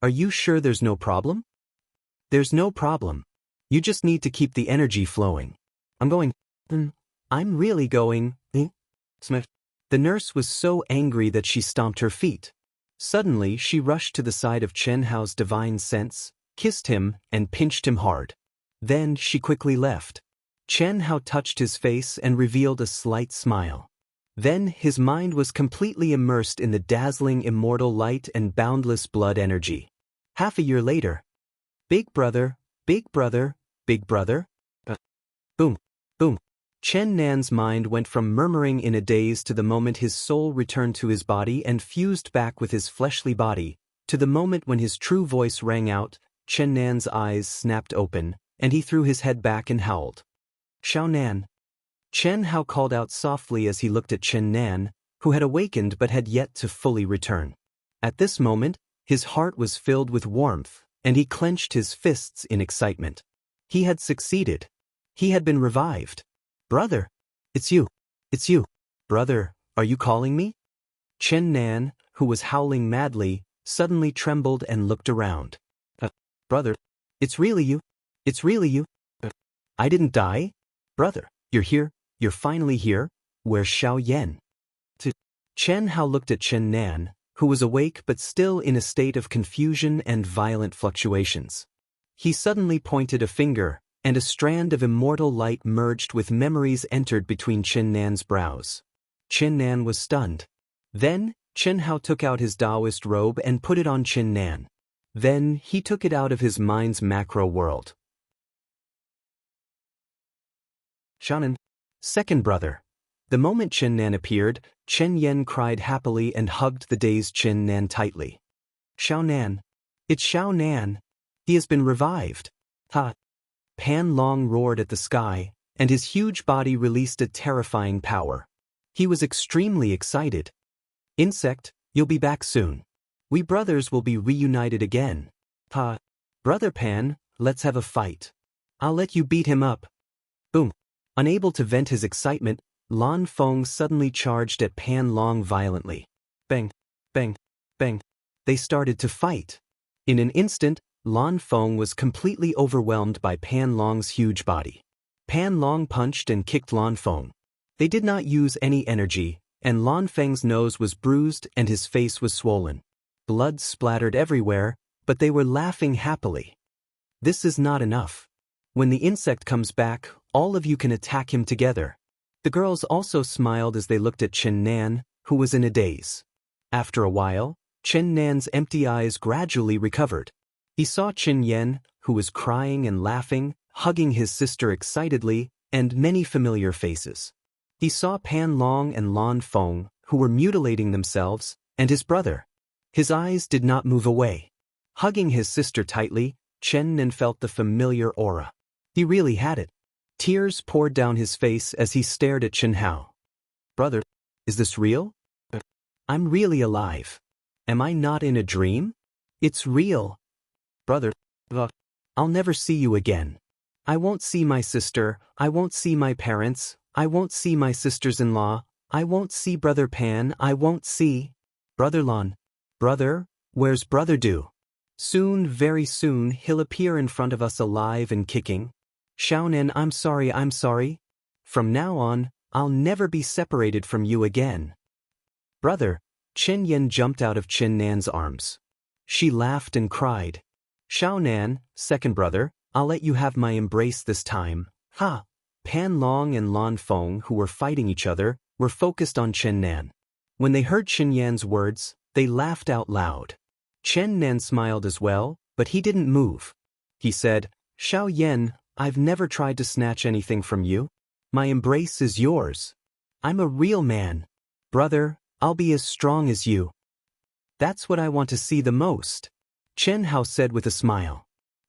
Are you sure there's no problem? There's no problem. You just need to keep the energy flowing. I'm really going. Smith. The nurse was so angry that she stomped her feet. Suddenly, she rushed to the side of Chen Hao's divine sense, kissed him, and pinched him hard. Then she quickly left. Chen Hao touched his face and revealed a slight smile. Then his mind was completely immersed in the dazzling immortal light and boundless blood energy. Half a year later. Big brother, big brother, big brother. Boom, boom. Chen Nan's mind went from murmuring in a daze to the moment his soul returned to his body and fused back with his fleshly body, to the moment when his true voice rang out. Chen Nan's eyes snapped open, and he threw his head back and howled. Xiao Nan. Chen Hao called out softly as he looked at Chen Nan, who had awakened but had yet to fully return. At this moment, his heart was filled with warmth, and he clenched his fists in excitement. He had succeeded. He had been revived. Brother, it's you. It's you. Brother, are you calling me? Chen Nan, who was howling madly, suddenly trembled and looked around. Brother, it's really you. It's really you. I didn't die? Brother, you're here. You're finally here. Where's Xiao Yan? Chen Hao looked at Chen Nan, who was awake but still in a state of confusion and violent fluctuations. He suddenly pointed a finger, and a strand of immortal light merged with memories entered between Chen Nan's brows. Chen Nan was stunned. Then, Chen Hao took out his Daoist robe and put it on Chen Nan. Then, he took it out of his mind's macro world. Shannon. Second brother. The moment Chen Nan appeared, Chen Yen cried happily and hugged the dazed Chen Nan tightly. Xiao Nan. It's Xiao Nan. He has been revived. Ha. Pan Long roared at the sky, and his huge body released a terrifying power. He was extremely excited. Insect, you'll be back soon. We brothers will be reunited again. Ha. Brother Pan, let's have a fight. I'll let you beat him up. Boom. Unable to vent his excitement, Lan Feng suddenly charged at Pan Long violently. Bang, bang, bang. They started to fight. In an instant, Lan Feng was completely overwhelmed by Pan Long's huge body. Pan Long punched and kicked Lan Feng. They did not use any energy, and Lan Feng's nose was bruised and his face was swollen. Blood splattered everywhere, but they were laughing happily. This is not enough. When the insect comes back, all of you can attack him together. The girls also smiled as they looked at Chen Nan, who was in a daze. After a while, Chen Nan's empty eyes gradually recovered. He saw Chen Yen, who was crying and laughing, hugging his sister excitedly, and many familiar faces. He saw Pan Long and Lan Feng, who were mutilating themselves, and his brother. His eyes did not move away. Hugging his sister tightly, Chen Nan felt the familiar aura. He really had it. Tears poured down his face as he stared at Chen Hao. Brother, is this real? I'm really alive. Am I not in a dream? It's real. Brother, I'll never see you again. I won't see my sister, I won't see my parents, I won't see my sisters-in-law, I won't see Brother Pan, I won't see. Brother Lon. Brother, where's Brother Do? Soon, very soon, he'll appear in front of us alive and kicking. Xiaonan, I'm sorry. From now on, I'll never be separated from you again. Brother, Chen Yan jumped out of Chen Nan's arms. She laughed and cried. Xiaonan, second brother, I'll let you have my embrace this time. Ha! Pan Long and Lan Feng, who were fighting each other, were focused on Chen Nan. When they heard Chen Yan's words, they laughed out loud. Chen Nan smiled as well, but he didn't move. He said, Xiao Yan, I've never tried to snatch anything from you. My embrace is yours. I'm a real man. Brother, I'll be as strong as you. That's what I want to see the most, Chen Hao said with a smile.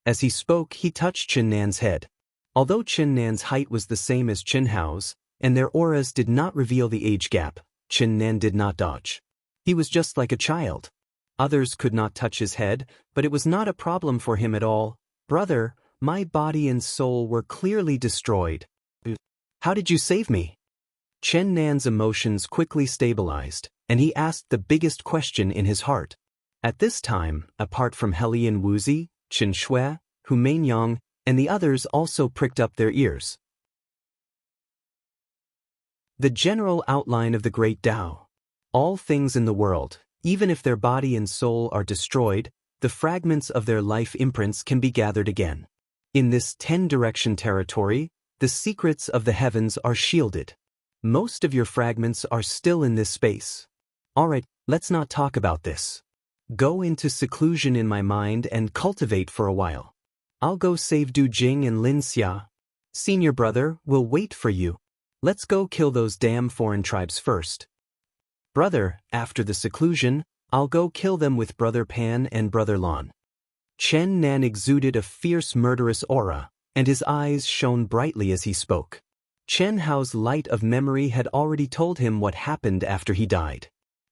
As he spoke, he touched Chen Nan's head. Although Chen Nan's height was the same as Chen Hao's, and their auras did not reveal the age gap, Chen Nan did not dodge. He was just like a child. Others could not touch his head, but it was not a problem for him at all. Brother, my body and soul were clearly destroyed. How did you save me? Chen Nan's emotions quickly stabilized, and he asked the biggest question in his heart. At this time, apart from Helian Wuzi, Qin Shui, Hu Mainyang, and the others also pricked up their ears. The general outline of the Great Tao. All things in the world, even if their body and soul are destroyed, the fragments of their life imprints can be gathered again. In this 10-direction territory, the secrets of the heavens are shielded. Most of your fragments are still in this space. Alright, let's not talk about this. Go into seclusion in my mind and cultivate for a while. I'll go save Du Jing and Lin Xia. Senior brother, we'll wait for you. Let's go kill those damn foreign tribes first. Brother, after the seclusion, I'll go kill them with Brother Pan and Brother Lon. Chen Nan exuded a fierce murderous aura, and his eyes shone brightly as he spoke. Chen Hao's light of memory had already told him what happened after he died.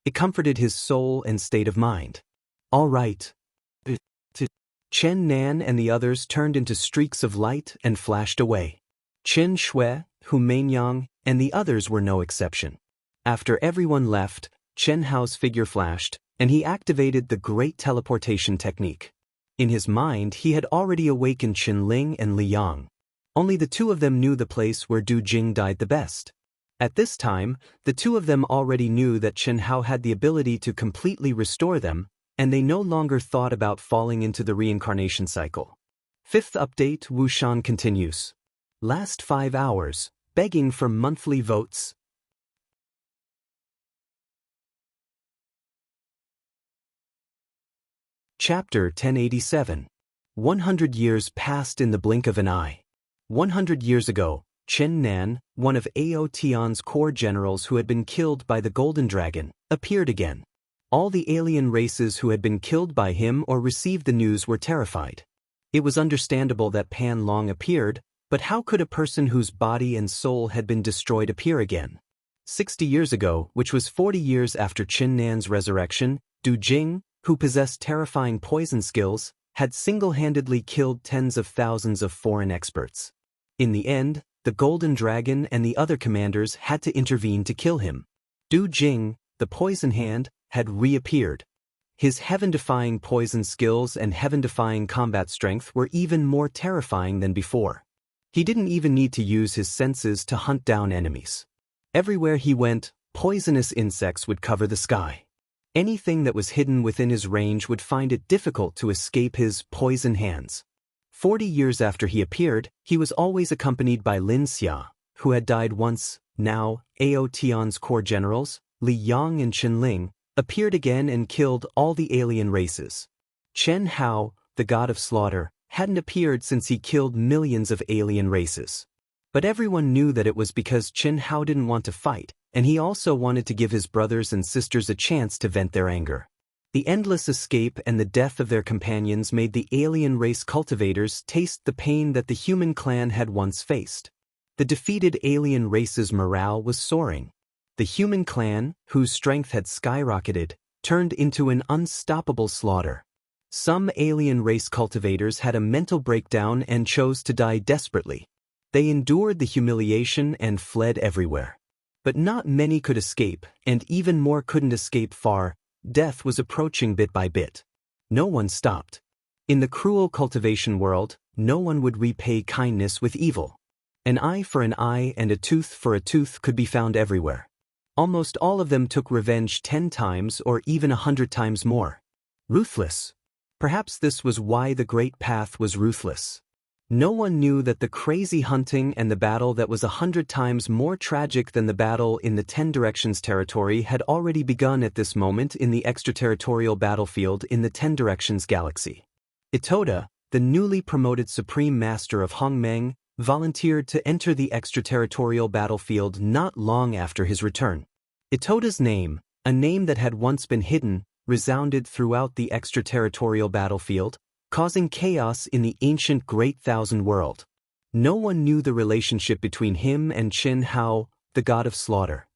It comforted his soul and state of mind. All right. Chen Nan and the others turned into streaks of light and flashed away. Qin Shui, Hu Mainyang, and the others were no exception. After everyone left, Chen Hao's figure flashed, and he activated the great teleportation technique. In his mind, he had already awakened Qin Ling and Li Yang. Only the two of them knew the place where Du Jing died the best. At this time, the two of them already knew that Chen Hao had the ability to completely restore them, and they no longer thought about falling into the reincarnation cycle. Fifth update, Wuxian continues. Last 5 hours, begging for monthly votes. Chapter 1087. 100 years passed in the blink of an eye. 100 years ago, Chen Nan, one of Ao Tian's core generals who had been killed by the Golden Dragon, appeared again. All the alien races who had been killed by him or received the news were terrified. It was understandable that Pan Long appeared, but how could a person whose body and soul had been destroyed appear again? 60 years ago, which was 40 years after Chen Nan's resurrection, Du Jing, who possessed terrifying poison skills, had single-handedly killed tens of thousands of foreign experts. In the end, the Golden Dragon and the other commanders had to intervene to kill him. Du Jing, the Poison Hand, had reappeared. His heaven-defying poison skills and heaven-defying combat strength were even more terrifying than before. He didn't even need to use his senses to hunt down enemies. Everywhere he went, poisonous insects would cover the sky. Anything that was hidden within his range would find it difficult to escape his poison hands. 40 years after he appeared, he was always accompanied by Lin Xia, who had died once. Now, Ao Tian's core generals, Li Yang and Qin Ling, appeared again and killed all the alien races. Chen Hao, the god of slaughter, hadn't appeared since he killed millions of alien races. But everyone knew that it was because Chen Hao didn't want to fight, and he also wanted to give his brothers and sisters a chance to vent their anger. The endless escape and the death of their companions made the alien race cultivators taste the pain that the human clan had once faced. The defeated alien race's morale was soaring. The human clan, whose strength had skyrocketed, turned into an unstoppable slaughter. Some alien race cultivators had a mental breakdown and chose to die desperately. They endured the humiliation and fled everywhere. But not many could escape, and even more couldn't escape far. Death was approaching bit by bit. No one stopped. In the cruel cultivation world, no one would repay kindness with evil. An eye for an eye and a tooth for a tooth could be found everywhere. Almost all of them took revenge 10 times or even 100 times more. Ruthless. Perhaps this was why the Great Path was ruthless. No one knew that the crazy hunting and the battle that was 100 times more tragic than the battle in the 10 Directions territory had already begun at this moment in the extraterritorial battlefield in the 10 Directions galaxy. Itoda, the newly promoted Supreme Master of Hongmeng, volunteered to enter the extraterritorial battlefield not long after his return. Itoda's name, a name that had once been hidden, resounded throughout the extraterritorial battlefield, causing chaos in the ancient Great Thousand World. No one knew the relationship between him and Qin Hao, the god of slaughter.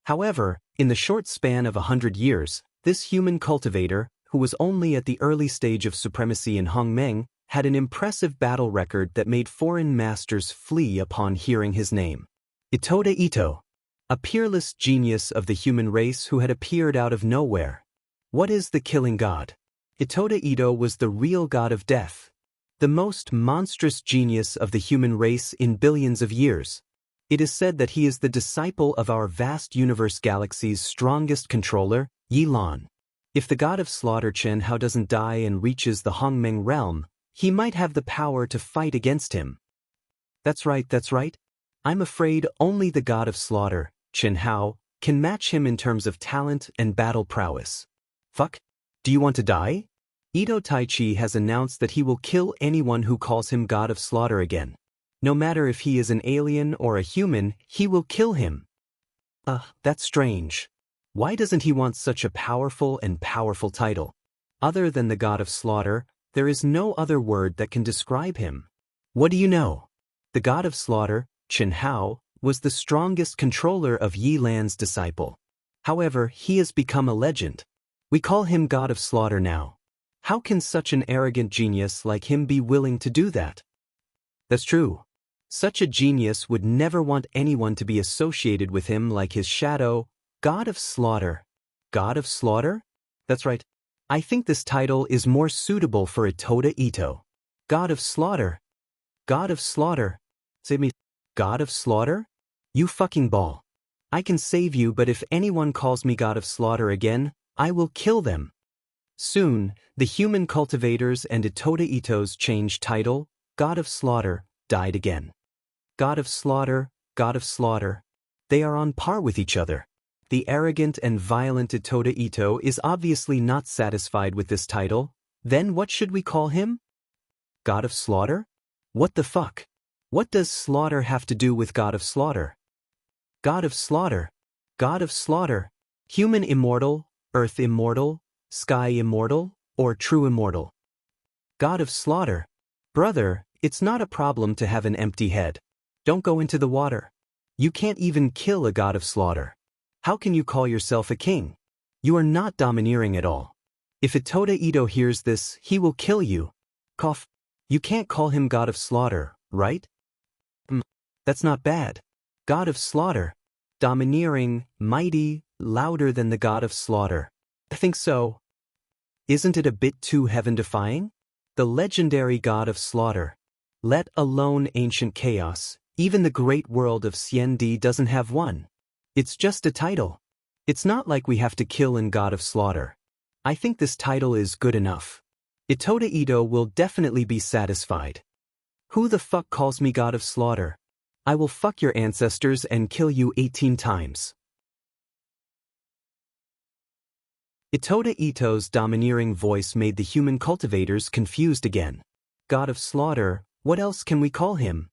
However, in the short span of 100 years, this human cultivator, who was only at the early stage of supremacy in Hongmeng, had an impressive battle record that made foreign masters flee upon hearing his name. Itoda Ito, a peerless genius of the human race who had appeared out of nowhere. What is the killing god? Itoda Ito was the real god of death, the most monstrous genius of the human race in billions of years. It is said that he is the disciple of our vast universe galaxy's strongest controller, Yilan. If the god of slaughter Qin Hao doesn't die and reaches the Hongmeng realm, he might have the power to fight against him. That's right. I'm afraid only the god of slaughter, Qin Hao, can match him in terms of talent and battle prowess. Fuck? Do you want to die? Ito Taichi has announced that he will kill anyone who calls him god of slaughter again. No matter if he is an alien or a human, he will kill him. That's strange. Why doesn't he want such a powerful title? Other than the god of slaughter, there is no other word that can describe him. What do you know? The god of slaughter, Qin Hao, was the strongest controller of Yi Lan's disciple. However, he has become a legend. We call him god of slaughter now. How can such an arrogant genius like him be willing to do that? That's true. Such a genius would never want anyone to be associated with him like his shadow, god of slaughter. God of slaughter? That's right. I think this title is more suitable for Itoda Ito. God of slaughter. God of slaughter. Save me. God of slaughter? You fucking ball. I can save you, but if anyone calls me god of slaughter again, I will kill them. Soon, the human cultivators and Itoda Ito's changed title, God of Slaughter, died again. God of Slaughter, God of Slaughter. They are on par with each other. The arrogant and violent Itoda Ito is obviously not satisfied with this title. Then what should we call him? God of Slaughter? What the fuck? What does slaughter have to do with God of Slaughter? God of Slaughter. God of Slaughter. Human immortal, earth immortal, sky immortal, or true immortal? God of slaughter. Brother, it's not a problem to have an empty head. Don't go into the water. You can't even kill a god of slaughter. How can you call yourself a king? You are not domineering at all. If Itoda Ito hears this, he will kill you. Cough. You can't call him god of slaughter, right? That's not bad. God of slaughter. Domineering, mighty, louder than the god of slaughter. I think so. Isn't it a bit too heaven-defying? The legendary god of slaughter. Let alone ancient chaos, even the great world of Xiandi doesn't have one. It's just a title. It's not like we have to kill in God of Slaughter. I think this title is good enough. Itoda Ito will definitely be satisfied. Who the fuck calls me God of Slaughter? I will fuck your ancestors and kill you 18 times. Itoda Ito's domineering voice made the human cultivators confused again. God of Slaughter, what else can we call him?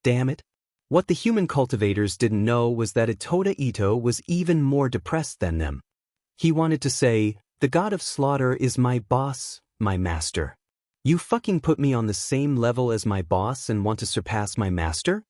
Damn it. What the human cultivators didn't know was that Itoda Ito was even more depressed than them. He wanted to say, the God of Slaughter is my boss, my master. You fucking put me on the same level as my boss and want to surpass my master?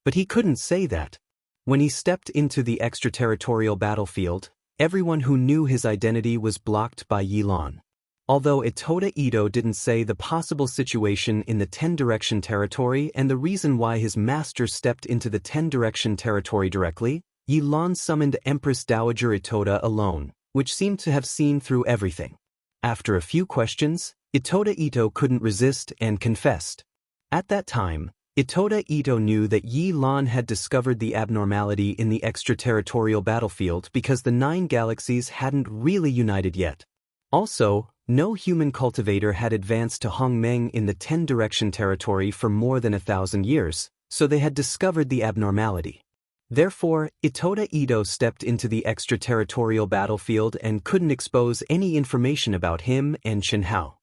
But he couldn't say that. When he stepped into the extraterritorial battlefield, Everyone who knew his identity was blocked by Yi Lan. Although Itoda Ito didn't say the possible situation in the Ten-Direction territory and the reason why his master stepped into the Ten-Direction territory directly, Yi Lan summoned Empress Dowager Itoda alone, which seemed to have seen through everything. After a few questions, Itoda Ito couldn't resist and confessed. At that time, Itoda Ito knew that Yi Lan had discovered the abnormality in the extraterritorial battlefield because the 9 galaxies hadn't really united yet. Also, no human cultivator had advanced to Hongmeng in the Ten-Direction territory for more than 1,000 years, so they had discovered the abnormality. Therefore, Itoda Ito stepped into the extraterritorial battlefield and couldn't expose any information about him and Xianxia.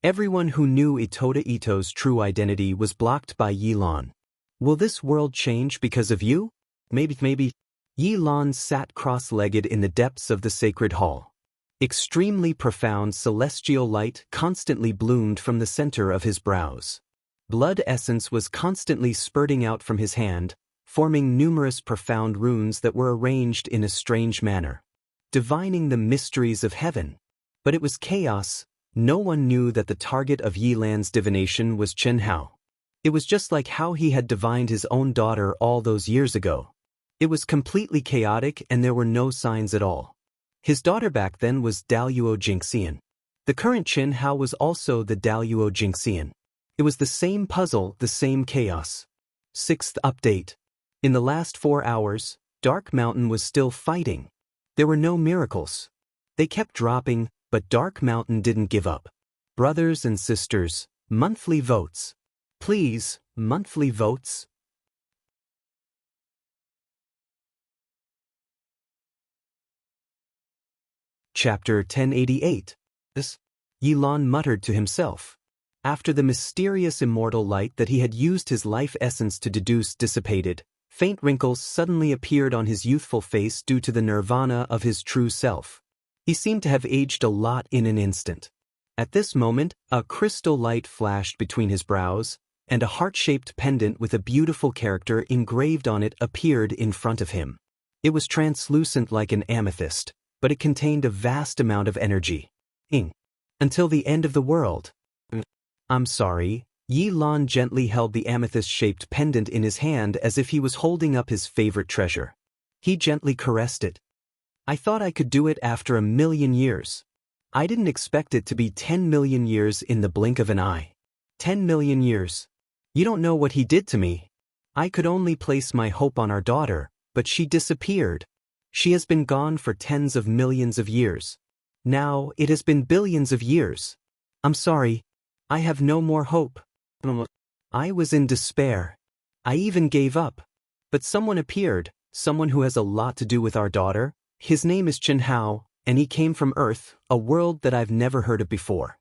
Everyone who knew Itoda Ito's true identity was blocked by Yi Lan. Will this world change because of you? Maybe. Yi Lan sat cross-legged in the depths of the sacred hall. Extremely profound celestial light constantly bloomed from the center of his brows. Blood essence was constantly spurting out from his hand, forming numerous profound runes that were arranged in a strange manner, divining the mysteries of heaven. But it was chaos. No one knew that the target of Yi Lan's divination was Xianxia. It was just like how he had divined his own daughter all those years ago. It was completely chaotic and there were no signs at all. His daughter back then was Daoist Jinxian. The current Xianxia was also the Daoist Jinxian. It was the same puzzle, the same chaos. 6th update. In the last 4 hours, Dark Mountain was still fighting. There were no miracles. They kept dropping, but Dark Mountain didn't give up. Brothers and sisters, monthly votes. Please, monthly votes. Chapter 1088. Yi Lan muttered to himself. After the mysterious immortal light that he had used his life essence to deduce dissipated, faint wrinkles suddenly appeared on his youthful face due to the nirvana of his true self. He seemed to have aged a lot in an instant. At this moment, a crystal light flashed between his brows, and a heart-shaped pendant with a beautiful character engraved on it appeared in front of him. It was translucent like an amethyst, but it contained a vast amount of energy. Until the end of the world. I'm sorry. Yi Lan gently held the amethyst-shaped pendant in his hand as if he was holding up his favorite treasure. He gently caressed it. I thought I could do it after 1,000,000 years. I didn't expect it to be 10 million years in the blink of an eye. 10 million years. You don't know what he did to me. I could only place my hope on our daughter, but she disappeared. She has been gone for tens of millions of years. Now it has been billions of years. I'm sorry. I have no more hope. I was in despair. I even gave up. But someone appeared, someone who has a lot to do with our daughter. His name is Xianxia, and he came from Earth, a world that I've never heard of before.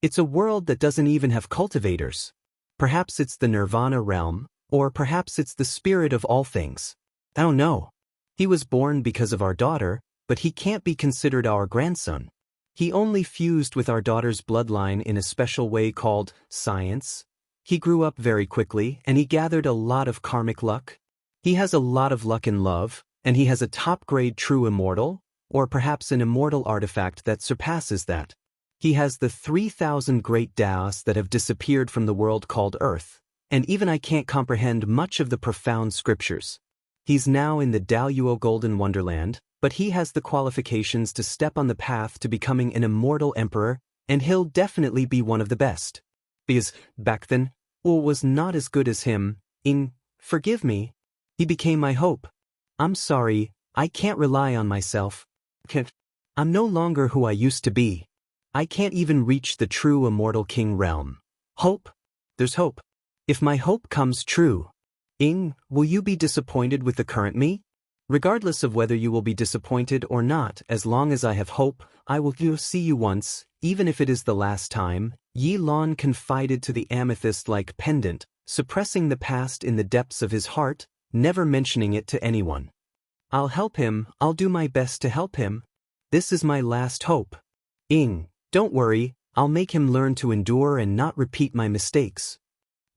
It's a world that doesn't even have cultivators. Perhaps it's the Nirvana realm, or perhaps it's the spirit of all things. I don't know. He was born because of our daughter, but he can't be considered our grandson. He only fused with our daughter's bloodline in a special way called science. He grew up very quickly, and he gathered a lot of karmic luck. He has a lot of luck in love, and he has a top-grade true immortal, or perhaps an immortal artifact that surpasses that. He has the 3,000 great Daoists that have disappeared from the world called Earth, and even I can't comprehend much of the profound scriptures. He's now in the Daoist Golden Wonderland, but he has the qualifications to step on the path to becoming an immortal emperor, and he'll definitely be one of the best. Because, back then, was not as good as him. Forgive me. He became my hope. I'm sorry, I can't rely on myself. I'm no longer who I used to be. I can't even reach the true immortal king realm. Hope? There's hope. If my hope comes true, will you be disappointed with the current me? Regardless of whether you will be disappointed or not, as long as I have hope, I will see you once, even if it is the last time. Yi Lan confided to the amethyst-like pendant, suppressing the past in the depths of his heart, never mentioning it to anyone. I'll help him, I'll do my best to help him. This is my last hope. Don't worry, I'll make him learn to endure and not repeat my mistakes.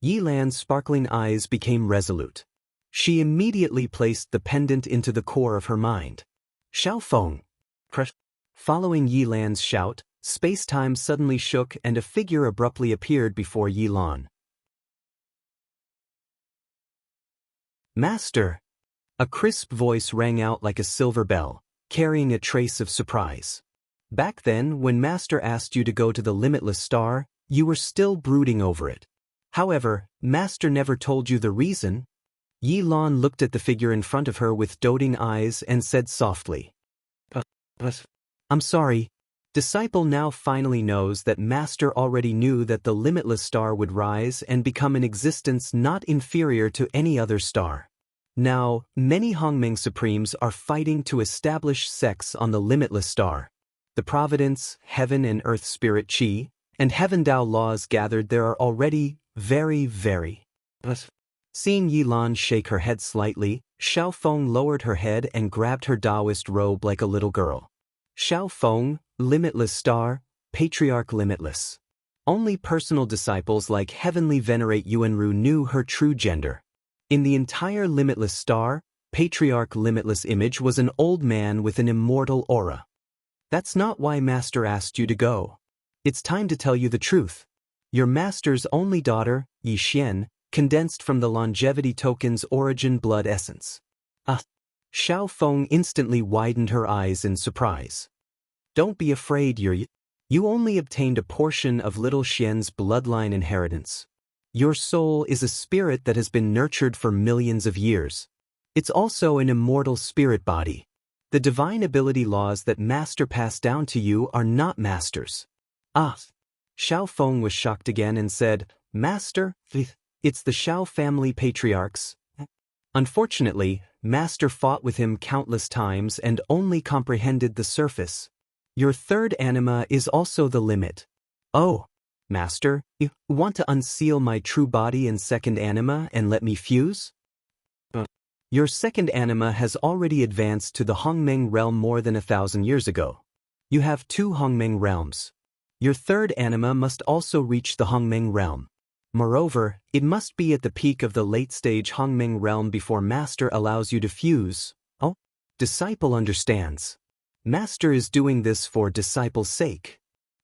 Yi Lan's sparkling eyes became resolute. She immediately placed the pendant into the core of her mind. Xiaofeng. Following Yi Lan's shout, space-time suddenly shook and a figure abruptly appeared before Yi Lan. Master! A crisp voice rang out like a silver bell, carrying a trace of surprise. Back then, when Master asked you to go to the limitless star, you were still brooding over it. However, Master never told you the reason. Yi Lan looked at the figure in front of her with doting eyes and said softly, I'm sorry. Disciple now finally knows that Master already knew that the limitless star would rise and become an existence not inferior to any other star. Now, many Hongmeng Supremes are fighting to establish sex on the limitless star. The Providence, Heaven and Earth Spirit Qi, and Heaven Dao laws gathered there are already very. Seeing Yi Lan shake her head slightly, Xiao Feng lowered her head and grabbed her Daoist robe like a little girl. Xiao Feng, Limitless Star, Patriarch Limitless. Only personal disciples like Heavenly Venerate Yuanru knew her true gender. In the entire Limitless Star, Patriarch Limitless image was an old man with an immortal aura. That's not why Master asked you to go. It's time to tell you the truth. Your Master's only daughter, Yi Xian, condensed from the longevity token's origin blood essence. Xiao Feng instantly widened her eyes in surprise. Don't be afraid, you only obtained a portion of little Xian's bloodline inheritance. Your soul is a spirit that has been nurtured for millions of years. It's also an immortal spirit body. The divine ability laws that Master passed down to you are not Master's. Xiao Feng was shocked again and said, Master, it's the Xiao family patriarchs. Unfortunately, Master fought with him countless times and only comprehended the surface. Your third anima is also the limit. Oh, Master, you want to unseal my true body and second anima and let me fuse? Your second anima has already advanced to the Hongmeng realm more than 1,000 years ago. You have 2 Hongmeng realms. Your third anima must also reach the Hongmeng realm. Moreover, it must be at the peak of the late-stage Hongmeng realm before Master allows you to fuse. Disciple understands. Master is doing this for disciple's sake.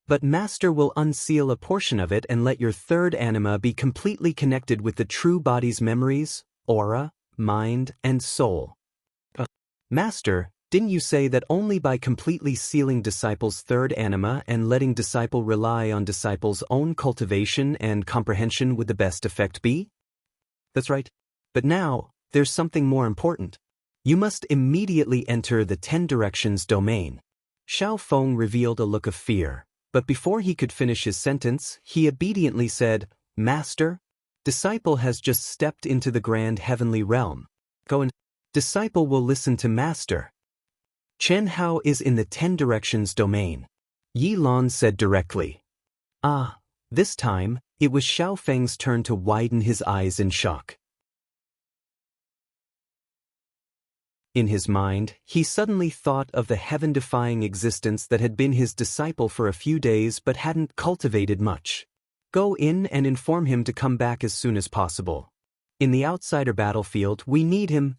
But Master will unseal a portion of it and let your third anima be completely connected with the true body's memories, aura, mind, and soul. Master, didn't you say that only by completely sealing disciple's third anima and letting disciple rely on disciple's own cultivation and comprehension would the best effect be? That's right. But now, there's something more important. You must immediately enter the 10 directions domain. Xiao Feng revealed a look of fear, but before he could finish his sentence, he obediently said, Master, disciple has just stepped into the grand heavenly realm. Go and disciple will listen to Master. Chen Hao is in the 10 directions domain. Yi Lan said directly. This time, it was Xiao Feng's turn to widen his eyes in shock. In his mind, he suddenly thought of the heaven-defying existence that had been his disciple for a few days but hadn't cultivated much. Go in and inform him to come back as soon as possible. In the outsider battlefield, we need him.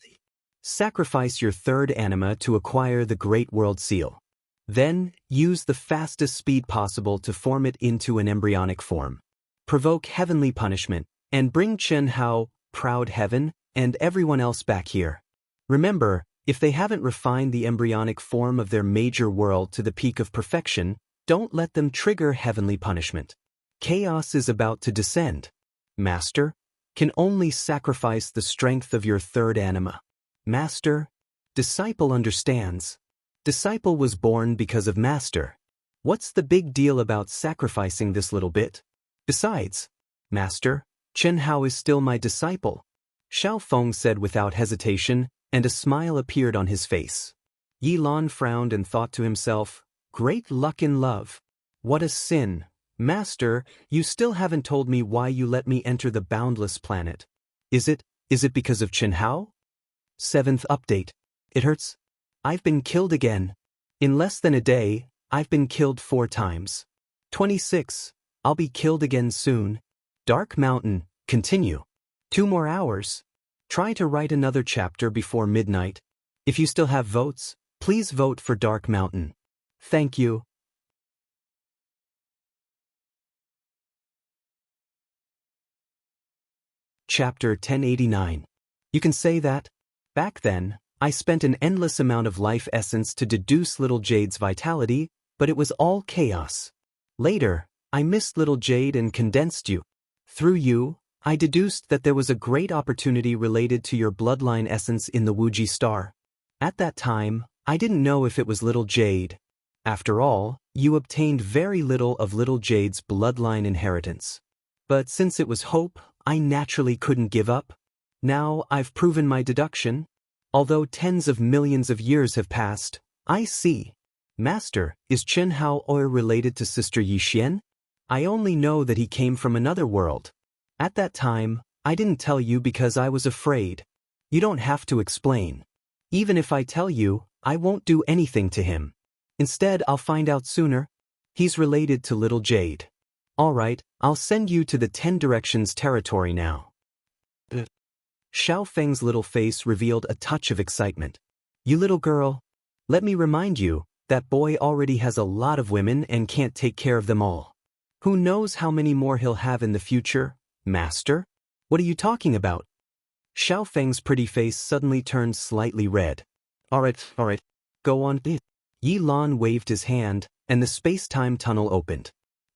Sacrifice your third anima to acquire the Great World Seal. Then, use the fastest speed possible to form it into an embryonic form. Provoke heavenly punishment, and bring Chen Hao, Proud Heaven, and everyone else back here. Remember, if they haven't refined the embryonic form of their major world to the peak of perfection, don't let them trigger heavenly punishment. Chaos is about to descend. Master, can only sacrifice the strength of your third anima. Master, disciple understands. Disciple was born because of Master. What's the big deal about sacrificing this little bit? Besides, Master, Chen Hao is still my disciple. Xiao Feng said without hesitation, and a smile appeared on his face. Yi Lan frowned and thought to himself, great luck in love. What a sin. Master, you still haven't told me why you let me enter the boundless planet. Is it because of Chen Hao? 7th update. It hurts. I've been killed again. In less than a day, I've been killed 4 times. 26. I'll be killed again soon. Dark Mountain, continue. 2 more hours. Try to write another chapter before midnight. If you still have votes, please vote for Dark Mountain. Thank you. Chapter 1089. You can say that, back then, I spent an endless amount of life essence to deduce little Jade's vitality, but it was all chaos. Later, I missed little Jade and condensed you. Through you, I deduced that there was a great opportunity related to your bloodline essence in the Wuji star. At that time, I didn't know if it was little Jade. After all, you obtained very little of little Jade's bloodline inheritance. But since it was hope, I naturally couldn't give up. Now I've proven my deduction. Although tens of millions of years have passed, I see. Master, is Chen Hao Oi related to Sister Yi Xian? I only know that he came from another world. At that time, I didn't tell you because I was afraid. You don't have to explain. Even if I tell you, I won't do anything to him. Instead, I'll find out sooner. He's related to little Jade. All right, I'll send you to the 10 Directions territory now. Xiao Feng's little face revealed a touch of excitement. You little girl. Let me remind you, that boy already has a lot of women and can't take care of them all. Who knows how many more he'll have in the future, Master? What are you talking about? Xiao Feng's pretty face suddenly turned slightly red. All right, go on. Yi Lan waved his hand, and the space-time tunnel opened.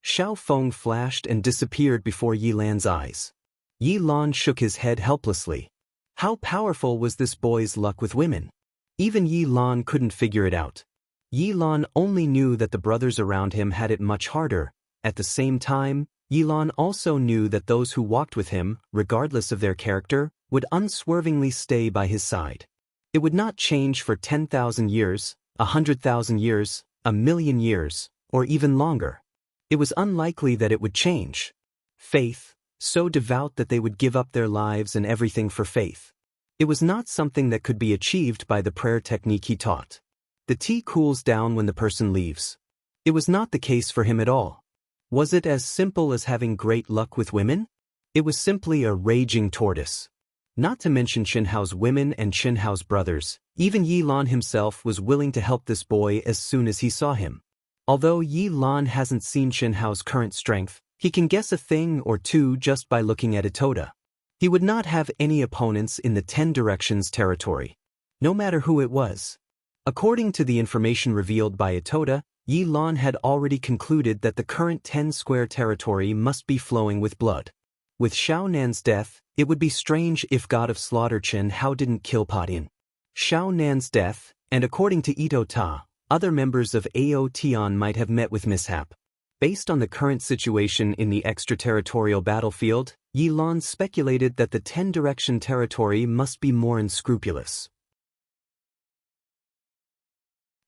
Xiao Feng flashed and disappeared before Yi Lan's eyes. Yi Lan shook his head helplessly. How powerful was this boy's luck with women? Even Yi Lan couldn't figure it out. Yi Lan only knew that the brothers around him had it much harder. At the same time, Yi Lan also knew that those who walked with him, regardless of their character, would unswervingly stay by his side. It would not change for 10,000 years, 100,000 years, 1,000,000 years, or even longer. It was unlikely that it would change. Faith, so devout that they would give up their lives and everything for faith. It was not something that could be achieved by the prayer technique he taught. The tea cools down when the person leaves. It was not the case for him at all. Was it as simple as having great luck with women? It was simply a raging tortoise. Not to mention Chen Hao's women and Chen Hao's brothers, even Yi Lan himself was willing to help this boy as soon as he saw him. Although Yi Lan hasn't seen Chen Hao's current strength, he can guess a thing or two just by looking at Itoda. He would not have any opponents in the 10 Directions territory, no matter who it was. According to the information revealed by Itoda, Yi Lan had already concluded that the current 10 square territory must be flowing with blood. With Xiao Nan's death, it would be strange if God of Slaughter Chen Hao didn't kill Padian. Xiao Nan's death, and according to Ito Ta, other members of Ao Tian might have met with mishap. Based on the current situation in the extraterritorial battlefield, Yi Lan speculated that the 10 Direction territory must be more unscrupulous.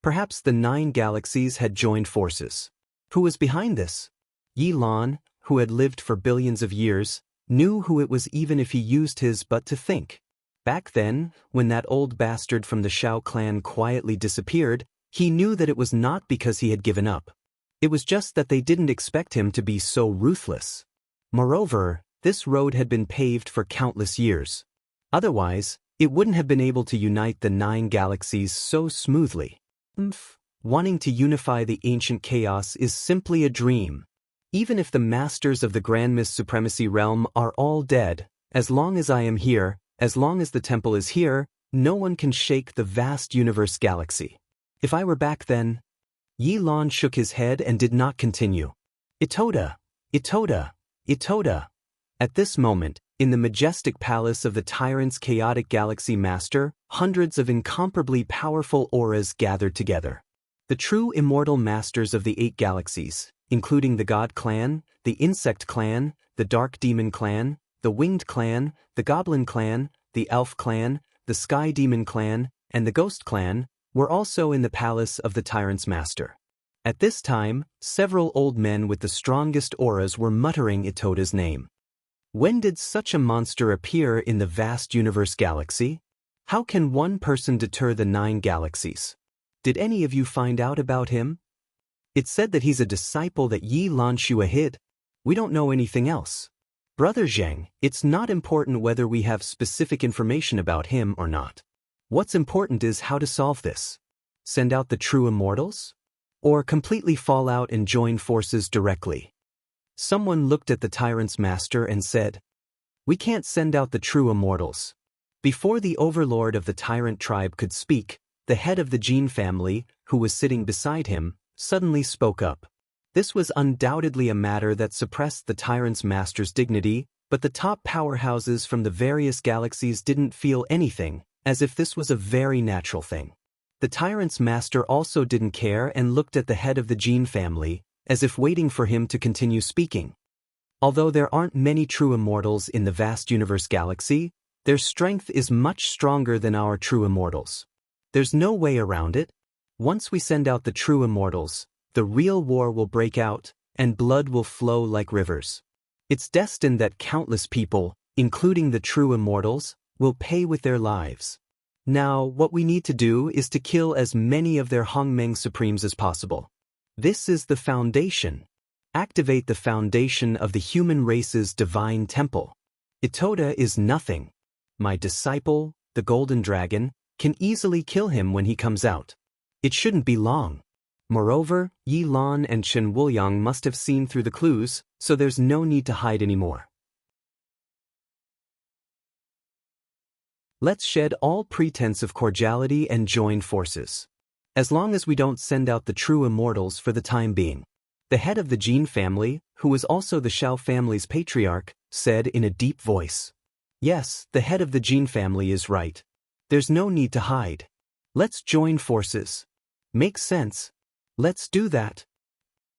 Perhaps the 9 galaxies had joined forces. Who was behind this? Yi Lan, who had lived for billions of years, knew who it was even if he used his butt to think. Back then, when that old bastard from the Xiao clan quietly disappeared, he knew that it was not because he had given up. It was just that they didn't expect him to be so ruthless. Moreover, this road had been paved for countless years. Otherwise, it wouldn't have been able to unite the 9 galaxies so smoothly. Wanting to unify the ancient chaos is simply a dream. Even if the masters of the Grand Mist Supremacy realm are all dead, as long as I am here, as long as the temple is here, no one can shake the vast universe galaxy. If I were back then... Yi Lan shook his head and did not continue. Itoda! Itoda! Itoda! At this moment, in the majestic palace of the tyrant's chaotic galaxy master, hundreds of incomparably powerful auras gathered together. The true immortal masters of the 8 galaxies, including the God Clan, the Insect Clan, the Dark Demon Clan, the Winged Clan, the Goblin Clan, the Elf Clan, the Sky Demon Clan, and the Ghost Clan, were also in the palace of the tyrant's master. At this time, several old men with the strongest auras were muttering Itoda's name. When did such a monster appear in the vast universe galaxy? How can one person deter the 9 galaxies? Did any of you find out about him? It's said that he's a disciple that Yi Lan Xue hid. We don't know anything else. Brother Zheng, it's not important whether we have specific information about him or not. What's important is how to solve this. Send out the true immortals? or completely fall out and join forces directly. Someone looked at the tyrant's master and said, "We can't send out the true immortals." Before the overlord of the tyrant tribe could speak, the head of the Jin family, who was sitting beside him, suddenly spoke up. This was undoubtedly a matter that suppressed the tyrant's master's dignity, but the top powerhouses from the various galaxies didn't feel anything, as if this was a very natural thing. The tyrant's master also didn't care and looked at the head of the Jin family, as if waiting for him to continue speaking. Although there aren't many true immortals in the vast universe galaxy, their strength is much stronger than our true immortals. There's no way around it. Once we send out the true immortals, the real war will break out, and blood will flow like rivers. It's destined that countless people, including the true immortals, will pay with their lives. Now, what we need to do is to kill as many of their Hongmeng Supremes as possible. This is the foundation. Activate the foundation of the human race's divine temple. Itoda is nothing. My disciple, the Golden Dragon, can easily kill him when he comes out. It shouldn't be long. Moreover, Yi Lan and Chen Wuliang must have seen through the clues, so there's no need to hide anymore. Let's shed all pretense of cordiality and join forces. As long as we don't send out the true immortals for the time being. The head of the Jin family, who was also the Shao family's patriarch, said in a deep voice. Yes, the head of the Jin family is right. There's no need to hide. Let's join forces. Makes sense. Let's do that.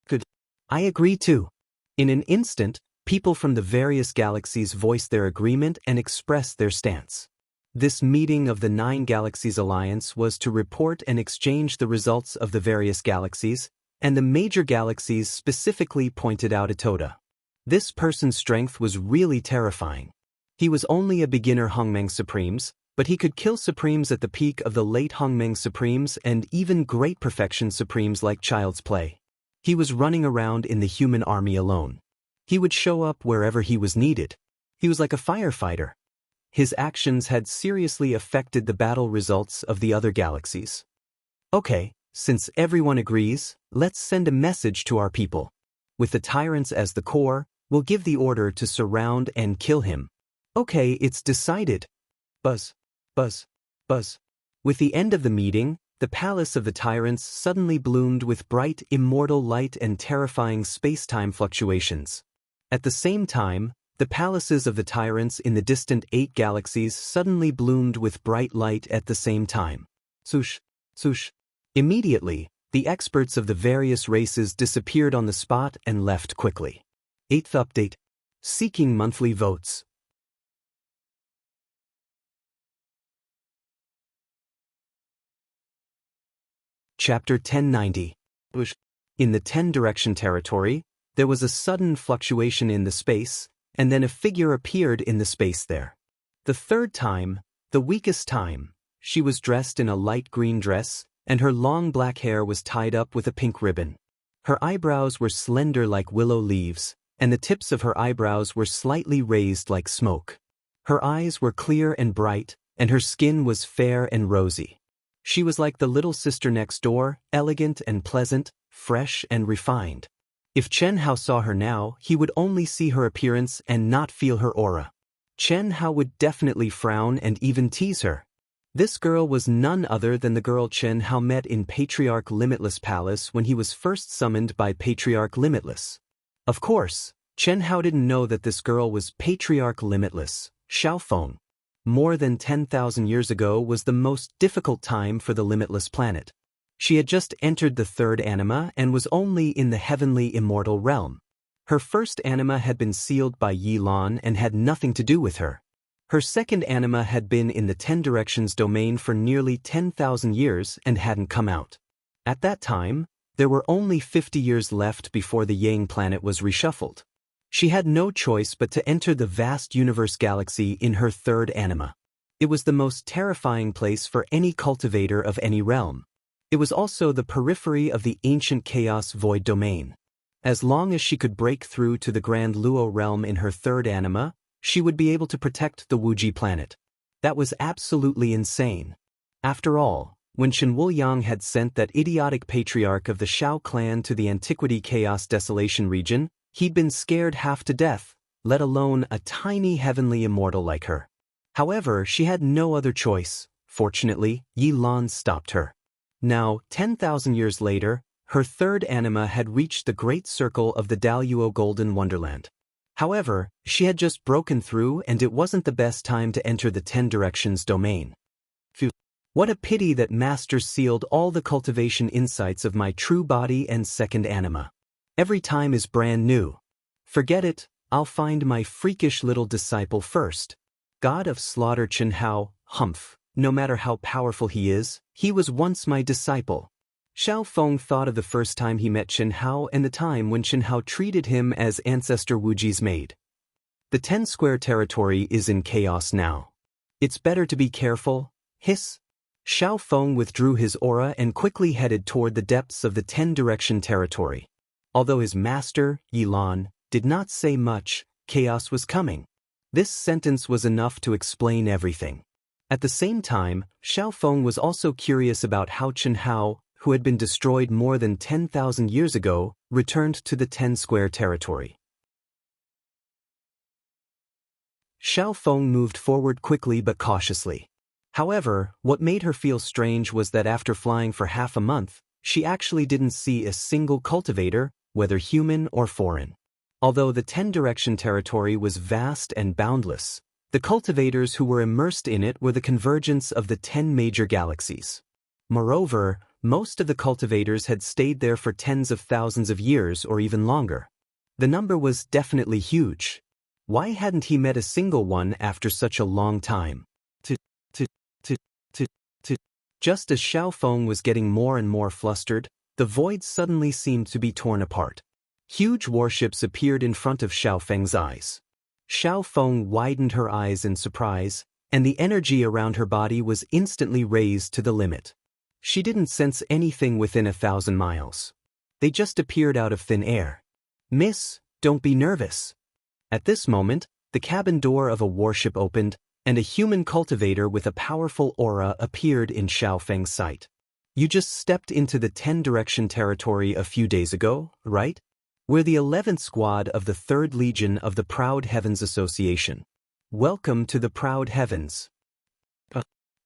Good. I agree too. In an instant, people from the various galaxies voiced their agreement and expressed their stance. This meeting of the 9 Galaxies Alliance was to report and exchange the results of the various galaxies, and the major galaxies specifically pointed out Itoda. This person's strength was really terrifying. He was only a beginner Hongmeng Supremes, but he could kill Supremes at the peak of the late Hongmeng Supremes and even great perfection Supremes like Child's Play. He was running around in the human army alone. He would show up wherever he was needed. He was like a firefighter. His actions had seriously affected the battle results of the other galaxies. Okay, since everyone agrees, let's send a message to our people. With the tyrants as the core, we'll give the order to surround and kill him. Okay, it's decided. Buzz, buzz, buzz. With the end of the meeting, the palace of the tyrants suddenly bloomed with bright, immortal light and terrifying space-time fluctuations. At the same time, the palaces of the tyrants in the distant 8 galaxies suddenly bloomed with bright light at the same time. Swoosh, swoosh. Immediately, the experts of the various races disappeared on the spot and left quickly. 8th update. Seeking monthly votes. Chapter 1090. In the 10-direction territory, there was a sudden fluctuation in the space, and then a figure appeared in the space there. The 3rd time, the weakest time, she was dressed in a light green dress, and her long black hair was tied up with a pink ribbon. Her eyebrows were slender like willow leaves, and the tips of her eyebrows were slightly raised like smoke. Her eyes were clear and bright, and her skin was fair and rosy. She was like the little sister next door, elegant and pleasant, fresh and refined. If Chen Hao saw her now, he would only see her appearance and not feel her aura. Chen Hao would definitely frown and even tease her. This girl was none other than the girl Chen Hao met in Patriarch Limitless Palace when he was first summoned by Patriarch Limitless. Of course, Chen Hao didn't know that this girl was Patriarch Limitless, Xiaofeng. More than 10,000 years ago was the most difficult time for the Limitless planet. She had just entered the 3rd anima and was only in the heavenly immortal realm. Her first anima had been sealed by Yi Lan and had nothing to do with her. Her second anima had been in the 10 directions domain for nearly 10,000 years and hadn't come out. At that time, there were only 50 years left before the Yang planet was reshuffled. She had no choice but to enter the vast universe galaxy in her 3rd anima. It was the most terrifying place for any cultivator of any realm. It was also the periphery of the ancient chaos void domain. As long as she could break through to the Grand Luo realm in her 3rd anima, she would be able to protect the Wuji planet. That was absolutely insane. After all, When Chen Wuliang had sent that idiotic patriarch of the Shao clan to the Antiquity Chaos Desolation region, he'd been scared half to death, let alone a tiny heavenly immortal like her. However, she had no other choice. Fortunately, Yi Lan stopped her. Now, 10,000 years later, her third anima had reached the great circle of the Daoist Golden Wonderland. However, she had just broken through and it wasn't the best time to enter the 10 Directions domain. Phew. What a pity that Master sealed all the cultivation insights of my true body and second anima. Every time is brand new. Forget it, I'll find my freakish little disciple first. God of Slaughter Chen Hao, humph. No matter how powerful he is, he was once my disciple. Xiao Feng thought of the first time he met Chen Hao and the time when Chen Hao treated him as Ancestor Wuji's maid. The 10 square territory is in chaos now. It's better to be careful, hiss. Xiao Feng withdrew his aura and quickly headed toward the depths of the 10 direction territory. Although his master, Yi Lan, did not say much, chaos was coming. This sentence was enough to explain everything. At the same time, Xiao Feng was also curious about how Chen Hao, who had been destroyed more than 10,000 years ago, returned to the 10 square territory. Xiao Feng moved forward quickly but cautiously. However, what made her feel strange was that after flying for half a month, she actually didn't see a single cultivator, whether human or foreign. Although the 10 direction territory was vast and boundless, the cultivators who were immersed in it were the convergence of the 10 major galaxies. Moreover, most of the cultivators had stayed there for tens of thousands of years or even longer. The number was definitely huge. Why hadn't he met a single one after such a long time? Just as Xiao Feng was getting more and more flustered, the void suddenly seemed to be torn apart. Huge warships appeared in front of Xiao Feng's eyes. Xiao Feng widened her eyes in surprise, and the energy around her body was instantly raised to the limit. She didn't sense anything within 1,000 miles. They just appeared out of thin air. Miss, don't be nervous. At this moment, the cabin door of a warship opened, and a human cultivator with a powerful aura appeared in Xiao Feng's sight. You just stepped into the 10 direction territory a few days ago, right? We're the 11th squad of the 3rd Legion of the Proud Heavens Association. Welcome to the Proud Heavens.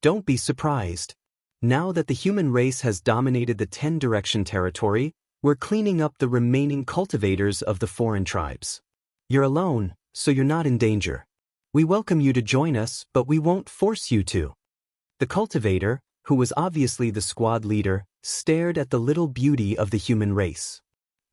Don't be surprised. Now that the human race has dominated the 10 direction territory, we're cleaning up the remaining cultivators of the foreign tribes. You're alone, so you're not in danger. We welcome you to join us, but we won't force you to. The cultivator, who was obviously the squad leader, stared at the little beauty of the human race.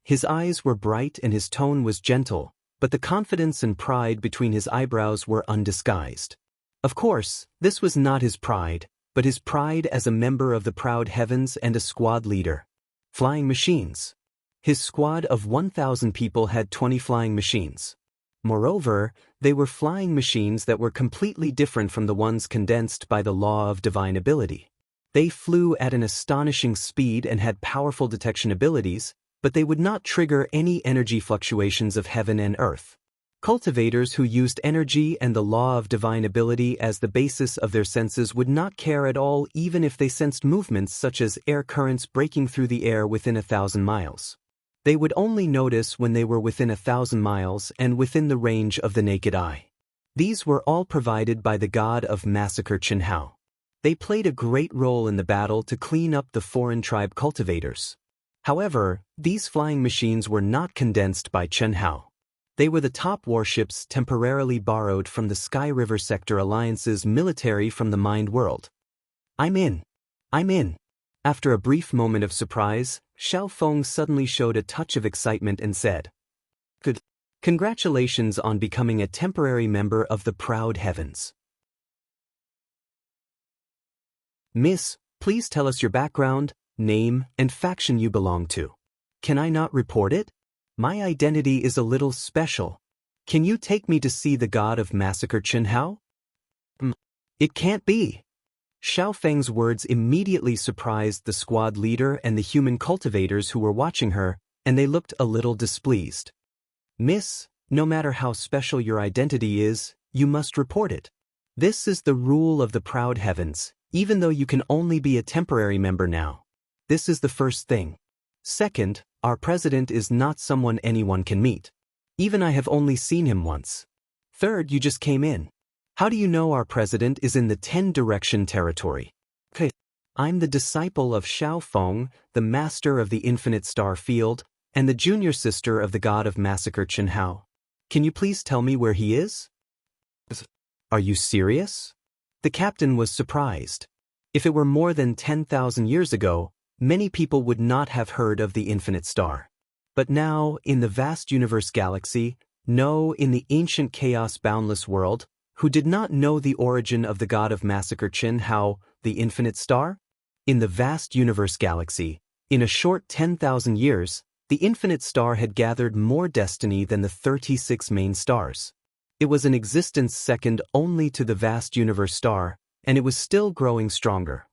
His eyes were bright and his tone was gentle, but the confidence and pride between his eyebrows were undisguised. Of course, this was not his pride, but his pride as a member of the Proud Heavens and a squad leader. Flying machines. His squad of 1,000 people had 20 flying machines. Moreover, they were flying machines that were completely different from the ones condensed by the law of divine ability. They flew at an astonishing speed and had powerful detection abilities, but they would not trigger any energy fluctuations of heaven and earth. Cultivators who used energy and the law of divine ability as the basis of their senses would not care at all even if they sensed movements such as air currents breaking through the air within 1,000 miles. They would only notice when they were within 1,000 miles and within the range of the naked eye. These were all provided by the god of massacre Chen Hao. They played a great role in the battle to clean up the foreign tribe cultivators. However, these flying machines were not condensed by Chen Hao. They were the top warships temporarily borrowed from the Sky River Sector Alliance's military from the Mind World. I'm in. After a brief moment of surprise, Xiao Feng suddenly showed a touch of excitement and said, "Good. Congratulations on becoming a temporary member of the Proud Heavens. Miss, please tell us your background, name, and faction you belong to. Can I not report it? My identity is a little special. Can you take me to see the god of massacre Chen Hao?" It can't be. Xiao Feng's words immediately surprised the squad leader and the human cultivators who were watching her, and they looked a little displeased. Miss, no matter how special your identity is, you must report it. This is the rule of the Proud Heavens. even though you can only be a temporary member now. This is the first thing. Second, our president is not someone anyone can meet. Even I have only seen him once. Third, you just came in. How do you know our president is in the 10-direction territory? Okay. I'm the disciple of Xiao Feng, the master of the infinite star field, and the junior sister of the god of massacre Chen Hao. Can you please tell me where he is? Are you serious? The captain was surprised. If it were more than 10,000 years ago, many people would not have heard of the infinite star. But now, in the vast universe galaxy, no, in the ancient chaos-boundless world, who did not know the origin of the god of massacre Chen Hao, the infinite star? In the vast universe galaxy, in a short 10,000 years, the infinite star had gathered more destiny than the 36 main stars. It was in existence second only to the vast universe star, and it was still growing stronger.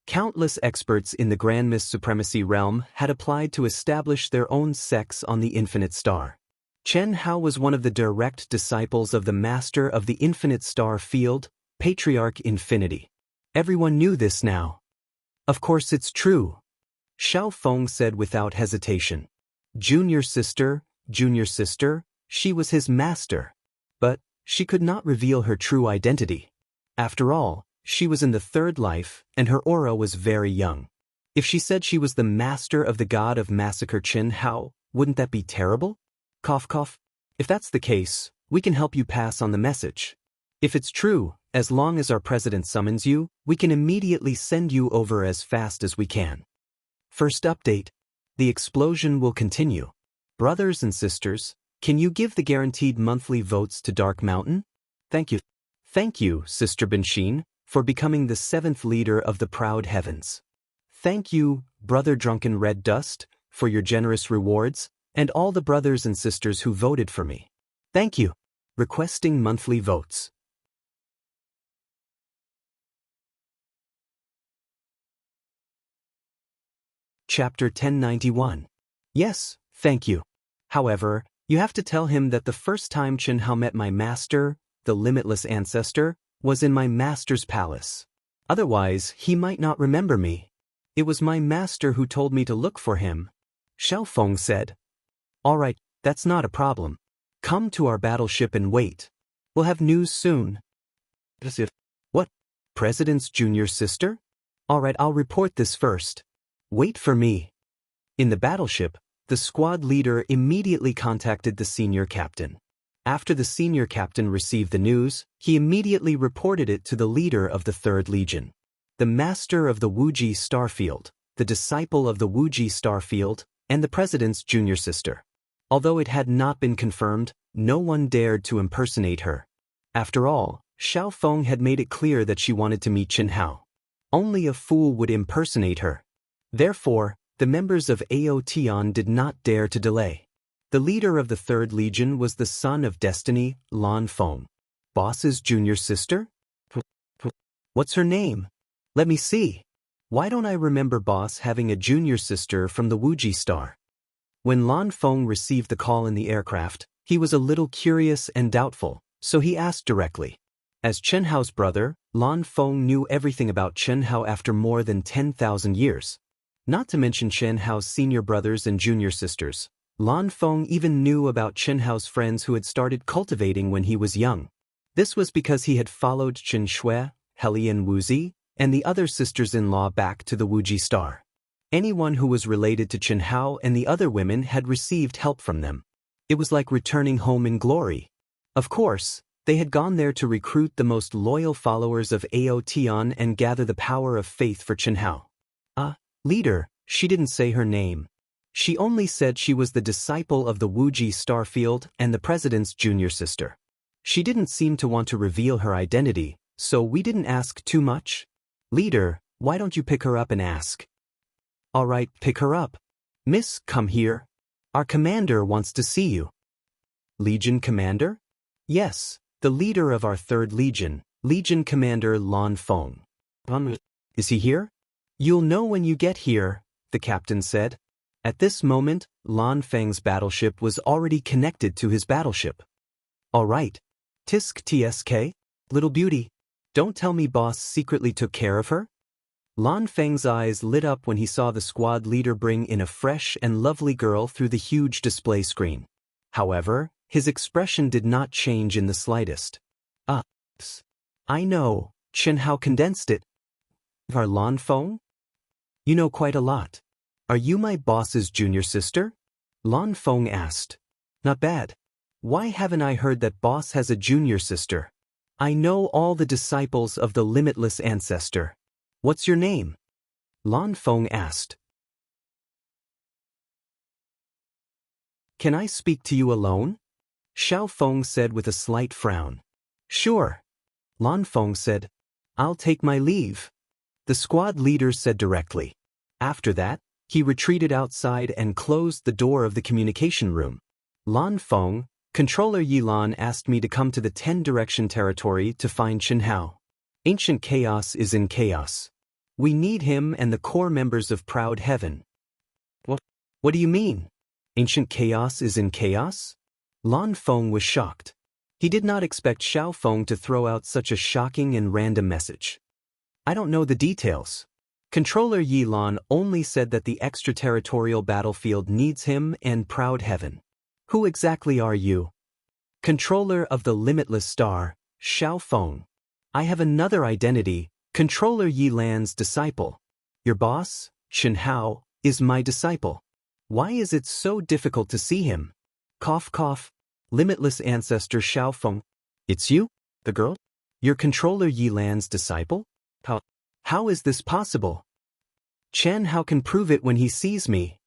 Countless experts in the Grand Mist Supremacy realm had applied to establish their own sects on the infinite star. Chen Hao was one of the direct disciples of the master of the infinite star field, Patriarch Infinity. Everyone knew this now. Of course it's true. Xiao Feng said without hesitation. Junior sister, she was his master. But she could not reveal her true identity. After all, she was in the third life, and her aura was very young. If she said she was the master of the god of massacre Chen Hao, wouldn't that be terrible? Cough cough. If that's the case, we can help you pass on the message. If it's true, as long as our president summons you, we can immediately send you over as fast as we can. First update. The explosion will continue. Brothers and sisters, can you give the guaranteed monthly votes to Dark Mountain? Thank you. Thank you, Sister Benxin, for becoming the 7th leader of the proud heavens. Thank you, Brother Drunken Red Dust, for your generous rewards, and all the brothers and sisters who voted for me. Thank you. Requesting monthly votes. Chapter 1091. Yes, thank you. However, you have to tell him that the first time Chen Hao met my master, the limitless ancestor, was in my master's palace. Otherwise, he might not remember me. It was my master who told me to look for him. Xiao Feng said. All right, that's not a problem. Come to our battleship and wait. We'll have news soon. What? President's junior sister? All right, I'll report this first. Wait for me. In the battleship, the squad leader immediately contacted the senior captain. After the senior captain received the news, he immediately reported it to the leader of the 3rd Legion. The master of the Wuxia Starfield, the disciple of the Wuxia Starfield, and the president's junior sister. Although it had not been confirmed, no one dared to impersonate her. After all, Xiao Feng had made it clear that she wanted to meet Chen Hao. Only a fool would impersonate her. Therefore, the members of Aotion did not dare to delay. The leader of the 3rd Legion was the son of Destiny, Lan Feng. Boss's junior sister? What's her name? Let me see. Why don't I remember Boss having a junior sister from the Wuxia Star? When Lan Feng received the call in the aircraft, he was a little curious and doubtful, so he asked directly. As Chen Hao's brother, Lan Feng knew everything about Chen Hao after more than 10,000 years. Not to mention Chen Hao's senior brothers and junior sisters. Lan Feng even knew about Chen Hao's friends who had started cultivating when he was young. This was because he had followed Chen Shui, Helian Wuzi, and the other sisters-in-law back to the Wuxia Star. Anyone who was related to Chen Hao and the other women had received help from them. It was like returning home in glory. Of course, they had gone there to recruit the most loyal followers of Aotion and gather the power of faith for Chen Hao. Leader, she didn't say her name. She only said she was the disciple of the Wuxia Starfield and the president's junior sister. She didn't seem to want to reveal her identity, so we didn't ask too much. Leader, why don't you pick her up and ask? All right, pick her up. Miss, come here. Our commander wants to see you. Legion commander? Yes, the leader of our 3rd Legion, Legion Commander Lan Feng. Is he here? You'll know when you get here, the captain said. At this moment, Lan Feng's battleship was already connected to his battleship. All right. Tisk tsk, little beauty. Don't tell me boss secretly took care of her? Lan Feng's eyes lit up when he saw the squad leader bring in a fresh and lovely girl through the huge display screen. However, his expression did not change in the slightest. I know, Chen Hao condensed it. Our Lan Feng? You know quite a lot. Are you my boss's junior sister? Lan Feng asked. Not bad. Why haven't I heard that boss has a junior sister? I know all the disciples of the limitless ancestor. What's your name? Lan Feng asked. Can I speak to you alone? Xiao Feng said with a slight frown. Sure. Lan Feng said. I'll take my leave. The squad leader said directly. After that, he retreated outside and closed the door of the communication room. Lan Feng, Controller Yilan asked me to come to the 10-direction territory to find Chen Hao. Ancient chaos is in chaos. We need him and the core members of Proud Heaven. What do you mean? Ancient chaos is in chaos? Lan Feng was shocked. He did not expect Xiao Feng to throw out such a shocking and random message. I don't know the details. Controller Yilan only said that the extraterritorial battlefield needs him and Proud Heaven. Who exactly are you? Controller of the Limitless Star, Xiao Feng. I have another identity, Controller Yilan's disciple. Your boss, Chen Hao, is my disciple. Why is it so difficult to see him? Cough cough. Limitless ancestor Xiao Feng. It's you, the girl? You're Controller Yilan's disciple? How is this possible? Chen Hao can prove it when he sees me.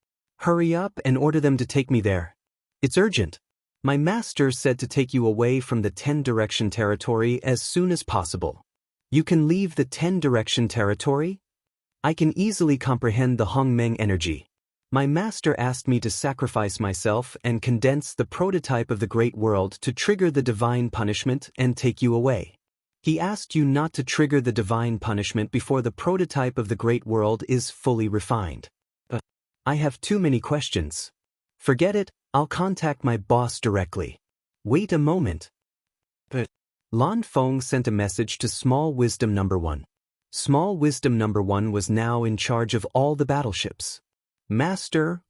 Hurry up and order them to take me there. It's urgent. My master said to take you away from the 10-direction territory as soon as possible. You can leave the 10-direction territory? I can easily comprehend the Hongmeng energy. My master asked me to sacrifice myself and condense the prototype of the great world to trigger the divine punishment and take you away. He asked you not to trigger the divine punishment before the prototype of the great world is fully refined. I have too many questions. Forget it, I'll contact my boss directly. Wait a moment. Lan Feng sent a message to Small Wisdom Number 1. Small Wisdom Number 1 was now in charge of all the battleships. Master,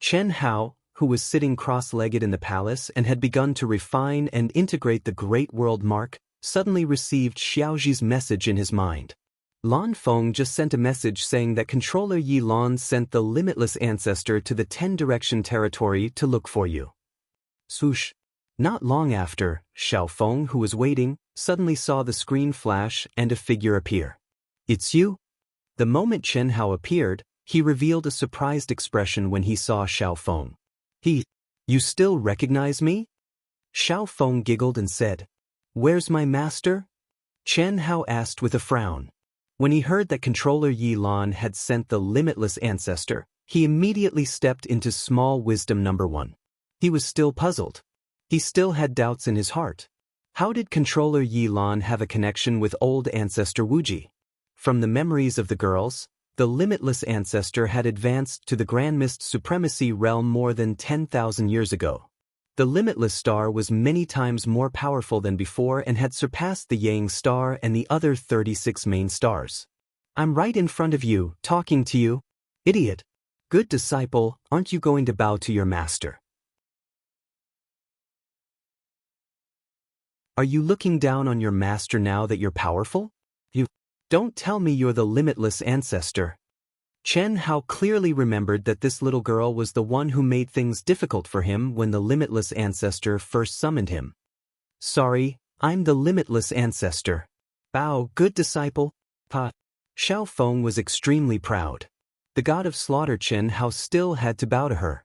Chen Hao, who was sitting cross-legged in the palace and had begun to refine and integrate the Great World Mark, suddenly received Xiaoji's message in his mind. Lan Feng just sent a message saying that Controller Yilan sent the Limitless Ancestor to the 10-direction territory to look for you. Swoosh. Not long after, Xiao Feng, who was waiting, suddenly saw the screen flash and a figure appear. It's you? The moment Chen Hao appeared, he revealed a surprised expression when he saw Xiao Feng. You still recognize me? Xiao Feng giggled and said, Where's my master? Chen Hao asked with a frown. When he heard that Controller Yilan had sent the Limitless Ancestor, he immediately stepped into Small Wisdom Number 1. He was still puzzled. He still had doubts in his heart. How did Controller Yilan have a connection with old ancestor Wuji? From the memories of the girls, the Limitless Ancestor had advanced to the Grand Mist Supremacy realm more than 10,000 years ago. The Limitless Star was many times more powerful than before and had surpassed the Yang Star and the other 36 main stars. I'm right in front of you, talking to you. Idiot. Good disciple, aren't you going to bow to your master? Are you looking down on your master now that you're powerful? Don't tell me you're the Limitless Ancestor. Chen Hao clearly remembered that this little girl was the one who made things difficult for him when the Limitless Ancestor first summoned him. Sorry, I'm the Limitless Ancestor. Bow, good disciple. Xiao Feng was extremely proud. The god of slaughter Chen Hao still had to bow to her.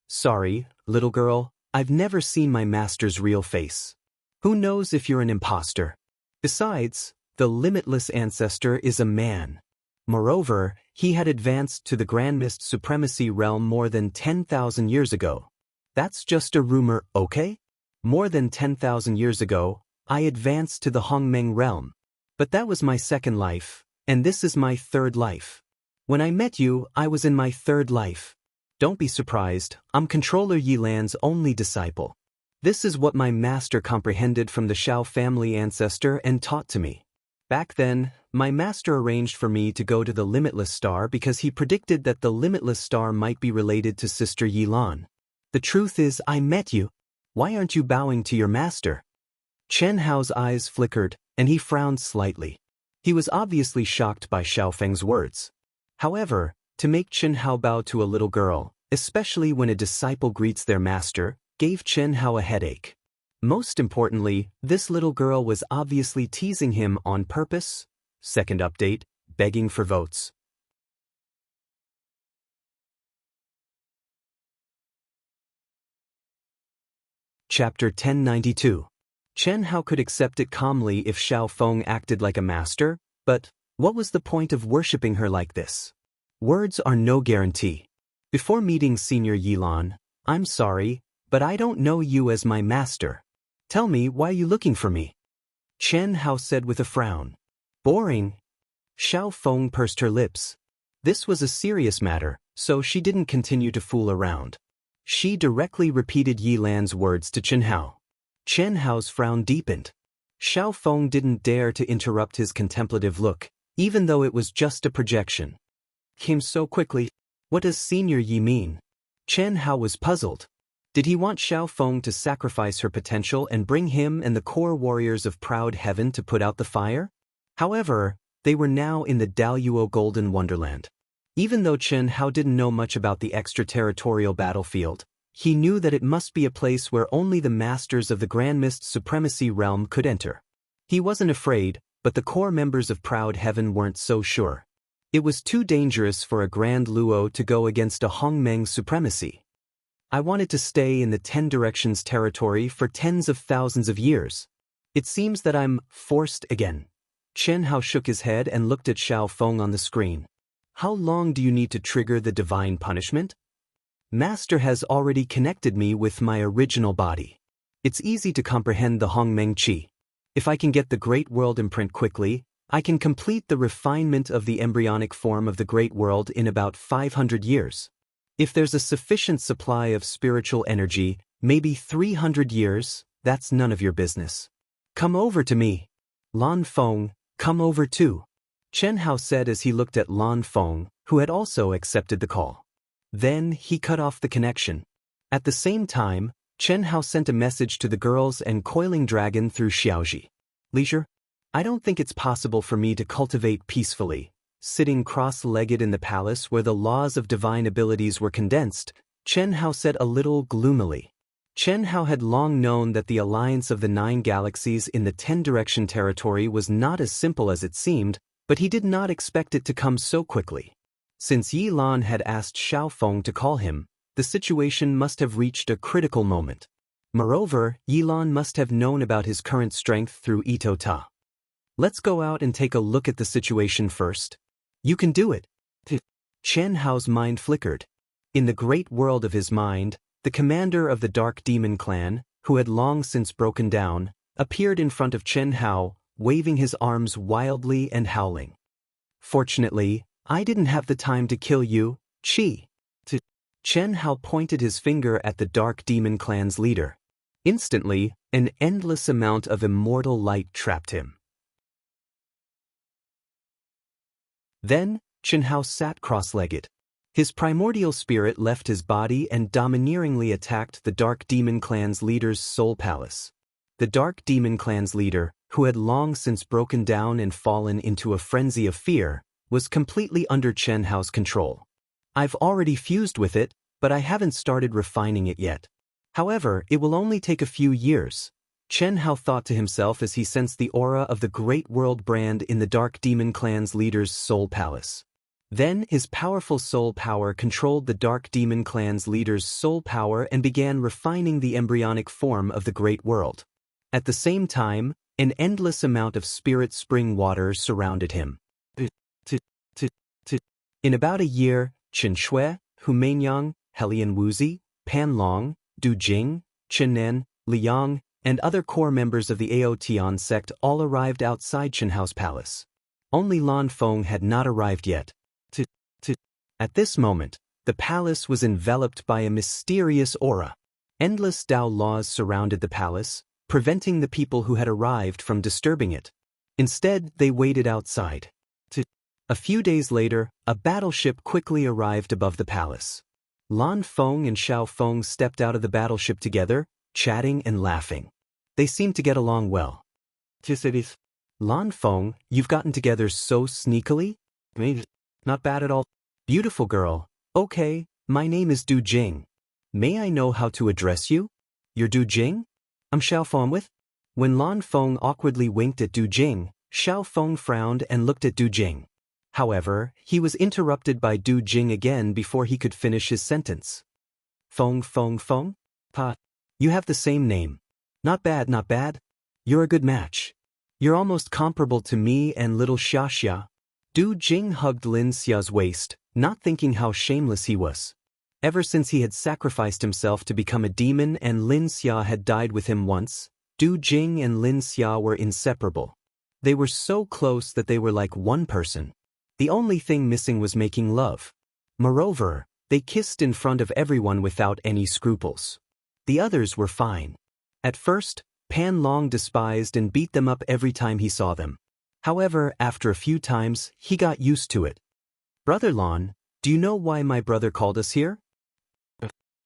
Sorry, little girl, I've never seen my master's real face. Who knows if you're an imposter? Besides, the Limitless Ancestor is a man. Moreover, he had advanced to the Grand Mist Supremacy realm more than 10,000 years ago. That's just a rumor, okay? More than 10,000 years ago, I advanced to the Hongmeng realm. But that was my second life, and this is my third life. When I met you, I was in my third life. Don't be surprised, I'm Controller Yilan's only disciple. This is what my master comprehended from the Xiao family ancestor and taught to me. Back then, my master arranged for me to go to the Limitless Star because he predicted that the Limitless Star might be related to Sister Yilan. The truth is, I met you. Why aren't you bowing to your master? Chen Hao's eyes flickered, and he frowned slightly. He was obviously shocked by Xiao Feng's words. However, to make Chen Hao bow to a little girl, especially when a disciple greets their master, gave Chen Hao a headache. Most importantly, this little girl was obviously teasing him on purpose. Second update, begging for votes. Chapter 1092. Chen Hao could accept it calmly if Xiao Feng acted like a master, but what was the point of worshipping her like this? Words are no guarantee. Before meeting Senior Yilan, I'm sorry, but I don't know you as my master. Tell me, why are you looking for me? Chen Hao said with a frown. Boring. Xiao Feng pursed her lips. This was a serious matter, so she didn't continue to fool around. She directly repeated Yilan's words to Chen Hao. Chen Hao's frown deepened. Xiao Feng didn't dare to interrupt his contemplative look, even though it was just a projection. Came so quickly. What does Senior Yi mean? Chen Hao was puzzled. Did he want Xiao Feng to sacrifice her potential and bring him and the core warriors of Proud Heaven to put out the fire? However, they were now in the Daoist Golden Wonderland. Even though Chen Hao didn't know much about the extraterritorial battlefield, he knew that it must be a place where only the masters of the Grand Mist Supremacy realm could enter. He wasn't afraid, but the core members of Proud Heaven weren't so sure. It was too dangerous for a Grand Luo to go against a Hongmeng supremacy. I wanted to stay in the 10 Directions territory for tens of thousands of years. It seems that I'm forced again. Chen Hao shook his head and looked at Xiao Feng on the screen. How long do you need to trigger the divine punishment? Master has already connected me with my original body. It's easy to comprehend the Hongmeng Qi. If I can get the Great World imprint quickly, I can complete the refinement of the embryonic form of the Great World in about 500 years. If there's a sufficient supply of spiritual energy, maybe 300 years, that's none of your business. Come over to me. Lan Feng, come over too. Chen Hao said as he looked at Lan Feng, who had also accepted the call. Then he cut off the connection. At the same time, Chen Hao sent a message to the girls and Coiling Dragon through Xiaoji. Leisure? I don't think it's possible for me to cultivate peacefully. Sitting cross-legged in the palace where the laws of divine abilities were condensed, Chen Hao said a little gloomily. Chen Hao had long known that the alliance of the 9 galaxies in the 10 Direction territory was not as simple as it seemed, but he did not expect it to come so quickly. Since Yilan had asked Xiao Feng to call him, the situation must have reached a critical moment. Moreover, Yilan must have known about his current strength through Ito Ta. Let's go out and take a look at the situation first. You can do it. Chen Hao's mind flickered. In the great world of his mind, the commander of the Dark Demon clan, who had long since broken down, appeared in front of Chen Hao, waving his arms wildly and howling. Fortunately, I didn't have the time to kill you, Qi. Chen Hao pointed his finger at the Dark Demon clan's leader. Instantly, an endless amount of immortal light trapped him. Then, Chen Hao sat cross-legged. His primordial spirit left his body and domineeringly attacked the Dark Demon clan's leader's soul palace. The Dark Demon clan's leader, who had long since broken down and fallen into a frenzy of fear, was completely under Chen Hao's control. I've already fused with it, but I haven't started refining it yet. However, it will only take a few years. Chen Hao thought to himself as he sensed the aura of the Great World brand in the Dark Demon clan's leader's soul palace. Then his powerful soul power controlled the Dark Demon clan's leader's soul power and began refining the embryonic form of the Great World. At the same time, an endless amount of spirit spring water surrounded him. In about a year, Chen Shui, Hu Meinyang, Helian Wuzi, Pan Long, Du Jing, Chen Nen, Liang, and other core members of the Aotian sect all arrived outside Chen Hao's palace. Only Lan Feng had not arrived yet. At this moment, the palace was enveloped by a mysterious aura. Endless Dao laws surrounded the palace, preventing the people who had arrived from disturbing it. Instead, they waited outside. A few days later, a battleship quickly arrived above the palace. Lan Feng and Xiao Feng stepped out of the battleship together, chatting and laughing. They seemed to get along well. Lan Feng, you've gotten together so sneakily? Not bad at all. Beautiful girl. Okay, my name is Du Jing. May I know how to address you? You're Du Jing? I'm Xiao Feng with? When Lan Feng awkwardly winked at Du Jing, Xiao Feng frowned and looked at Du Jing. However, he was interrupted by Du Jing again before he could finish his sentence. Feng. Pa. You have the same name. Not bad, not bad. You're a good match. You're almost comparable to me and little Xiaxia. Du Jing hugged Lin Xia's waist, not thinking how shameless he was. Ever since he had sacrificed himself to become a demon and Lin Xia had died with him once, Du Jing and Lin Xia were inseparable. They were so close that they were like one person. The only thing missing was making love. Moreover, they kissed in front of everyone without any scruples. The others were fine. At first, Pan Long despised and beat them up every time he saw them. However, after a few times, he got used to it. Brother Lon, do you know why my brother called us here?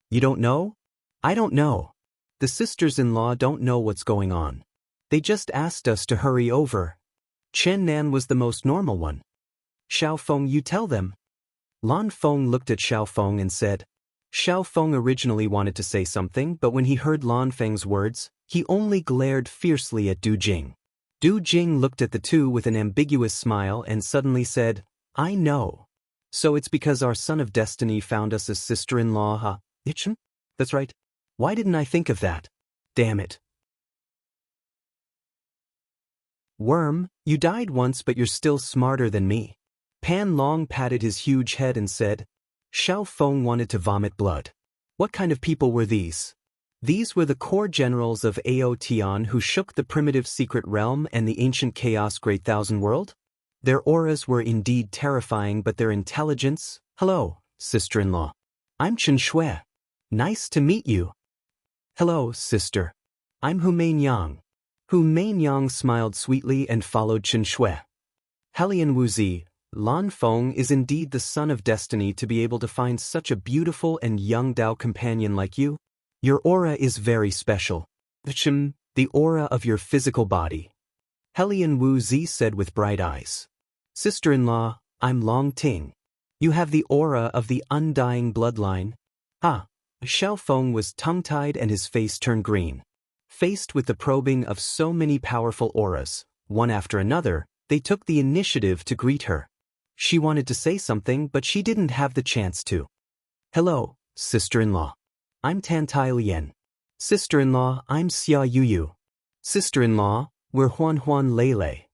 You don't know? I don't know. The sisters-in-law don't know what's going on. They just asked us to hurry over. Chen Nan was the most normal one. Xiao Feng, you tell them. Lan Feng looked at Xiao Feng and said. Xiao Feng originally wanted to say something, but when he heard Lan Feng's words, he only glared fiercely at Du Jing. Du Jing looked at the two with an ambiguous smile and suddenly said, I know. So it's because our son of destiny found us a sister-in-law, huh? Itchen? That's right. Why didn't I think of that? Damn it. Worm, you died once but you're still smarter than me. Pan Long patted his huge head and said, Xiao Feng wanted to vomit blood. What kind of people were these? These were the core generals of Ao Tian who shook the primitive secret realm and the ancient chaos great thousand world? Their auras were indeed terrifying, but their intelligence... Hello, sister-in-law. I'm Chen Shui. Nice to meet you. Hello, sister. I'm Hu Mainyang. Hu Mainyang smiled sweetly and followed Chen Shui. Hellion Wuzi, Lan Feng is indeed the son of destiny to be able to find such a beautiful and young Dao companion like you. Your aura is very special. The aura of your physical body. Hellion Wuzi said with bright eyes. Sister-in-law, I'm Long Ting. You have the aura of the undying bloodline. Ah, Xiao Feng was tongue-tied and his face turned green. Faced with the probing of so many powerful auras, one after another, they took the initiative to greet her. She wanted to say something, but she didn't have the chance to. Hello, sister-in-law. I'm Tan Tai Lian. Sister-in-law, I'm Xia Yuyu. Sister-in-law, we're Huan Lei.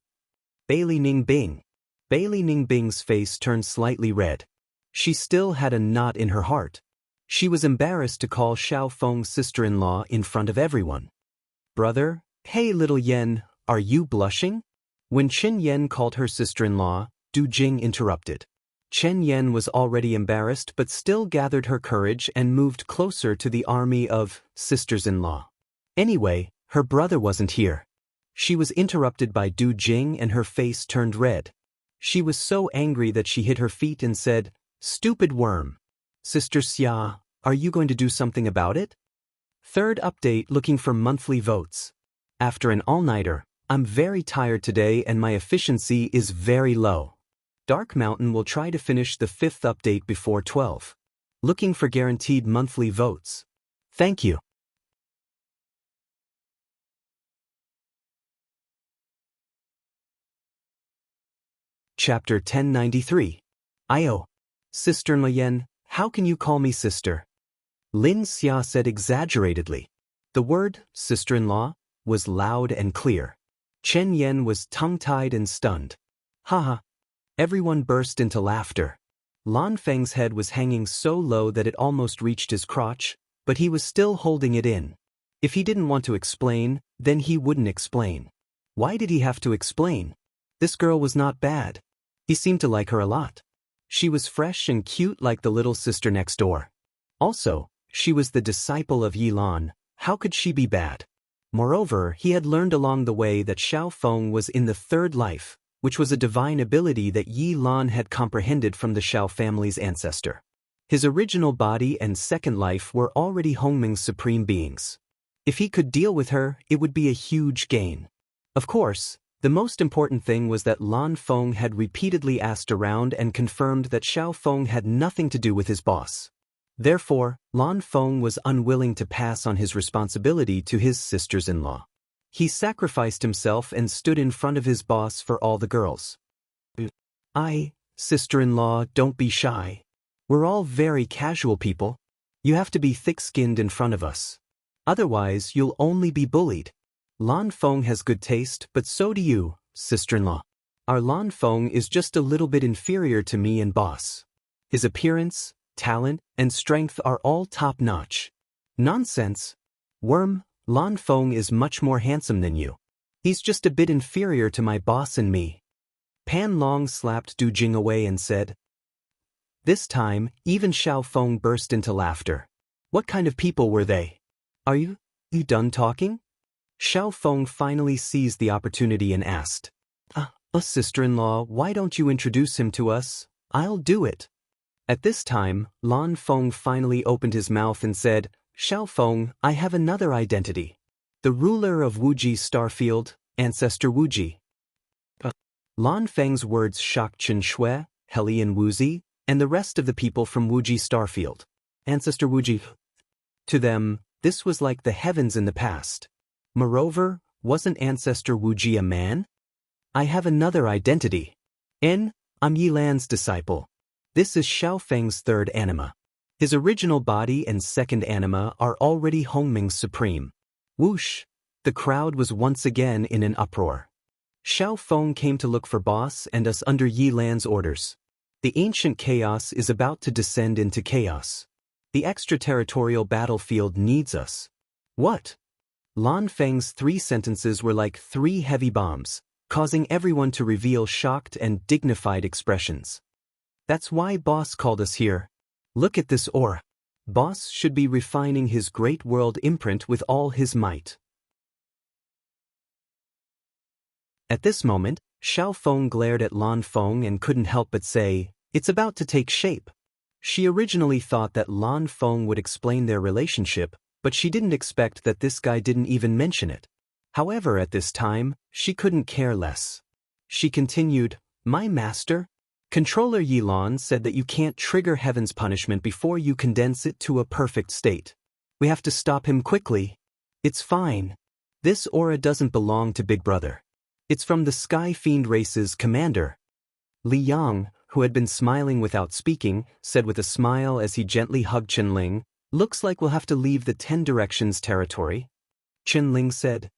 Bailey Ning Bing. Bailey Ning Bing's face turned slightly red. She still had a knot in her heart. She was embarrassed to call Xiao Feng's sister-in-law in front of everyone. Brother, hey little Yen, are you blushing? When Chen Yen called her sister-in-law, Du Jing interrupted. Chen Yen was already embarrassed but still gathered her courage and moved closer to the army of sisters-in-law. Anyway, her brother wasn't here. She was interrupted by Du Jing and her face turned red. She was so angry that she hit her feet and said, Stupid worm. Sister Xia, are you going to do something about it? Third update looking for monthly votes. After an all-nighter, I'm very tired today and my efficiency is very low. Dark Mountain will try to finish the fifth update before 12. Looking for guaranteed monthly votes. Thank you. Chapter 1093. Io. Sister-in-law Yen, how can you call me sister? Lin Xia said exaggeratedly. The word, sister-in-law, was loud and clear. Chen Yen was tongue-tied and stunned. Haha. Everyone burst into laughter. Lan Feng's head was hanging so low that it almost reached his crotch, but he was still holding it in. If he didn't want to explain, then he wouldn't explain. Why did he have to explain? This girl was not bad. He seemed to like her a lot. She was fresh and cute like the little sister next door. Also, She was the disciple of Yi Lan, how could she be bad? Moreover, he had learned along the way that Xiao Feng was in the third life, which was a divine ability that Yi Lan had comprehended from the Xiao family's ancestor. His original body and second life were already Hongming's supreme beings. If he could deal with her, it would be a huge gain. Of course, the most important thing was that Lan Feng had repeatedly asked around and confirmed that Xiao Feng had nothing to do with his boss. Therefore, Lan Feng was unwilling to pass on his responsibility to his sisters-in-law. He sacrificed himself and stood in front of his boss for all the girls. Sister-in-law, don't be shy. We're all very casual people. You have to be thick-skinned in front of us. Otherwise, you'll only be bullied. Lan Feng has good taste, but so do you, sister-in-law. Our Lan Feng is just a little bit inferior to me and boss. His appearance, talent, and strength are all top-notch. Nonsense. Worm, Lan Feng is much more handsome than you. He's just a bit inferior to my boss and me. Pan Long slapped Du Jing away and said. This time, even Xiao Feng burst into laughter. What kind of people were they? Are you done talking? Xiao Feng finally seized the opportunity and asked. Sister-in-law, why don't you introduce him to us? I'll do it. At this time, Lan Feng finally opened his mouth and said, Xiao Feng, I have another identity. The ruler of Wuji Starfield, Ancestor Wuji. Lan Feng's words shocked Chen Shui, Heli and Wuzi, and the rest of the people from Wuji Starfield. Ancestor Wuji. To them, this was like the heavens in the past. Moreover, wasn't Ancestor Wuji a man? I have another identity. I'm Yi Lan's disciple. This is Xiao Feng's third anima. His original body and second anima are already Hongming's supreme. Whoosh! The crowd was once again in an uproar. Xiao Feng came to look for boss and us under Yi Lan's orders. The ancient chaos is about to descend into chaos. The extraterritorial battlefield needs us. What? Lan Feng's 3 sentences were like 3 heavy bombs, causing everyone to reveal shocked and dignified expressions. That's why boss called us here. Look at this aura. Boss should be refining his great world imprint with all his might. At this moment, Xiao Feng glared at Lan Feng and couldn't help but say, it's about to take shape. She originally thought that Lan Feng would explain their relationship, but she didn't expect that this guy didn't even mention it. However, at this time, she couldn't care less. She continued, my master? Controller Yi Lan said that you can't trigger heaven's punishment before you condense it to a perfect state. We have to stop him quickly. It's fine. This aura doesn't belong to Big Brother. It's from the Sky Fiend race's commander. Li Yang, who had been smiling without speaking, said with a smile as he gently hugged Chen-Ling, looks like we'll have to leave the 10 Directions territory. Chen-Ling said,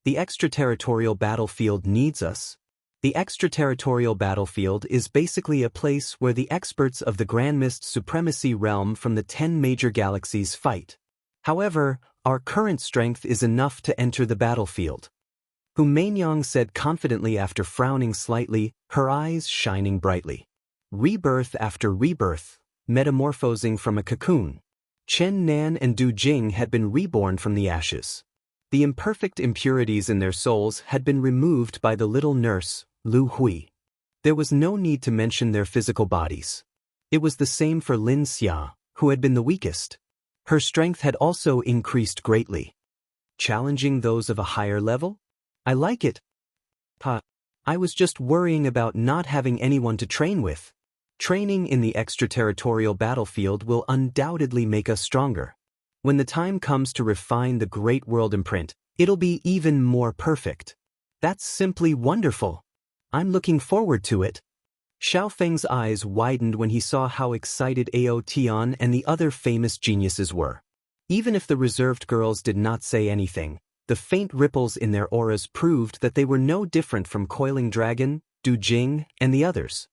the extraterritorial battlefield needs us. The extraterritorial battlefield is basically a place where the experts of the Grand Mist Supremacy realm from the 10 major galaxies fight. However, our current strength is enough to enter the battlefield. Hu Mainyang said confidently after frowning slightly, her eyes shining brightly. Rebirth after rebirth, metamorphosing from a cocoon. Chen Nan and Du Jing had been reborn from the ashes. The imperfect impurities in their souls had been removed by the little nurse, Lu Hui. There was no need to mention their physical bodies. It was the same for Lin Xia, who had been the weakest. Her strength had also increased greatly. Challenging those of a higher level? I like it. I was just worrying about not having anyone to train with. Training in the extraterritorial battlefield will undoubtedly make us stronger. When the time comes to refine the great world imprint, it'll be even more perfect. That's simply wonderful. I'm looking forward to it. Xiao Feng's eyes widened when he saw how excited Ao Tian and the other famous geniuses were. Even if the reserved girls did not say anything, the faint ripples in their auras proved that they were no different from Coiling Dragon, Du Jing, and the others.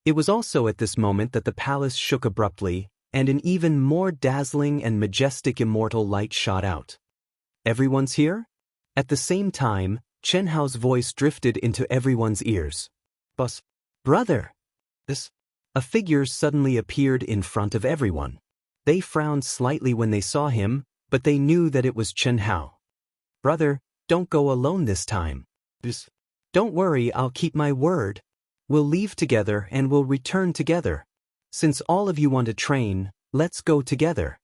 It was also at this moment that the palace shook abruptly, and an even more dazzling and majestic immortal light shot out. Everyone's here? At the same time, Chen Hao's voice drifted into everyone's ears. Brother! A figure suddenly appeared in front of everyone. They frowned slightly when they saw him, but they knew that it was Chen Hao. "Brother, don't go alone this time." "Don't worry, I'll keep my word. We'll leave together and we'll return together. Since all of you want to train, let's go together."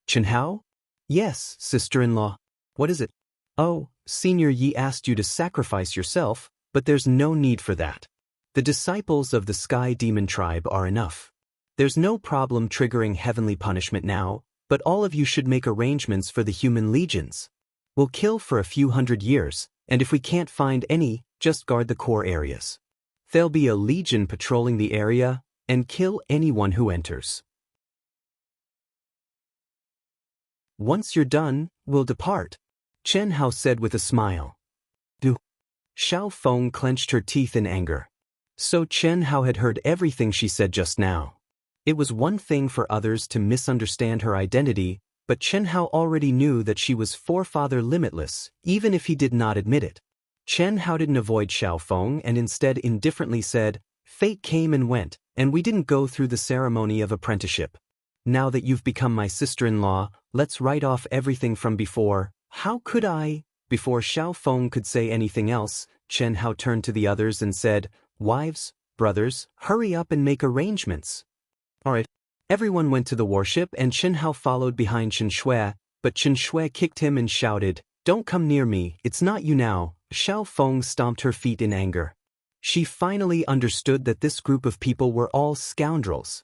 "Chen Hao?" "Yes, sister-in-law." "What is it?" "Oh, Senior Yi asked you to sacrifice yourself, but there's no need for that. The disciples of the Sky Demon tribe are enough. There's no problem triggering heavenly punishment now, but all of you should make arrangements for the human legions. We'll kill for a few hundred years, and if we can't find any, just guard the core areas. There'll be a legion patrolling the area, and kill anyone who enters. Once you're done, we'll depart," Chen Hao said with a smile. "Do." Xiao Feng clenched her teeth in anger. So Chen Hao had heard everything she said just now. It was one thing for others to misunderstand her identity, but Chen Hao already knew that she was forefather limitless, even if he did not admit it. Chen Hao didn't avoid Xiao Feng and instead indifferently said, "Fate came and went, and we didn't go through the ceremony of apprenticeship. Now that you've become my sister-in-law, let's write off everything from before." "How could I?" Before Xiao Feng could say anything else, Chen Hao turned to the others and said, "Wives, brothers, hurry up and make arrangements." All right. Everyone went to the warship and Chen Hao followed behind Chen Shui, but Chen Shui kicked him and shouted, "Don't come near me, it's not you now." Xiao Feng stomped her feet in anger. She finally understood that this group of people were all scoundrels.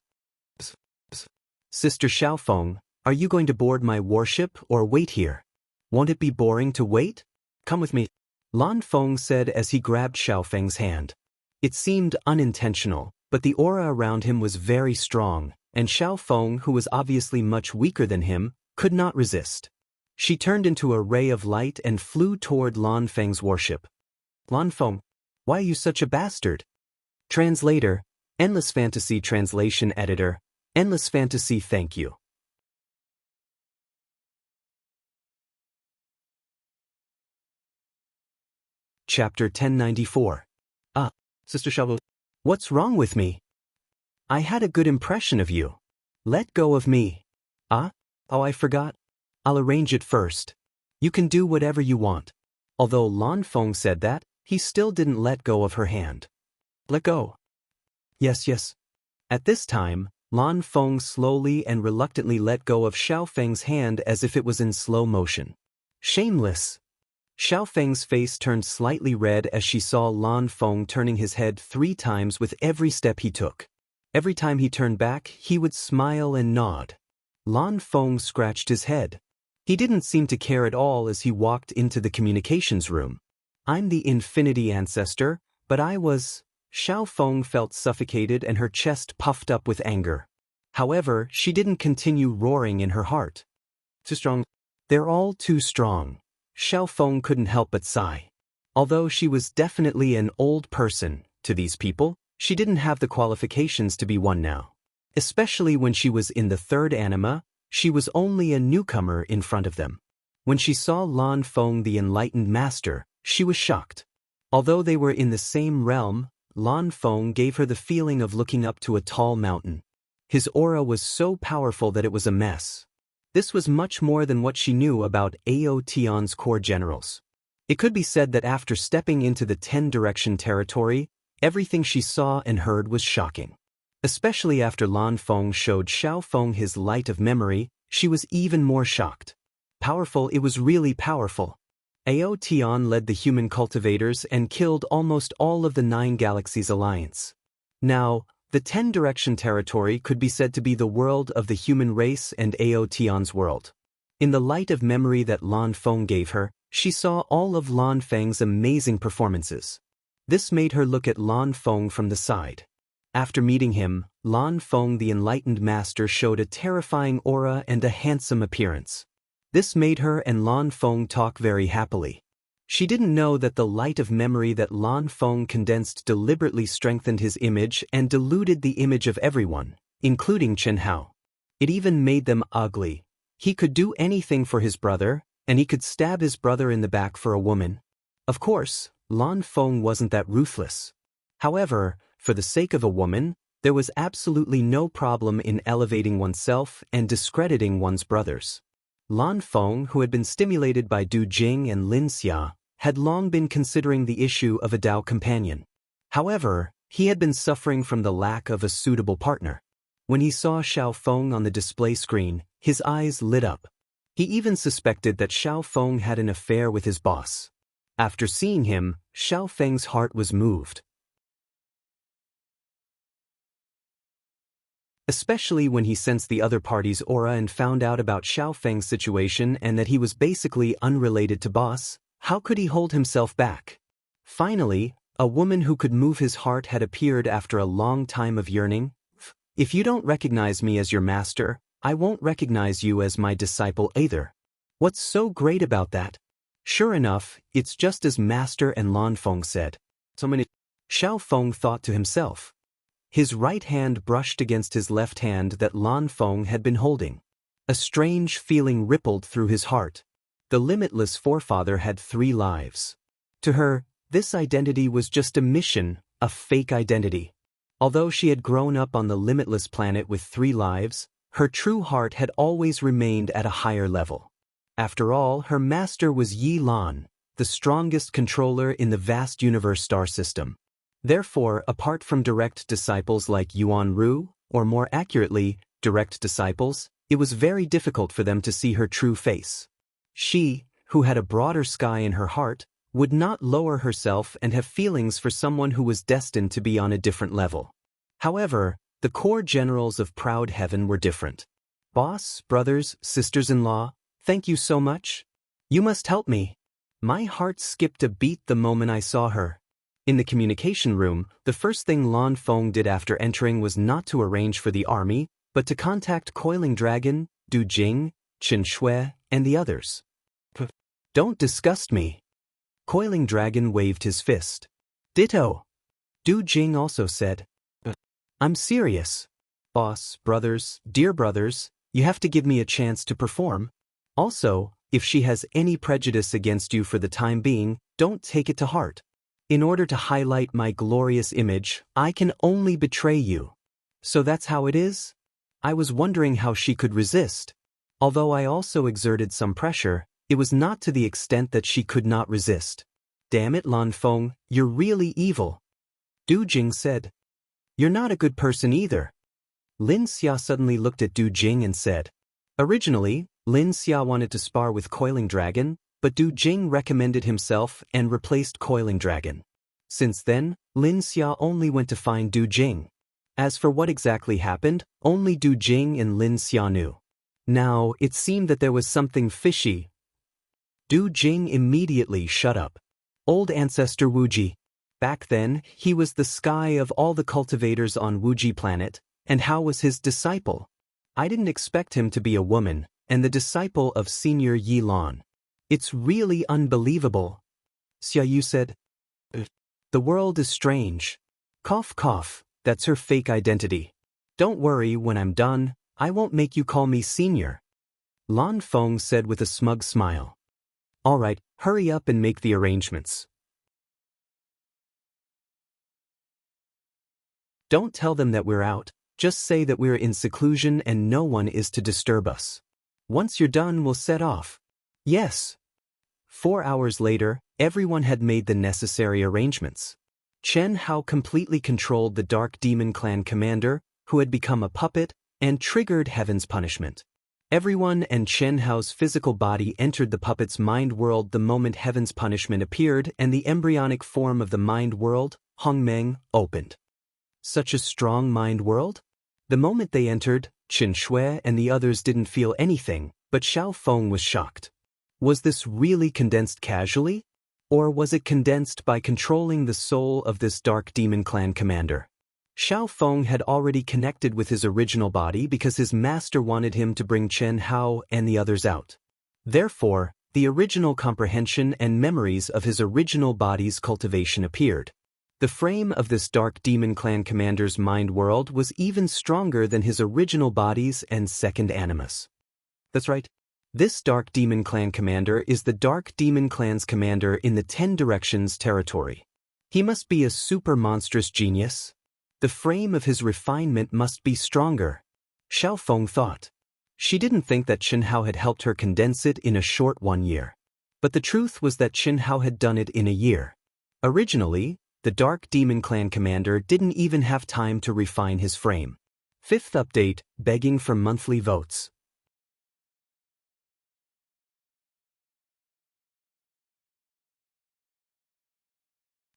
Psst, psst. "Sister Xiao Feng, are you going to board my warship or wait here? Won't it be boring to wait? Come with me," Lan Feng said as he grabbed Xiao Feng's hand. It seemed unintentional, but the aura around him was very strong, and Xiao Feng, who was obviously much weaker than him, could not resist. She turned into a ray of light and flew toward Lan Feng's warship. "Lan Feng, why are you such a bastard?" Translator, Endless Fantasy Translation Editor, Endless Fantasy. Thank you. Chapter 1094. Sister Xiao, what's wrong with me? I had a good impression of you. Let go of me. Oh, I forgot. I'll arrange it first. You can do whatever you want. Although Lan Feng said that, he still didn't let go of her hand. Let go. Yes. At this time, Lan Feng slowly and reluctantly let go of Xiao Feng's hand as if it was in slow motion. Shameless. Xiao Feng's face turned slightly red as she saw Lan Feng turning his head 3 times with every step he took. Every time he turned back, he would smile and nod. Lan Feng scratched his head. He didn't seem to care at all as he walked into the communications room. "I'm the Infinity Ancestor, but I was..." Xiao Feng felt suffocated and her chest puffed up with anger. However, she didn't continue roaring in her heart. "Too strong. They're all too strong." Xiao Feng couldn't help but sigh. Although she was definitely an old person, to these people, she didn't have the qualifications to be one now. Especially when she was in the 3rd anima, she was only a newcomer in front of them. When she saw Lan Feng the Enlightened Master, she was shocked. Although they were in the same realm, Lan Feng gave her the feeling of looking up to a tall mountain. His aura was so powerful that it was a mess. This was much more than what she knew about Ao Tian's core generals. It could be said that after stepping into the 10-direction territory, everything she saw and heard was shocking. Especially after Lan Feng showed Xiao Feng his light of memory, she was even more shocked. Powerful, it was really powerful. Ao Tian led the human cultivators and killed almost all of the 9 Galaxies Alliance. Now, the 10-direction territory could be said to be the world of the human race and Ao Tian's world. In the light of memory that Lan Feng gave her, she saw all of Lan Feng's amazing performances. This made her look at Lan Feng from the side. After meeting him, Lan Feng the Enlightened Master showed a terrifying aura and a handsome appearance. This made her and Lan Feng talk very happily. She didn't know that the light of memory that Lan Feng condensed deliberately strengthened his image and diluted the image of everyone, including Chen Hao. It even made them ugly. He could do anything for his brother, and he could stab his brother in the back for a woman. Of course, Lan Feng wasn't that ruthless. However, for the sake of a woman, There was absolutely no problem in elevating oneself and discrediting one's brothers. Lan Feng, who had been stimulated by Du Jing and Lin Xia, had long been considering the issue of a Dao companion. However, he had been suffering from the lack of a suitable partner. When he saw Xiao Feng on the display screen, his eyes lit up. He even suspected that Xiao Feng had an affair with his boss. After seeing him, Xiao Feng's heart was moved. Especially when he sensed the other party's aura and found out about Xiao Feng's situation and that he was basically unrelated to boss. How could he hold himself back? Finally, a woman who could move his heart had appeared after a long time of yearning. If you don't recognize me as your master, I won't recognize you as my disciple either. What's so great about that? Sure enough, it's just as Master and Lan Feng said. Xiao Feng thought to himself. His right hand brushed against his left hand that Lan Feng had been holding. A strange feeling rippled through his heart. The limitless forefather had 3 lives. To her, this identity was just a mission, a fake identity. Although she had grown up on the limitless planet with 3 lives, her true heart had always remained at a higher level. After all, her master was Yi Lan, the strongest controller in the vast universe star system. Therefore, apart from direct disciples like Yuan Ru, or more accurately, direct disciples, it was very difficult for them to see her true face. She, who had a broader sky in her heart, would not lower herself and have feelings for someone who was destined to be on a different level. However, the core generals of Proud Heaven were different. Boss, brothers, sisters-in-law, thank you so much. You must help me. My heart skipped a beat the moment I saw her. In the communication room, the first thing Lan Feng did after entering was not to arrange for the army, but to contact Coiling Dragon, Du Jing, Qin Shui, and the others. Don't disgust me. Coiling Dragon waved his fist. Ditto. Du Jing also said. I'm serious. Boss, brothers, dear brothers, you have to give me a chance to perform. Also, if she has any prejudice against you for the time being, don't take it to heart. In order to highlight my glorious image, I can only betray you. So that's how it is? I was wondering how she could resist. Although I also exerted some pressure, it was not to the extent that she could not resist. Damn it, Lan Feng, you're really evil. Du Jing said. You're not a good person either. Lin Xia suddenly looked at Du Jing and said. Originally, Lin Xia wanted to spar with Coiling Dragon, but Du Jing recommended himself and replaced Coiling Dragon. Since then, Lin Xia only went to find Du Jing. As for what exactly happened, only Du Jing and Lin Xia knew. Now, it seemed that there was something fishy. Du Jing immediately shut up. Old ancestor Wuji. Back then, he was the sky of all the cultivators on Wuji planet, and how was his disciple? I didn't expect him to be a woman, and the disciple of Senior Yi Lan. It's really unbelievable. Xia Yu said. The world is strange. Cough cough, that's her fake identity. Don't worry, when I'm done, I won't make you call me senior. Lan Feng said with a smug smile. All right, hurry up and make the arrangements. Don't tell them that we're out, just say that we're in seclusion and no one is to disturb us. Once you're done, we'll set off. Yes. 4 hours later, everyone had made the necessary arrangements. Chen Hao completely controlled the Dark Demon Clan commander, who had become a puppet, and triggered Heaven's punishment. Everyone and Chen Hao's physical body entered the puppet's mind world the moment Heaven's punishment appeared and the embryonic form of the mind world, Hongmeng, opened. Such a strong mind world? The moment they entered, Qin Shui and the others didn't feel anything, but Xiao Feng was shocked. Was this really condensed casually? Or was it condensed by controlling the soul of this Dark Demon Clan commander? Xiao Feng had already connected with his original body because his master wanted him to bring Chen Hao and the others out. Therefore, the original comprehension and memories of his original body's cultivation appeared. The frame of this Dark Demon Clan commander's mind world was even stronger than his original body's and second animus. That's right. This Dark Demon Clan commander is the Dark Demon Clan's commander in the 10 Directions territory. He must be a super monstrous genius. The frame of his refinement must be stronger, Xiao Feng thought. She didn't think that Chen Hao had helped her condense it in a short 1 year. But the truth was that Chen Hao had done it in a year. Originally, the Dark Demon Clan commander didn't even have time to refine his frame. 5th update, begging for monthly votes.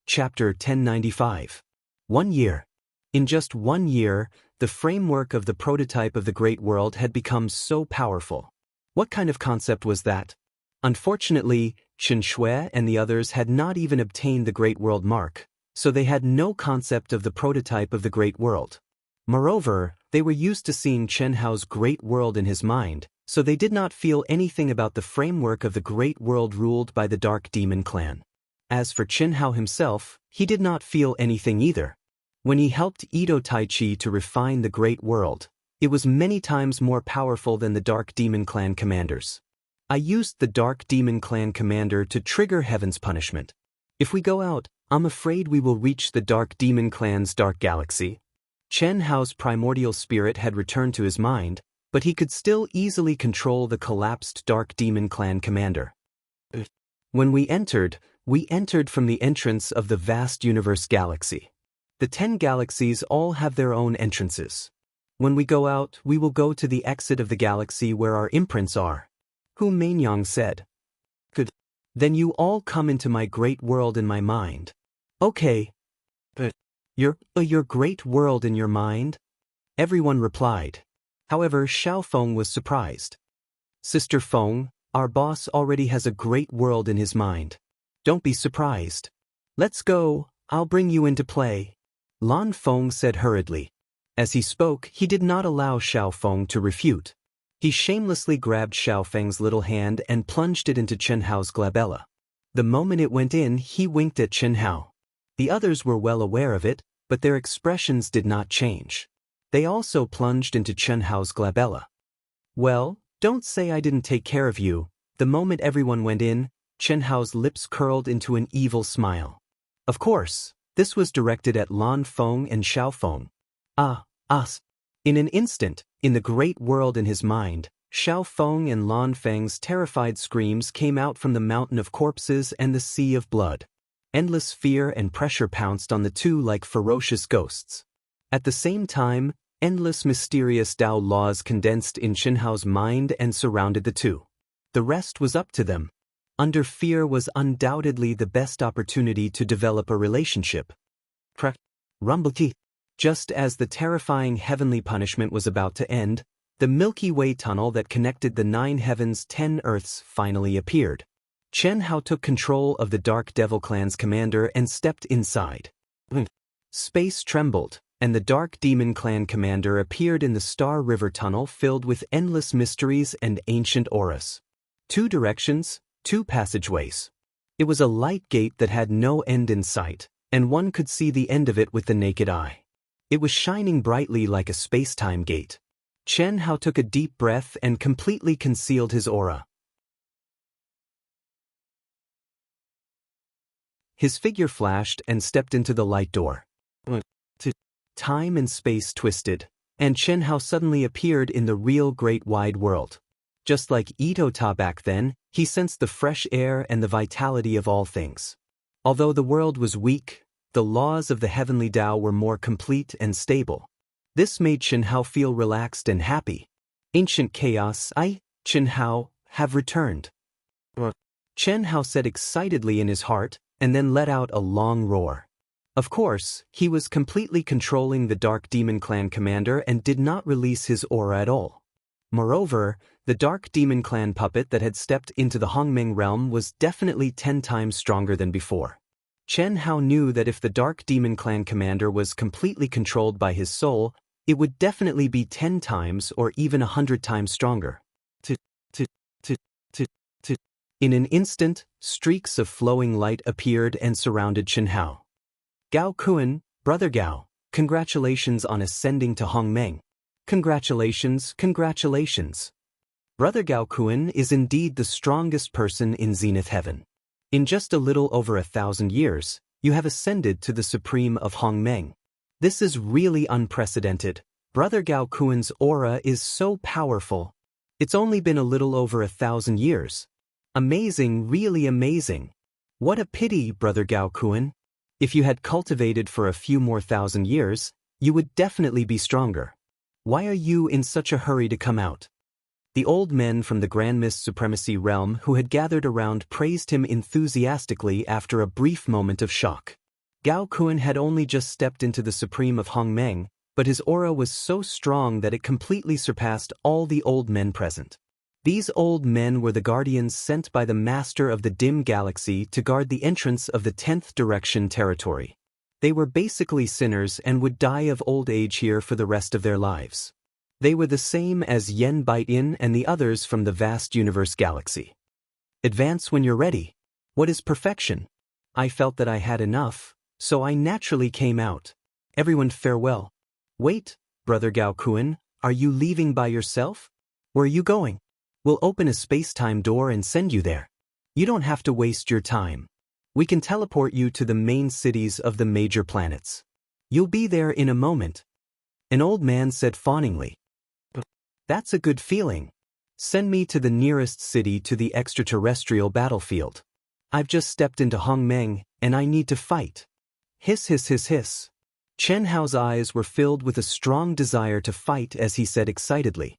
Chapter 1095. 1 year. In just 1 year, the framework of the prototype of the Great World had become so powerful. What kind of concept was that? Unfortunately, Chen Shui and the others had not even obtained the Great World mark, so they had no concept of the prototype of the Great World. Moreover, they were used to seeing Chen Hao's Great World in his mind, so they did not feel anything about the framework of the Great World ruled by the Dark Demon Clan. As for Chen Hao himself, he did not feel anything either. When he helped Ito Taichi to refine the Great World, it was many times more powerful than the Dark Demon Clan commanders. I used the Dark Demon Clan commander to trigger Heaven's punishment. If we go out, I'm afraid we will reach the Dark Demon Clan's Dark Galaxy. Chen Hao's primordial spirit had returned to his mind, but he could still easily control the collapsed Dark Demon Clan commander. When we entered from the entrance of the vast universe galaxy. The 10 galaxies all have their own entrances. When we go out, we will go to the exit of the galaxy where our imprints are. Hu Meinyang said. Good. Then you all come into my great world in my mind. Okay. But your great world in your mind? Everyone replied. However, Xiao Feng was surprised. Sister Feng, our boss already has a great world in his mind. Don't be surprised. Let's go, I'll bring you into play. Lan Feng said hurriedly. As he spoke, he did not allow Xiao Feng to refute. He shamelessly grabbed Xiao Feng's little hand and plunged it into Chen Hao's glabella. The moment it went in, he winked at Chen Hao. The others were well aware of it, but their expressions did not change. They also plunged into Chen Hao's glabella. Well, don't say I didn't take care of you. The moment everyone went in, Chen Hao's lips curled into an evil smile. Of course, this was directed at Lan Feng and Xiao Feng. Us. In an instant, in the great world in his mind, Xiao Feng and Lan Feng's terrified screams came out from the mountain of corpses and the sea of blood. Endless fear and pressure pounced on the two like ferocious ghosts. At the same time, endless mysterious Tao laws condensed in Chen Hao's mind and surrounded the two. The rest was up to them. Under fear was undoubtedly the best opportunity to develop a relationship. Rumblety. Just as the terrifying heavenly punishment was about to end, the Milky Way tunnel that connected the 9 heavens 10 earths finally appeared. Chen Hao took control of the Dark Devil Clan's commander and stepped inside. Space trembled, and the Dark Demon Clan commander appeared in the Star River tunnel filled with endless mysteries and ancient auras. 2 directions, 2 passageways. It was a light gate that had no end in sight, and one could see the end of it with the naked eye. It was shining brightly like a space-time gate. Chen Hao took a deep breath and completely concealed his aura. His figure flashed and stepped into the light door. Time and space twisted, and Chen Hao suddenly appeared in the real great wide world. Just like Ito Ta back then, he sensed the fresh air and the vitality of all things. Although the world was weak, the laws of the heavenly Tao were more complete and stable. This made Chen Hao feel relaxed and happy. Ancient chaos, Chen Hao, have returned. Chen Hao said excitedly in his heart, and then let out a long roar. Of course, he was completely controlling the Dark Demon Clan commander and did not release his aura at all. Moreover, the Dark Demon Clan puppet that had stepped into the Hongmeng realm was definitely 10 times stronger than before. Chen Hao knew that if the Dark Demon Clan commander was completely controlled by his soul, it would definitely be 10 times or even 100 times stronger. In an instant, streaks of flowing light appeared and surrounded Chen Hao. Gao Kuan, Brother Gao, congratulations on ascending to Hongmeng. Congratulations, congratulations. Brother Gao Kuan is indeed the strongest person in Zenith Heaven. In just a little over 1,000 years, you have ascended to the Supreme of Hongmeng. This is really unprecedented. Brother Gao Kuan's aura is so powerful. It's only been a little over 1,000 years. Amazing, really amazing. What a pity, Brother Gao Kuan. If you had cultivated for a few more thousand years, you would definitely be stronger. Why are you in such a hurry to come out? The old men from the Grand Mist Supremacy realm who had gathered around praised him enthusiastically after a brief moment of shock. Gao Kuan had only just stepped into the Supreme of Hongmeng, but his aura was so strong that it completely surpassed all the old men present. These old men were the guardians sent by the Master of the Dim Galaxy to guard the entrance of the 10th Direction territory. They were basically sinners and would die of old age here for the rest of their lives. They were the same as Yen Baitin and the others from the vast universe galaxy. Advance when you're ready. What is perfection? I felt that I had enough, so I naturally came out. Everyone farewell. Wait, Brother Gao Kuan, are you leaving by yourself? Where are you going? We'll open a space-time door and send you there. You don't have to waste your time. We can teleport you to the main cities of the major planets. You'll be there in a moment. An old man said fawningly. That's a good feeling. Send me to the nearest city to the extraterrestrial battlefield. I've just stepped into Hongmeng, and I need to fight. Hiss hiss hiss hiss. Chen Hao's eyes were filled with a strong desire to fight as he said excitedly.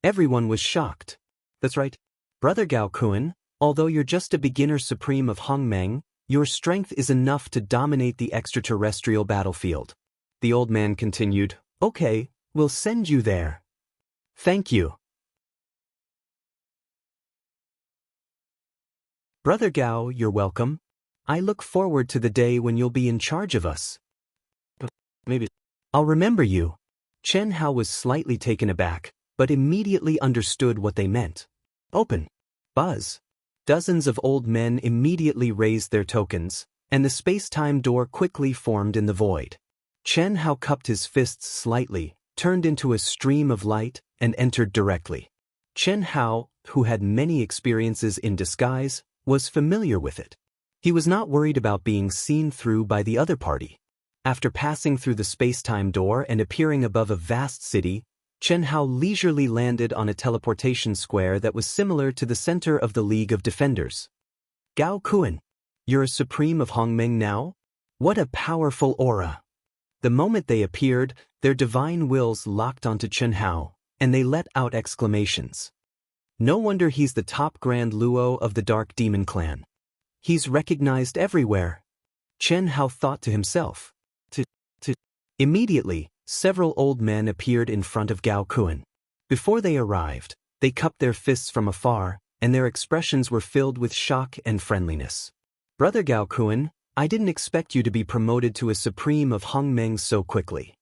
Everyone was shocked. That's right. Brother Gao Kuan, although you're just a beginner supreme of Hongmeng, your strength is enough to dominate the extraterrestrial battlefield. The old man continued, Okay, we'll send you there. Thank you. Brother Gao, you're welcome. I look forward to the day when you'll be in charge of us. Maybe I'll remember you. Chen Hao was slightly taken aback, but immediately understood what they meant. Open. Buzz. Dozens of old men immediately raised their tokens, and the space-time door quickly formed in the void. Chen Hao cupped his fists slightly, turned into a stream of light, and entered directly. Chen Hao, who had many experiences in disguise, was familiar with it. He was not worried about being seen through by the other party. After passing through the space-time door and appearing above a vast city, Chen Hao leisurely landed on a teleportation square that was similar to the center of the League of Defenders. Gao Kuan, you're a supreme of Hongmeng now? What a powerful aura! The moment they appeared, their divine wills locked onto Chen Hao, and they let out exclamations. No wonder he's the top Grand Luo of the Dark Demon Clan. He's recognized everywhere. Chen Hao thought to himself. Immediately, several old men appeared in front of Gao Kuan. Before they arrived, they cupped their fists from afar, and their expressions were filled with shock and friendliness. Brother Gao Kuan, I didn't expect you to be promoted to a supreme of Hongmeng so quickly.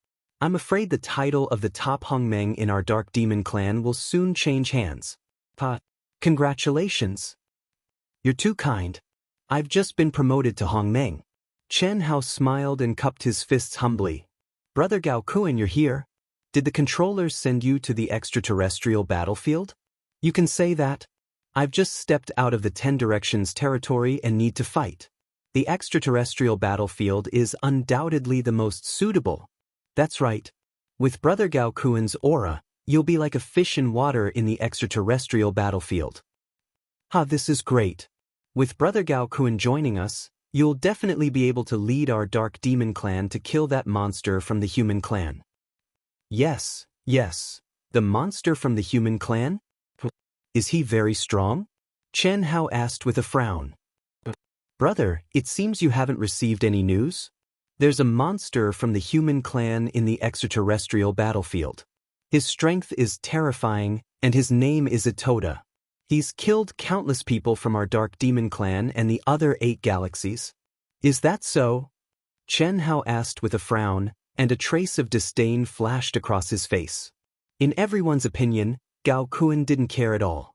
I'm afraid the title of the top Hongmeng in our Dark Demon Clan will soon change hands. Congratulations. You're too kind. I've just been promoted to Hongmeng. Chen Hao smiled and cupped his fists humbly. Brother Gao Kuan, you're here. Did the controllers send you to the extraterrestrial battlefield? You can say that. I've just stepped out of the 10 Directions territory and need to fight. The extraterrestrial battlefield is undoubtedly the most suitable. That's right. With Brother Gao Kuan's aura, you'll be like a fish in water in the extraterrestrial battlefield. This is great. With Brother Gao Kuan joining us, you'll definitely be able to lead our Dark Demon Clan to kill that monster from the human clan. Yes. The monster from the human clan? Is he very strong? Chen Hao asked with a frown. Brother, it seems you haven't received any news. There's a monster from the human clan in the extraterrestrial battlefield. His strength is terrifying, and his name is Itoda. He's killed countless people from our Dark Demon Clan and the other 8 galaxies. Is that so? Chen Hao asked with a frown, and a trace of disdain flashed across his face. In everyone's opinion, Gao Kuan didn't care at all.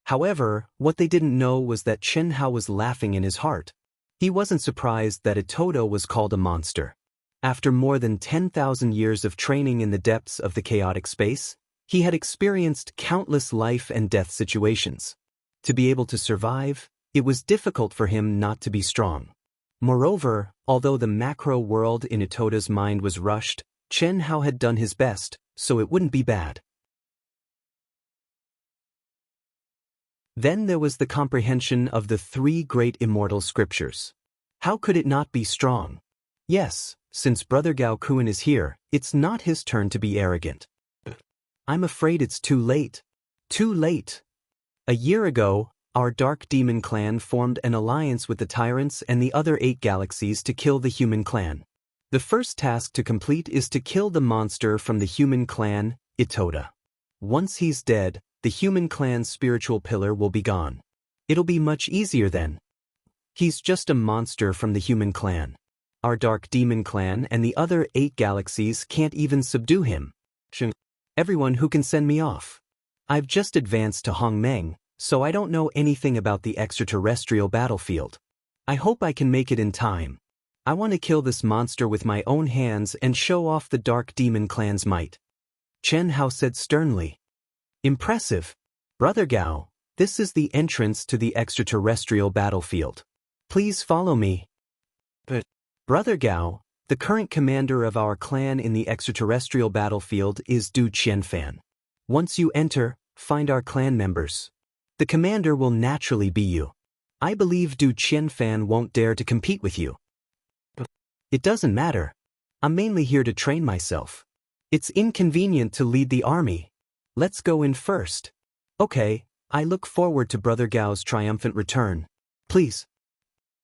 However, what they didn't know was that Chen Hao was laughing in his heart. He wasn't surprised that Itoda was called a monster. After more than 10,000 years of training in the depths of the chaotic space, he had experienced countless life and death situations. To be able to survive, it was difficult for him not to be strong. Moreover, although the macro world in Itota's mind was rushed, Chen Hao had done his best, so it wouldn't be bad. Then there was the comprehension of the three great immortal scriptures. How could it not be strong? Yes, since Brother Gao Kuan is here, it's not his turn to be arrogant. I'm afraid it's too late. Too late. A year ago, our Dark Demon clan formed an alliance with the tyrants and the other 8 galaxies to kill the human clan. The first task to complete is to kill the monster from the human clan, Itota. Once he's dead, the human clan's spiritual pillar will be gone. It'll be much easier then. He's just a monster from the human clan. Our Dark Demon clan and the other 8 galaxies can't even subdue him. Everyone who can send me off. I've just advanced to Hongmeng, so I don't know anything about the extraterrestrial battlefield. I hope I can make it in time. I want to kill this monster with my own hands and show off the Dark Demon clan's might. Chen Hao said sternly. Impressive. Brother Gao, this is the entrance to the extraterrestrial battlefield. Please follow me. But, Brother Gao, the current commander of our clan in the extraterrestrial battlefield is Du Qianfan. Once you enter, find our clan members. The commander will naturally be you. I believe Du Qianfan won't dare to compete with you. It doesn't matter. I'm mainly here to train myself. It's inconvenient to lead the army. Let's go in first. Okay, I look forward to Brother Gao's triumphant return. Please.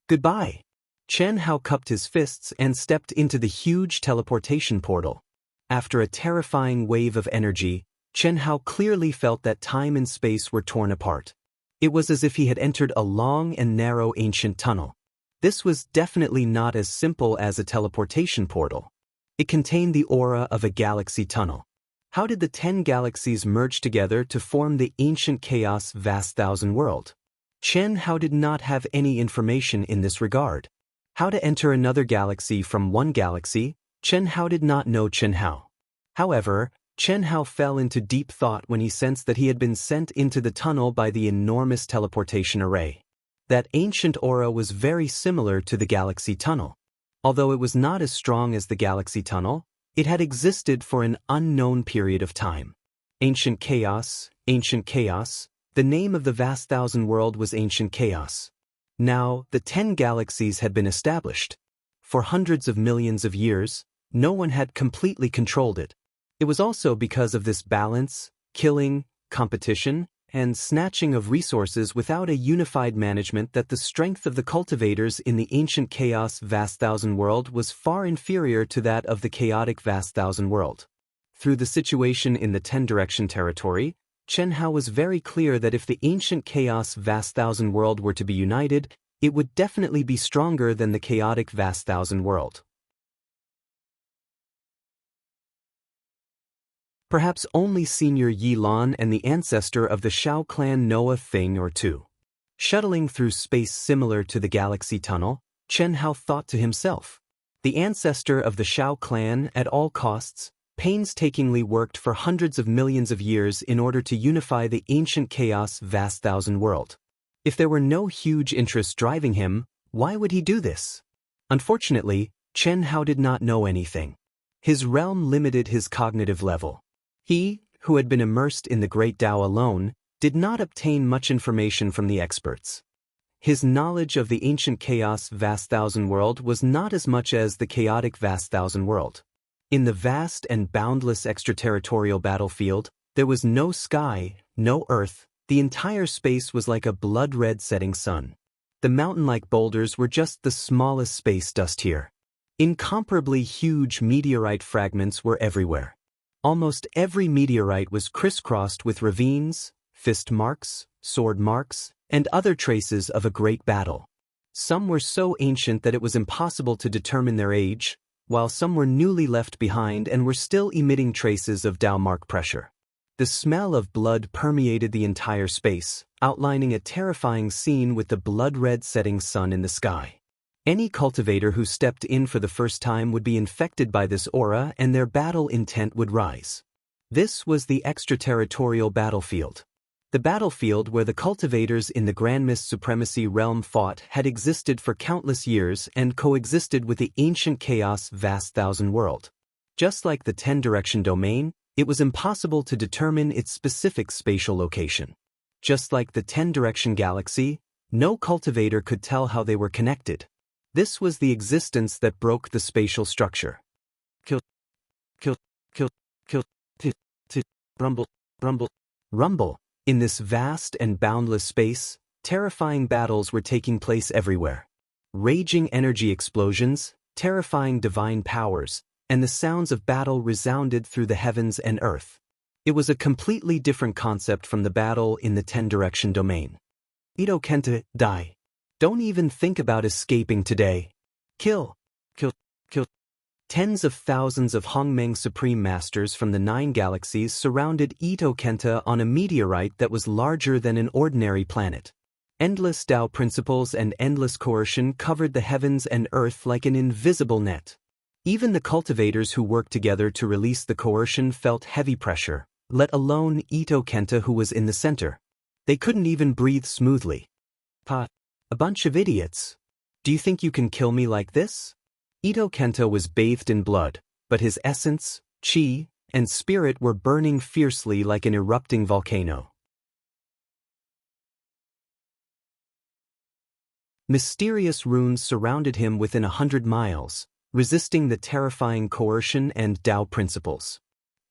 Goodbye. Chen Hao cupped his fists and stepped into the huge teleportation portal. After a terrifying wave of energy, Chen Hao clearly felt that time and space were torn apart. It was as if he had entered a long and narrow ancient tunnel. This was definitely not as simple as a teleportation portal. It contained the aura of a galaxy tunnel. How did the 10 galaxies merge together to form the ancient chaos vast thousand world? Chen Hao did not have any information in this regard. How to enter another galaxy from one galaxy, Chen Hao did not know Chen Hao. However, Chen Hao fell into deep thought when he sensed that he had been sent into the tunnel by the enormous teleportation array. That ancient aura was very similar to the galaxy tunnel. Although it was not as strong as the galaxy tunnel, it had existed for an unknown period of time. Ancient chaos, the name of the vast thousand world was ancient chaos. Now, the 10 galaxies had been established. For hundreds of millions of years, no one had completely controlled it. It was also because of this balance, killing, competition, and snatching of resources without a unified management that the strength of the cultivators in the ancient chaos vast thousand world was far inferior to that of the chaotic vast thousand world. Through the situation in the 10-direction territory, Chen Hao was very clear that if the ancient chaos vast thousand world were to be united, it would definitely be stronger than the chaotic vast thousand world. Perhaps only Senior Yi Lan and the ancestor of the Shao clan know a thing or two. Shuttling through space similar to the galaxy tunnel, Chen Hao thought to himself. The ancestor of the Shao clan, at all costs, painstakingly worked for hundreds of millions of years in order to unify the ancient chaos vast thousand world. If there were no huge interests driving him, why would he do this? Unfortunately, Chen Hao did not know anything. His realm limited his cognitive level. He, who had been immersed in the Great Tao alone, did not obtain much information from the experts. His knowledge of the ancient chaos vast thousand world was not as much as the chaotic vast thousand world. In the vast and boundless extraterritorial battlefield, there was no sky, no earth, the entire space was like a blood-red setting sun. The mountain-like boulders were just the smallest space dust here. Incomparably huge meteorite fragments were everywhere. Almost every meteorite was crisscrossed with ravines, fist marks, sword marks, and other traces of a great battle. Some were so ancient that it was impossible to determine their age, while some were newly left behind and were still emitting traces of Tao mark pressure. The smell of blood permeated the entire space, outlining a terrifying scene with the blood-red setting sun in the sky. Any cultivator who stepped in for the first time would be infected by this aura and their battle intent would rise. This was the extraterritorial battlefield. The battlefield where the cultivators in the Grandmist Supremacy realm fought had existed for countless years and coexisted with the ancient chaos vast thousand world. Just like the 10-direction domain, it was impossible to determine its specific spatial location. Just like the 10-direction galaxy, no cultivator could tell how they were connected. This was the existence that broke the spatial structure. Kill, kill, kill, kill, rumble, rumble, rumble. In this vast and boundless space, terrifying battles were taking place everywhere. Raging energy explosions, terrifying divine powers, and the sounds of battle resounded through the heavens and earth. It was a completely different concept from the battle in the 10-direction domain. Ito Kenta, die. Don't even think about escaping today. Kill, kill, kill. Tens of thousands of Hongmeng Supreme Masters from the 9 galaxies surrounded Ito Kenta on a meteorite that was larger than an ordinary planet. Endless Dao principles and endless coercion covered the heavens and earth like an invisible net. Even the cultivators who worked together to release the coercion felt heavy pressure, let alone Ito Kenta, who was in the center. They couldn't even breathe smoothly. A bunch of idiots. Do you think you can kill me like this? Ito Kenta was bathed in blood, but his essence, chi, and spirit were burning fiercely like an erupting volcano. Mysterious runes surrounded him within 100 miles, resisting the terrifying coercion and Dao principles.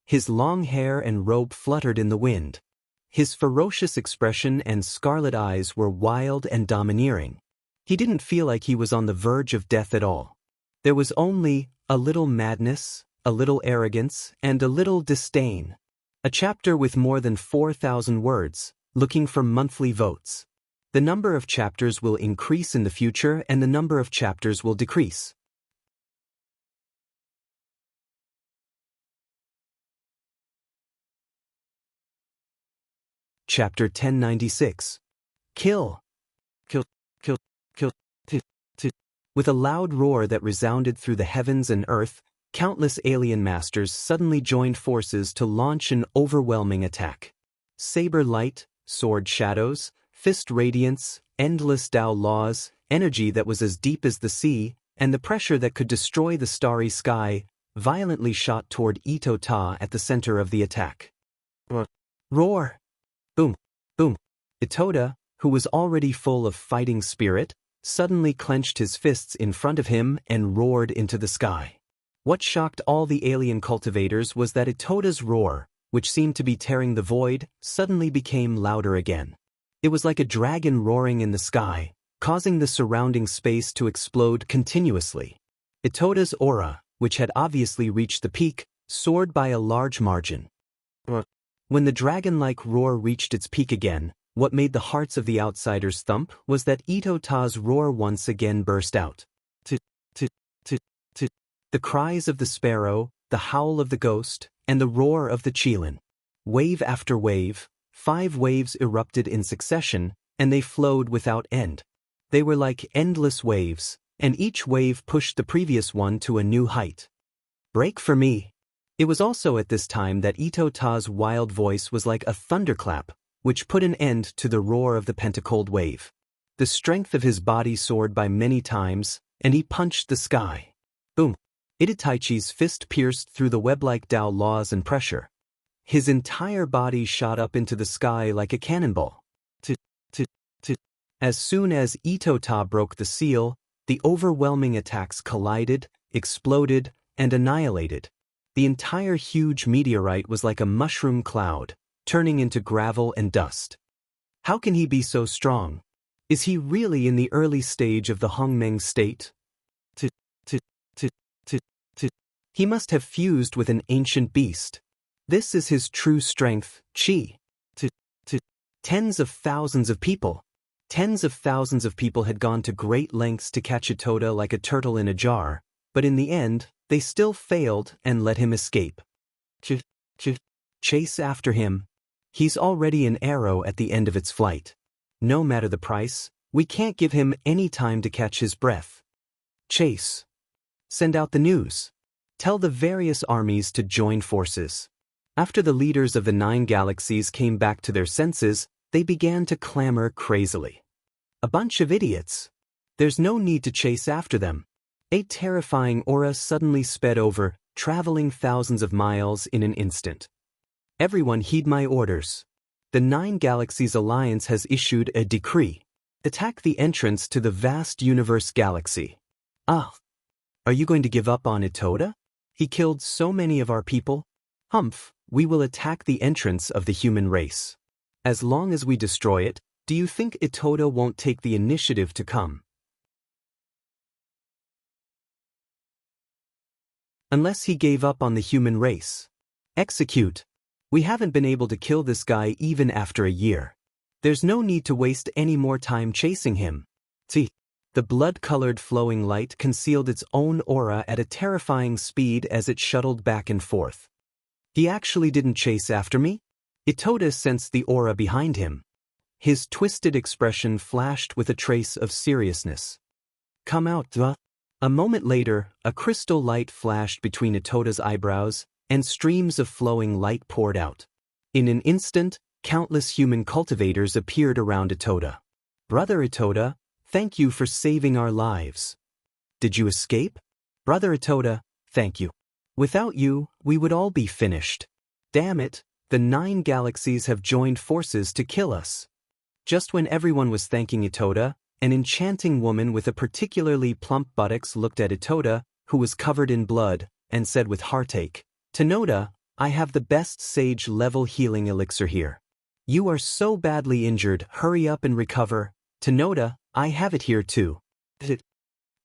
His long hair and robe fluttered in the wind. His ferocious expression and scarlet eyes were wild and domineering. He didn't feel like he was on the verge of death at all. There was only a little madness, a little arrogance, and a little disdain. A chapter with more than 4,000 words, looking for monthly votes. The number of chapters will increase in the future and the number of chapters will decrease. Chapter 1096. Kill. Kill, kill, kill, t. With a loud roar that resounded through the heavens and earth, countless alien masters suddenly joined forces to launch an overwhelming attack. Saber light, sword shadows, fist radiance, endless Dao laws, energy that was as deep as the sea, and the pressure that could destroy the starry sky, violently shot toward Ito Ta at the center of the attack. Roar! Boom! Boom! Itoda, who was already full of fighting spirit, suddenly clenched his fists in front of him and roared into the sky. What shocked all the alien cultivators was that Itoda's roar, which seemed to be tearing the void, suddenly became louder again. It was like a dragon roaring in the sky, causing the surrounding space to explode continuously. Itoda's aura, which had obviously reached the peak, soared by a large margin. When the dragon-like roar reached its peak again, what made the hearts of the outsiders thump was that Ito Ta's roar once again burst out. The cries of the sparrow, the howl of the ghost, and the roar of the Qilin. Wave after wave, 5 waves erupted in succession, and they flowed without end. They were like endless waves, and each wave pushed the previous one to a new height. Break for me. It was also at this time that Ito Ta's wild voice was like a thunderclap, which put an end to the roar of the pentacold wave. The strength of his body soared by many times, and he punched the sky. Boom! Itachi's fist pierced through the web-like Dao laws and pressure. His entire body shot up into the sky like a cannonball. As soon as Ito Ta broke the seal, the overwhelming attacks collided, exploded, and annihilated. The entire huge meteorite was like a mushroom cloud, turning into gravel and dust. How can he be so strong? Is he really in the early stage of the Hongmeng state? He must have fused with an ancient beast. This is his true strength, Qi. Tens of thousands of people. Tens of thousands of people had gone to great lengths to catch Itoda like a turtle in a jar, but in the end, they still failed and let him escape. Chase after him. He's already an arrow at the end of its flight. No matter the price, we can't give him any time to catch his breath. Chase. Send out the news. Tell the various armies to join forces. After the leaders of the 9 galaxies came back to their senses, they began to clamor crazily. A bunch of idiots. There's no need to chase after them. A terrifying aura suddenly sped over, traveling thousands of miles in an instant. Everyone heed my orders. The 9 Galaxies Alliance has issued a decree. Attack the entrance to the vast universe galaxy. Ah. Are you going to give up on Itoda? He killed so many of our people. Humph, we will attack the entrance of the human race. As long as we destroy it, do you think Itoda won't take the initiative to come? Unless he gave up on the human race. Execute. We haven't been able to kill this guy even after a year. There's no need to waste any more time chasing him. See, the blood-colored flowing light concealed its own aura at a terrifying speed as it shuttled back and forth. He actually didn't chase after me? Itoda sensed the aura behind him. His twisted expression flashed with a trace of seriousness. Come out, duh. A moment later, a crystal light flashed between Itoda's eyebrows, and streams of flowing light poured out. In an instant, countless human cultivators appeared around Itoda. Brother Itoda, thank you for saving our lives. Did you escape? Brother Itoda, thank you. Without you, we would all be finished. Damn it, the 9 galaxies have joined forces to kill us. Just when everyone was thanking Itoda, an enchanting woman with a particularly plump buttocks looked at Itoda, who was covered in blood, and said with heartache, Tenoda, I have the best sage-level healing elixir here. You are so badly injured, hurry up and recover. Tenoda, I have it here too.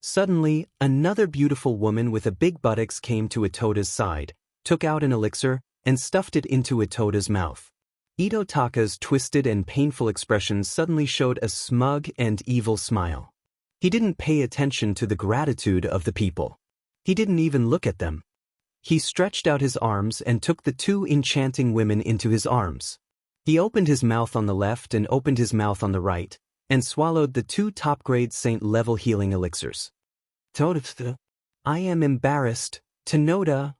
Suddenly, another beautiful woman with a big buttocks came to Itoda's side, took out an elixir, and stuffed it into Itoda's mouth. Itotaka's twisted and painful expression suddenly showed a smug and evil smile. He didn't pay attention to the gratitude of the people. He didn't even look at them. He stretched out his arms and took the 2 enchanting women into his arms. He opened his mouth on the left and opened his mouth on the right, and swallowed the 2 top-grade saint-level healing elixirs. Toda, I am embarrassed. Tenoda,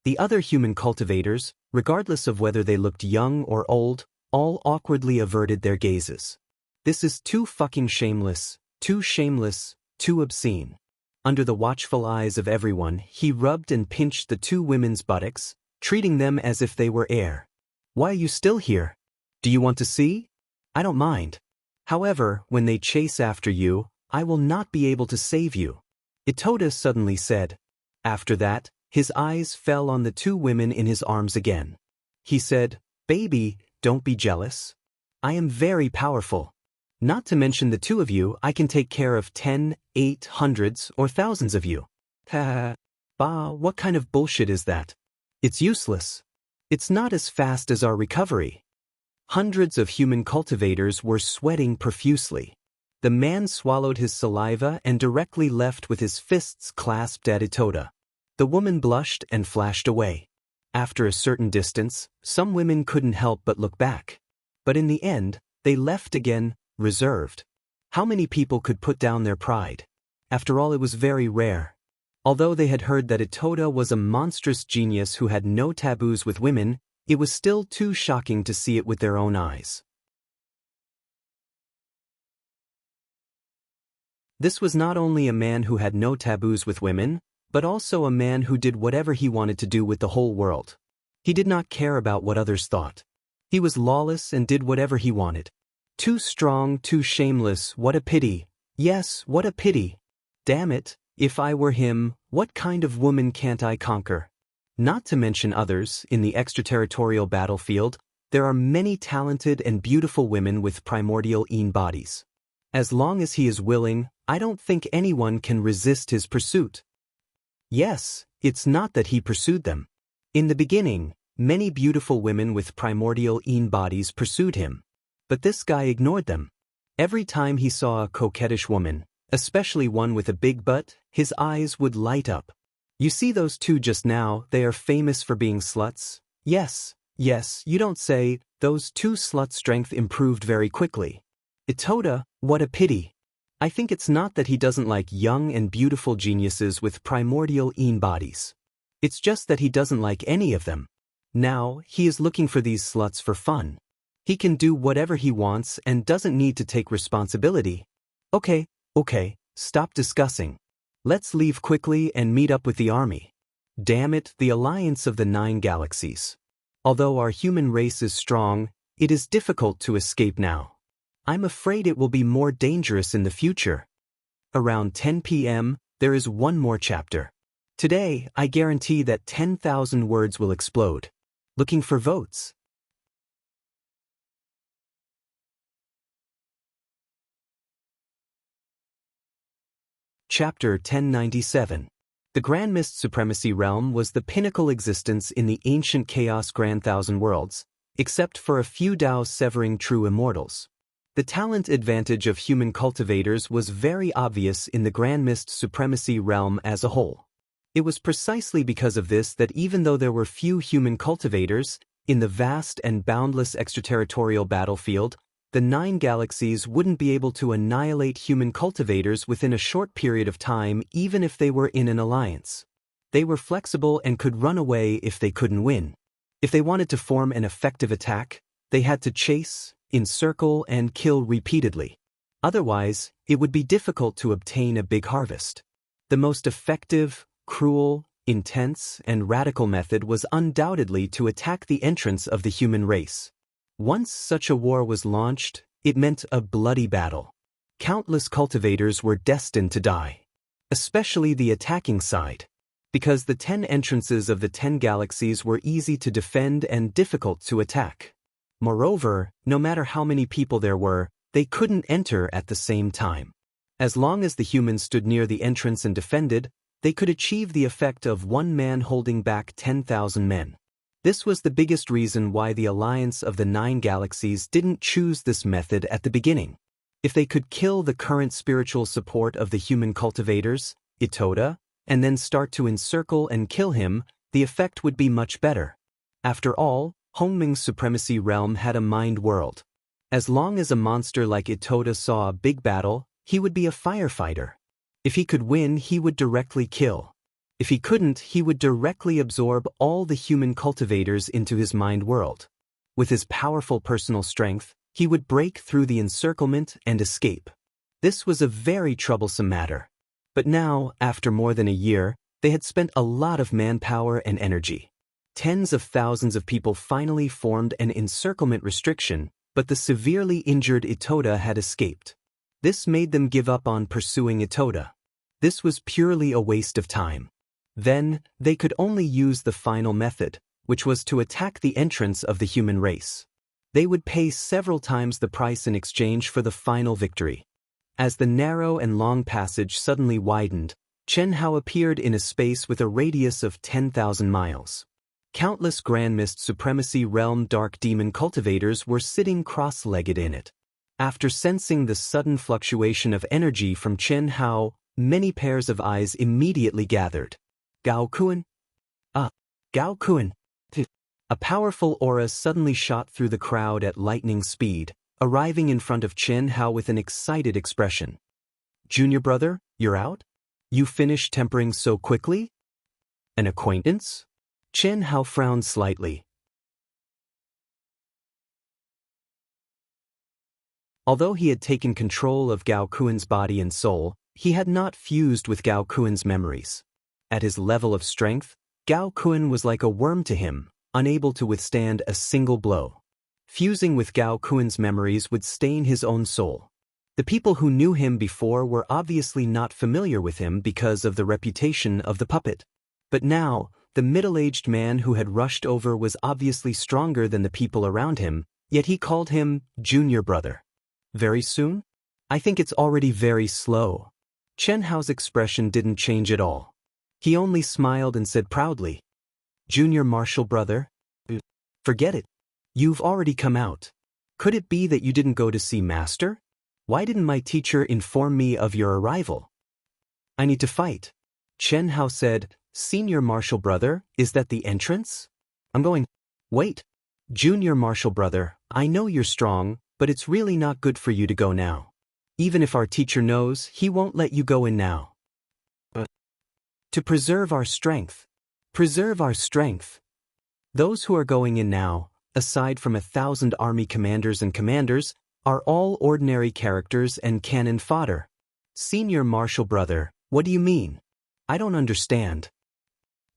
The other human cultivators, regardless of whether they looked young or old, all awkwardly averted their gazes. This is too fucking shameless, too obscene. Under the watchful eyes of everyone, he rubbed and pinched the 2 women's buttocks, treating them as if they were air. Why are you still here? Do you want to see? I don't mind. However, when they chase after you, I will not be able to save you. Itoda suddenly said. After that, his eyes fell on the 2 women in his arms again. He said, Baby, don't be jealous. I am very powerful. Not to mention the 2 of you, I can take care of 10, 8, hundreds, or thousands of you. Ha. Bah, what kind of bullshit is that? It's useless. It's not as fast as our recovery. Hundreds of human cultivators were sweating profusely. The man swallowed his saliva and directly left with his fists clasped at Itoda. The woman blushed and flashed away. After a certain distance, some women couldn't help but look back. But in the end, they left again, reserved. How many people could put down their pride? After all, it was very rare. Although they had heard that Itoda was a monstrous genius who had no taboos with women, it was still too shocking to see it with their own eyes. This was not only a man who had no taboos with women, but also a man who did whatever he wanted to do with the whole world. He did not care about what others thought. He was lawless and did whatever he wanted. Too strong, too shameless, what a pity. Yes, what a pity. Damn it, if I were him, what kind of woman can't I conquer? Not to mention others, in the extraterritorial battlefield, there are many talented and beautiful women with primordial bodies. As long as he is willing, I don't think anyone can resist his pursuit. Yes, it's not that he pursued them. In the beginning, many beautiful women with primordial bodies pursued him. But this guy ignored them. Every time he saw a coquettish woman, especially one with a big butt, his eyes would light up. You see those 2 just now, they are famous for being sluts? Yes, you don't say, those 2 sluts' strength improved very quickly. Itoda, what a pity. I think it's not that he doesn't like young and beautiful geniuses with primordial bodies. It's just that he doesn't like any of them. Now, he is looking for these sluts for fun. He can do whatever he wants and doesn't need to take responsibility. Okay, stop discussing. Let's leave quickly and meet up with the army. Damn it, the alliance of the 9 galaxies. Although our human race is strong, it is difficult to escape now. I'm afraid it will be more dangerous in the future. Around 10 p.m., there is one more chapter. Today, I guarantee that 10,000 words will explode. Looking for votes. Chapter 1097. The Grand Mist Supremacy Realm was the pinnacle existence in the ancient Chaos Grand Thousand Worlds, except for a few Daos severing true immortals. The talent advantage of human cultivators was very obvious in the Grand Mist Supremacy Realm as a whole. It was precisely because of this that even though there were few human cultivators, in the vast and boundless extraterritorial battlefield, the 9 galaxies wouldn't be able to annihilate human cultivators within a short period of time even if they were in an alliance. They were flexible and could run away if they couldn't win. If they wanted to form an effective attack, they had to chase, encircle, and kill repeatedly. Otherwise, it would be difficult to obtain a big harvest. The most effective, cruel, intense, and radical method was undoubtedly to attack the entrance of the human race. Once such a war was launched, it meant a bloody battle. Countless cultivators were destined to die. Especially the attacking side. Because the 10 entrances of the 10 galaxies were easy to defend and difficult to attack. Moreover, no matter how many people there were, they couldn't enter at the same time. As long as the humans stood near the entrance and defended, they could achieve the effect of one man holding back 10,000 men. This was the biggest reason why the alliance of the 9 galaxies didn't choose this method at the beginning. If they could kill the current spiritual support of the human cultivators, Itoda, and then start to encircle and kill him, the effect would be much better. After all, Hongming's Supremacy Realm had a mind world. As long as a monster like Itoda saw a big battle, he would be a firefighter. If he could win, he would directly kill. If he couldn't, he would directly absorb all the human cultivators into his mind world. With his powerful personal strength, he would break through the encirclement and escape. This was a very troublesome matter. But now, after more than a year, they had spent a lot of manpower and energy. Tens of thousands of people finally formed an encirclement restriction, but the severely injured Itoda had escaped. This made them give up on pursuing Itoda. This was purely a waste of time. Then, they could only use the final method, which was to attack the entrance of the human race. They would pay several times the price in exchange for the final victory. As the narrow and long passage suddenly widened, Chen Hao appeared in a space with a radius of 10,000 miles. Countless Grand Mist Supremacy Realm Dark Demon cultivators were sitting cross-legged in it. After sensing the sudden fluctuation of energy from Chen Hao, many pairs of eyes immediately gathered. Gao Kuan? Gao Kuan. A powerful aura suddenly shot through the crowd at lightning speed, arriving in front of Chen Hao with an excited expression. Junior brother, you're out? You finished tempering so quickly? An acquaintance? Chen Hao frowned slightly. Although he had taken control of Gao Kuan's body and soul, he had not fused with Gao Kuan's memories. At his level of strength, Gao Kuan was like a worm to him, unable to withstand a single blow. Fusing with Gao Kuan's memories would stain his own soul. The people who knew him before were obviously not familiar with him because of the reputation of the puppet. But now, the middle-aged man who had rushed over was obviously stronger than the people around him, yet he called him Junior Brother. Very soon? I think it's already very slow. Chen Hao's expression didn't change at all. He only smiled and said proudly, Junior Martial Brother? Forget it. You've already come out. Could it be that you didn't go to see Master? Why didn't my teacher inform me of your arrival? I need to fight. Chen Hao said, Senior Martial Brother, is that the entrance? I'm going. Wait. Junior Martial Brother, I know you're strong, but it's really not good for you to go now. Even if our teacher knows, he won't let you go in now. To preserve our strength. Preserve our strength. Those who are going in now, aside from 1,000 army commanders and commanders, are all ordinary characters and cannon fodder. Senior Marshal Brother, what do you mean? I don't understand.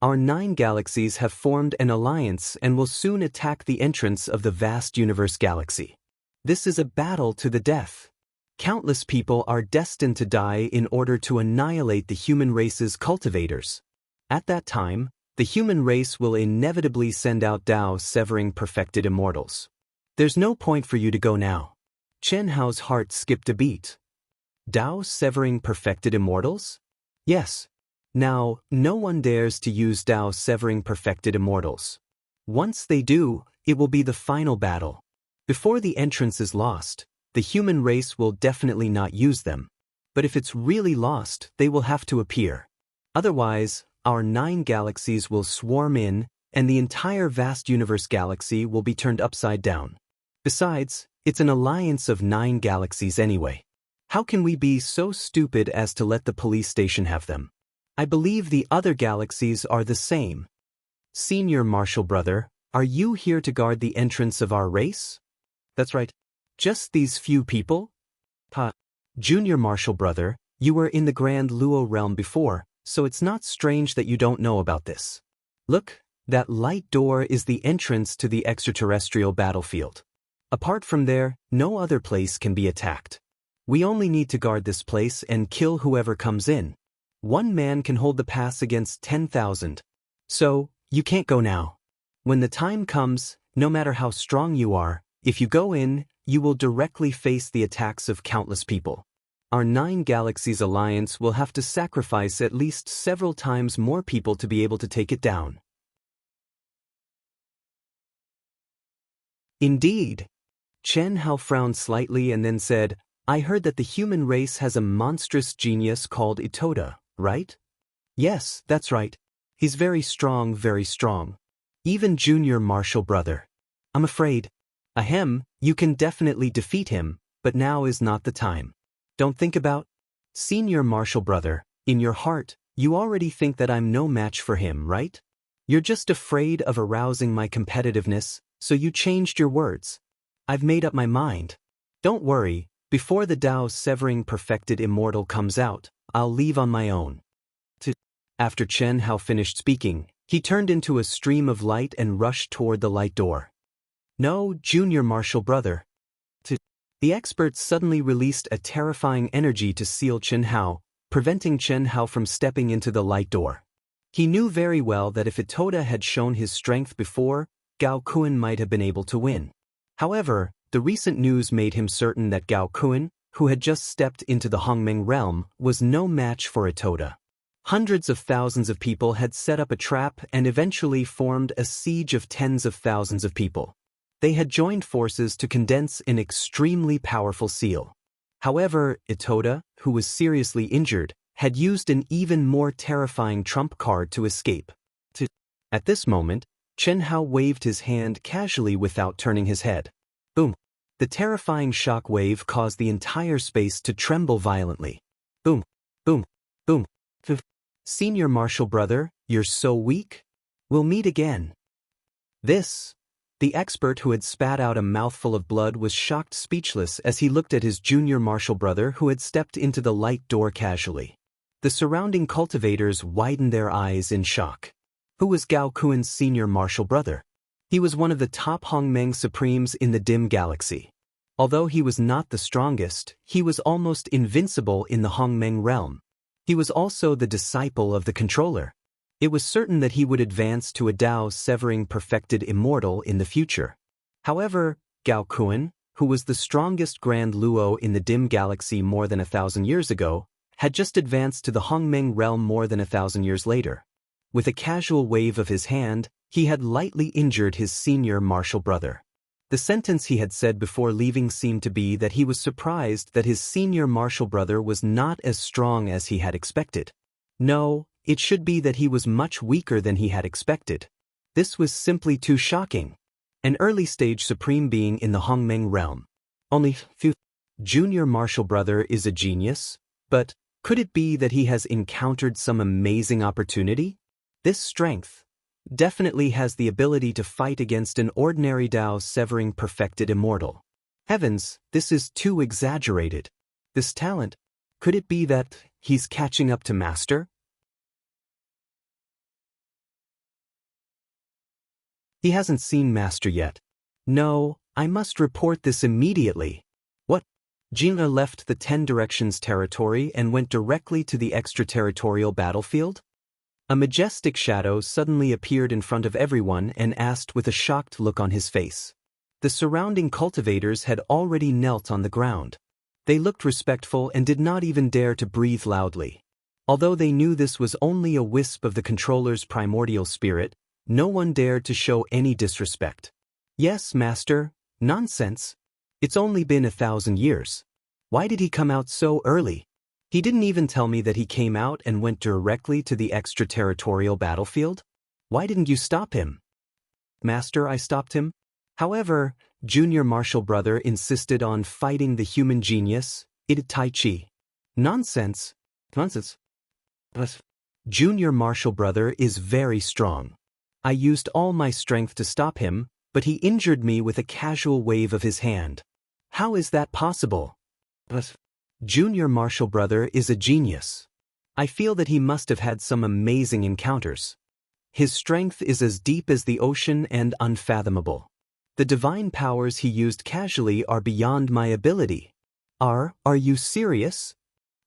Our 9 galaxies have formed an alliance and will soon attack the entrance of the vast universe galaxy. This is a battle to the death. Countless people are destined to die in order to annihilate the human race's cultivators. At that time, the human race will inevitably send out Dao-severing perfected immortals. There's no point for you to go now. Chen Hao's heart skipped a beat. Dao-severing perfected immortals? Yes. Now, no one dares to use Dao-severing perfected immortals. Once they do, it will be the final battle. Before the entrance is lost, the human race will definitely not use them. But if it's really lost, they will have to appear. Otherwise, our 9 galaxies will swarm in, and the entire vast universe galaxy will be turned upside down. Besides, it's an alliance of 9 galaxies anyway. How can we be so stupid as to let the police station have them? I believe the other galaxies are the same. Senior Marshal Brother, are you here to guard the entrance of our race? That's right. Just these few people? Junior Marshal Brother, you were in the Grand Luo realm before, so it's not strange that you don't know about this. Look, that light door is the entrance to the extraterrestrial battlefield. Apart from there, no other place can be attacked. We only need to guard this place and kill whoever comes in. 1 man can hold the pass against 10,000. So, you can't go now. When the time comes, no matter how strong you are, if you go in, you will directly face the attacks of countless people. Our 9 galaxies alliance will have to sacrifice at least several times more people to be able to take it down. Indeed. Chen Hao frowned slightly and then said, I heard that the human race has a monstrous genius called Itoda, right? Yes, that's right. He's very strong, very strong. Even Junior Marshal Brother. I'm afraid. Ahem, you can definitely defeat him, but now is not the time. Don't think about Senior Marshal Brother, in your heart, you already think that I'm no match for him, right? You're just afraid of arousing my competitiveness, so you changed your words. I've made up my mind. Don't worry, before the Dao-severing perfected immortal comes out, I'll leave on my own. After Chen Hao finished speaking, he turned into a stream of light and rushed toward the light door. No, Junior Marshal Brother. The expert suddenly released a terrifying energy to seal Chen Hao, preventing Chen Hao from stepping into the light door. He knew very well that if Itoda had shown his strength before, Gao Kun might have been able to win. However, the recent news made him certain that Gao Kun, who had just stepped into the Hongmeng realm, was no match for Itoda. Hundreds of thousands of people had set up a trap and eventually formed a siege of tens of thousands of people. They had joined forces to condense an extremely powerful seal. However, Itoda, who was seriously injured, had used an even more terrifying trump card to escape. At this moment, Chen Hao waved his hand casually without turning his head. Boom. The terrifying shock wave caused the entire space to tremble violently. Boom. Boom. Boom. Senior Marshal Brother, you're so weak? We'll meet again. The expert who had spat out a mouthful of blood was shocked speechless as he looked at his Junior Marshal Brother who had stepped into the light door casually. The surrounding cultivators widened their eyes in shock. Who was Gao Kun's Senior Marshal Brother? He was one of the top Hongmeng Supremes in the dim galaxy. Although he was not the strongest, he was almost invincible in the Hongmeng realm. He was also the disciple of the controller. It was certain that he would advance to a Dao-severing perfected immortal in the future. However, Gao Kun, who was the strongest Grand Luo in the dim galaxy more than 1,000 years ago, had just advanced to the Hongmeng realm more than 1,000 years later. With a casual wave of his hand, he had lightly injured his Senior Marshal Brother. The sentence he had said before leaving seemed to be that he was surprised that his Senior Marshal Brother was not as strong as he had expected. No, it should be that he was much weaker than he had expected. This was simply too shocking. An early-stage Supreme being in the Hongmeng realm. Only few. Junior Marshal Brother is a genius, but could it be that he has encountered some amazing opportunity? This strength, definitely has the ability to fight against an ordinary Dao severing perfected immortal. Heavens, this is too exaggerated. This talent, could it be that he's catching up to Master? He hasn't seen Master yet. No, I must report this immediately. What? Jina left the 10 Directions territory and went directly to the extraterritorial battlefield? A majestic shadow suddenly appeared in front of everyone and asked with a shocked look on his face. The surrounding cultivators had already knelt on the ground. They looked respectful and did not even dare to breathe loudly. Although they knew this was only a wisp of the controller's primordial spirit, no one dared to show any disrespect. Yes, Master, nonsense. It's only been 1,000 years. Why did he come out so early? He didn't even tell me that he came out and went directly to the extraterritorial battlefield. Why didn't you stop him? Master, I stopped him. However, Junior Martial Brother insisted on fighting the human genius, Tai Chi. Nonsense. Nonsense. Junior Martial Brother is very strong. I used all my strength to stop him, but he injured me with a casual wave of his hand. How is that possible? Junior Martial Brother is a genius. I feel that he must have had some amazing encounters. His strength is as deep as the ocean and unfathomable. The divine powers he used casually are beyond my ability. Are you serious?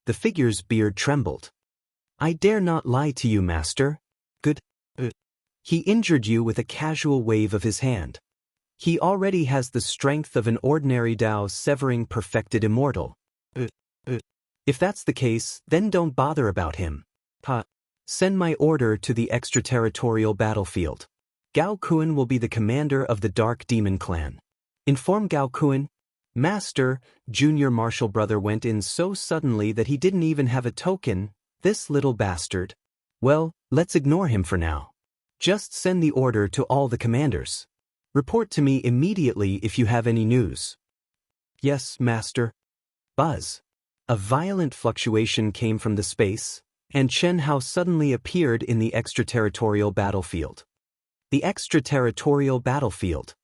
The figure's beard trembled. I dare not lie to you, Master. Good. He injured you with a casual wave of his hand. He already has the strength of an ordinary Dao severing perfected immortal. If that's the case, then don't bother about him. Send my order to the extraterritorial battlefield. Gao Kun will be the commander of the Dark Demon Clan. Inform Gao Kun. Master, Junior Martial Brother went in so suddenly that he didn't even have a token, this little bastard. Well, let's ignore him for now. Just send the order to all the commanders. Report to me immediately if you have any news. Yes, Master. Buzz. A violent fluctuation came from the space, and Chen Hao suddenly appeared in the extraterritorial battlefield. The extraterritorial battlefield.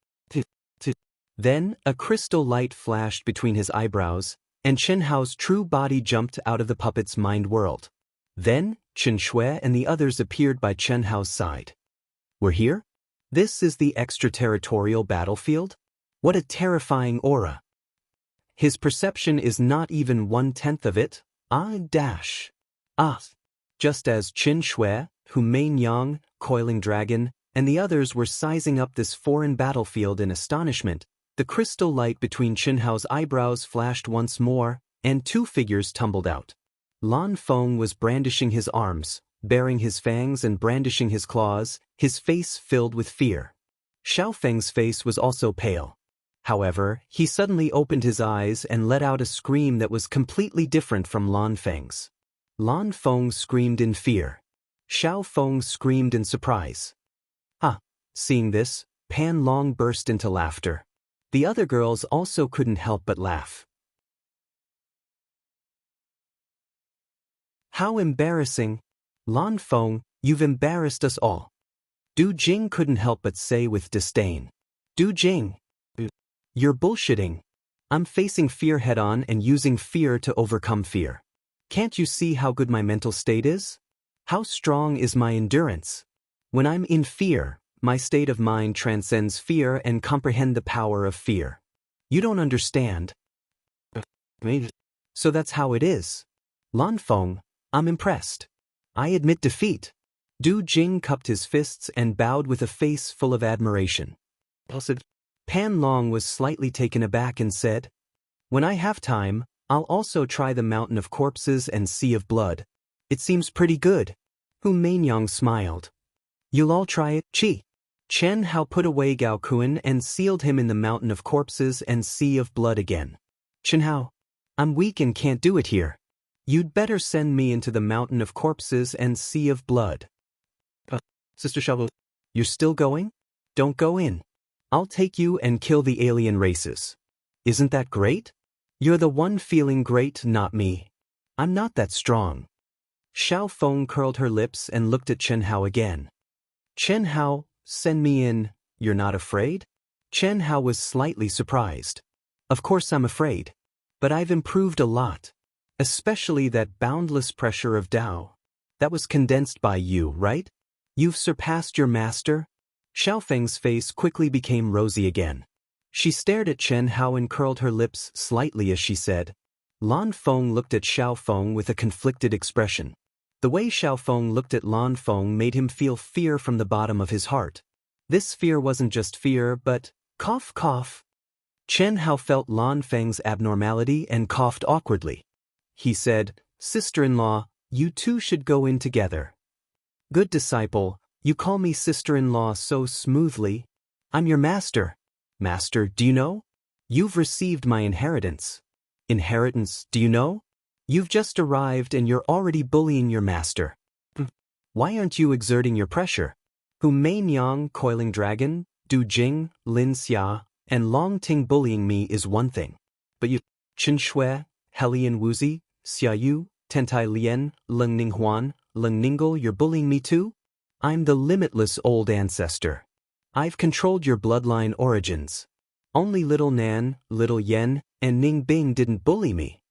Then, a crystal light flashed between his eyebrows, and Chen Hao's true body jumped out of the puppet's mind world. Then, Chen Shui and the others appeared by Chen Hao's side. We're here? This is the extraterritorial battlefield? What a terrifying aura. His perception is not even 1/10 of it. Just as Qin Shui, Hu Main Yang, Coiling Dragon, and the others were sizing up this foreign battlefield in astonishment, the crystal light between Qin Hao's eyebrows flashed once more, and 2 figures tumbled out. Lan Feng was brandishing his arms, baring his fangs and brandishing his claws, his face filled with fear. Xiao Feng's face was also pale. However, he suddenly opened his eyes and let out a scream that was completely different from Lan Feng's. Lan Feng screamed in fear. Xiao Feng screamed in surprise. Seeing this, Pan Long burst into laughter. The other girls also couldn't help but laugh. How embarrassing! Lan Feng, you've embarrassed us all. Du Jing couldn't help but say with disdain. Du Jing! You're bullshitting. I'm facing fear head-on and using fear to overcome fear. Can't you see how good my mental state is? How strong is my endurance? When I'm in fear, my state of mind transcends fear and comprehend the power of fear. You don't understand. So that's how it is. Lan Feng, I'm impressed. I admit defeat. Du Jing cupped his fists and bowed with a face full of admiration. Pan Long was slightly taken aback and said, When I have time, I'll also try the Mountain of Corpses and Sea of Blood. It seems pretty good. Hu Mainyang smiled. You'll all try it, Chi. Chen Hao put away Gao Kun and sealed him in the Mountain of Corpses and Sea of Blood again. Chen Hao, I'm weak and can't do it here. You'd better send me into the Mountain of Corpses and Sea of Blood. Sister Shovel, you're still going? Don't go in. I'll take you and kill the alien races. Isn't that great? You're the one feeling great, not me. I'm not that strong. Xiao Feng curled her lips and looked at Chen Hao again. Chen Hao, send me in, you're not afraid? Chen Hao was slightly surprised. Of course I'm afraid. But I've improved a lot. Especially that boundless pressure of Dao. That was condensed by you, right? You've surpassed your master? Xiaofeng's face quickly became rosy again. She stared at Chen Hao and curled her lips slightly as she said. Lan Feng looked at Xiaofeng with a conflicted expression. The way Xiaofeng looked at Lan Feng made him feel fear from the bottom of his heart. This fear wasn't just fear, but cough cough. Chen Hao felt Lan Feng's abnormality and coughed awkwardly. He said, "Sister-in-law, you two should go in together." "Good disciple, you call me sister-in-law so smoothly. I'm your master." "Master, do you know? You've received my inheritance." "Inheritance, do you know? You've just arrived and you're already bullying your master." "Why aren't you exerting your pressure?" "Hu Mei-Nyang, Coiling Dragon, Du Jing, Lin Xia, and Long Ting bullying me is one thing. But you, Chen Shui, Helian Wuzi, Xia Yu, Tentai Lien, Leng Ninghuan, Leng Ningle, you're bullying me too? I'm the limitless old ancestor. I've controlled your bloodline origins. Only little Nan, little Yen, and Ning Bing didn't bully me.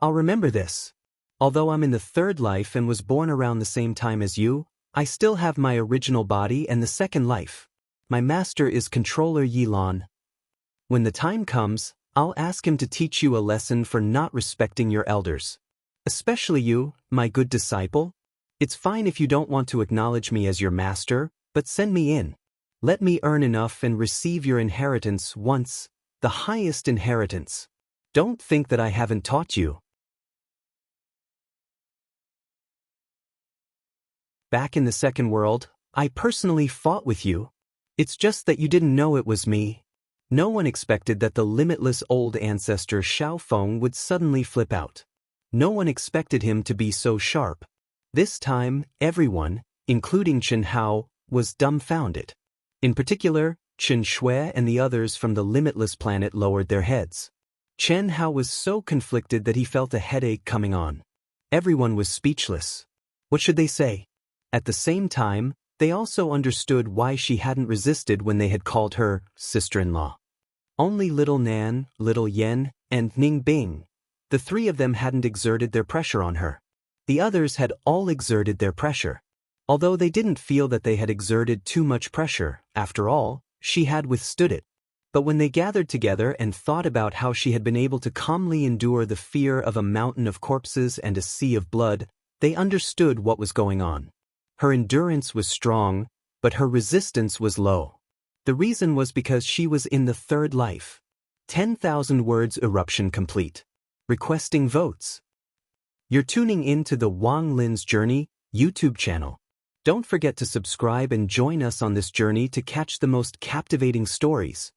I'll remember this. Although I'm in the third life and was born around the same time as you, I still have my original body and the second life. My master is Controller Yilan. When the time comes, I'll ask him to teach you a lesson for not respecting your elders. Especially you, my good disciple. It's fine if you don't want to acknowledge me as your master, but send me in. Let me earn enough and receive your inheritance once, the highest inheritance. Don't think that I haven't taught you." Back in the second world, I personally fought with you. It's just that you didn't know it was me. No one expected that the limitless old ancestor Xiaofeng would suddenly flip out. No one expected him to be so sharp. This time, everyone, including Chen Hao, was dumbfounded. In particular, Chen Shui and the others from the limitless planet lowered their heads. Chen Hao was so conflicted that he felt a headache coming on. Everyone was speechless. What should they say? At the same time, they also understood why she hadn't resisted when they had called her sister-in-law. Only little Nan, little Yen, and Ning Bing. The three of them hadn't exerted their pressure on her. The others had all exerted their pressure. Although they didn't feel that they had exerted too much pressure, after all, she had withstood it. But when they gathered together and thought about how she had been able to calmly endure the fear of a mountain of corpses and a sea of blood, they understood what was going on. Her endurance was strong, but her resistance was low. The reason was because she was in the third life. 10,000 words eruption complete. Requesting votes. You're tuning in to the Wang Lin's Journey YouTube channel. Don't forget to subscribe and join us on this journey to catch the most captivating stories.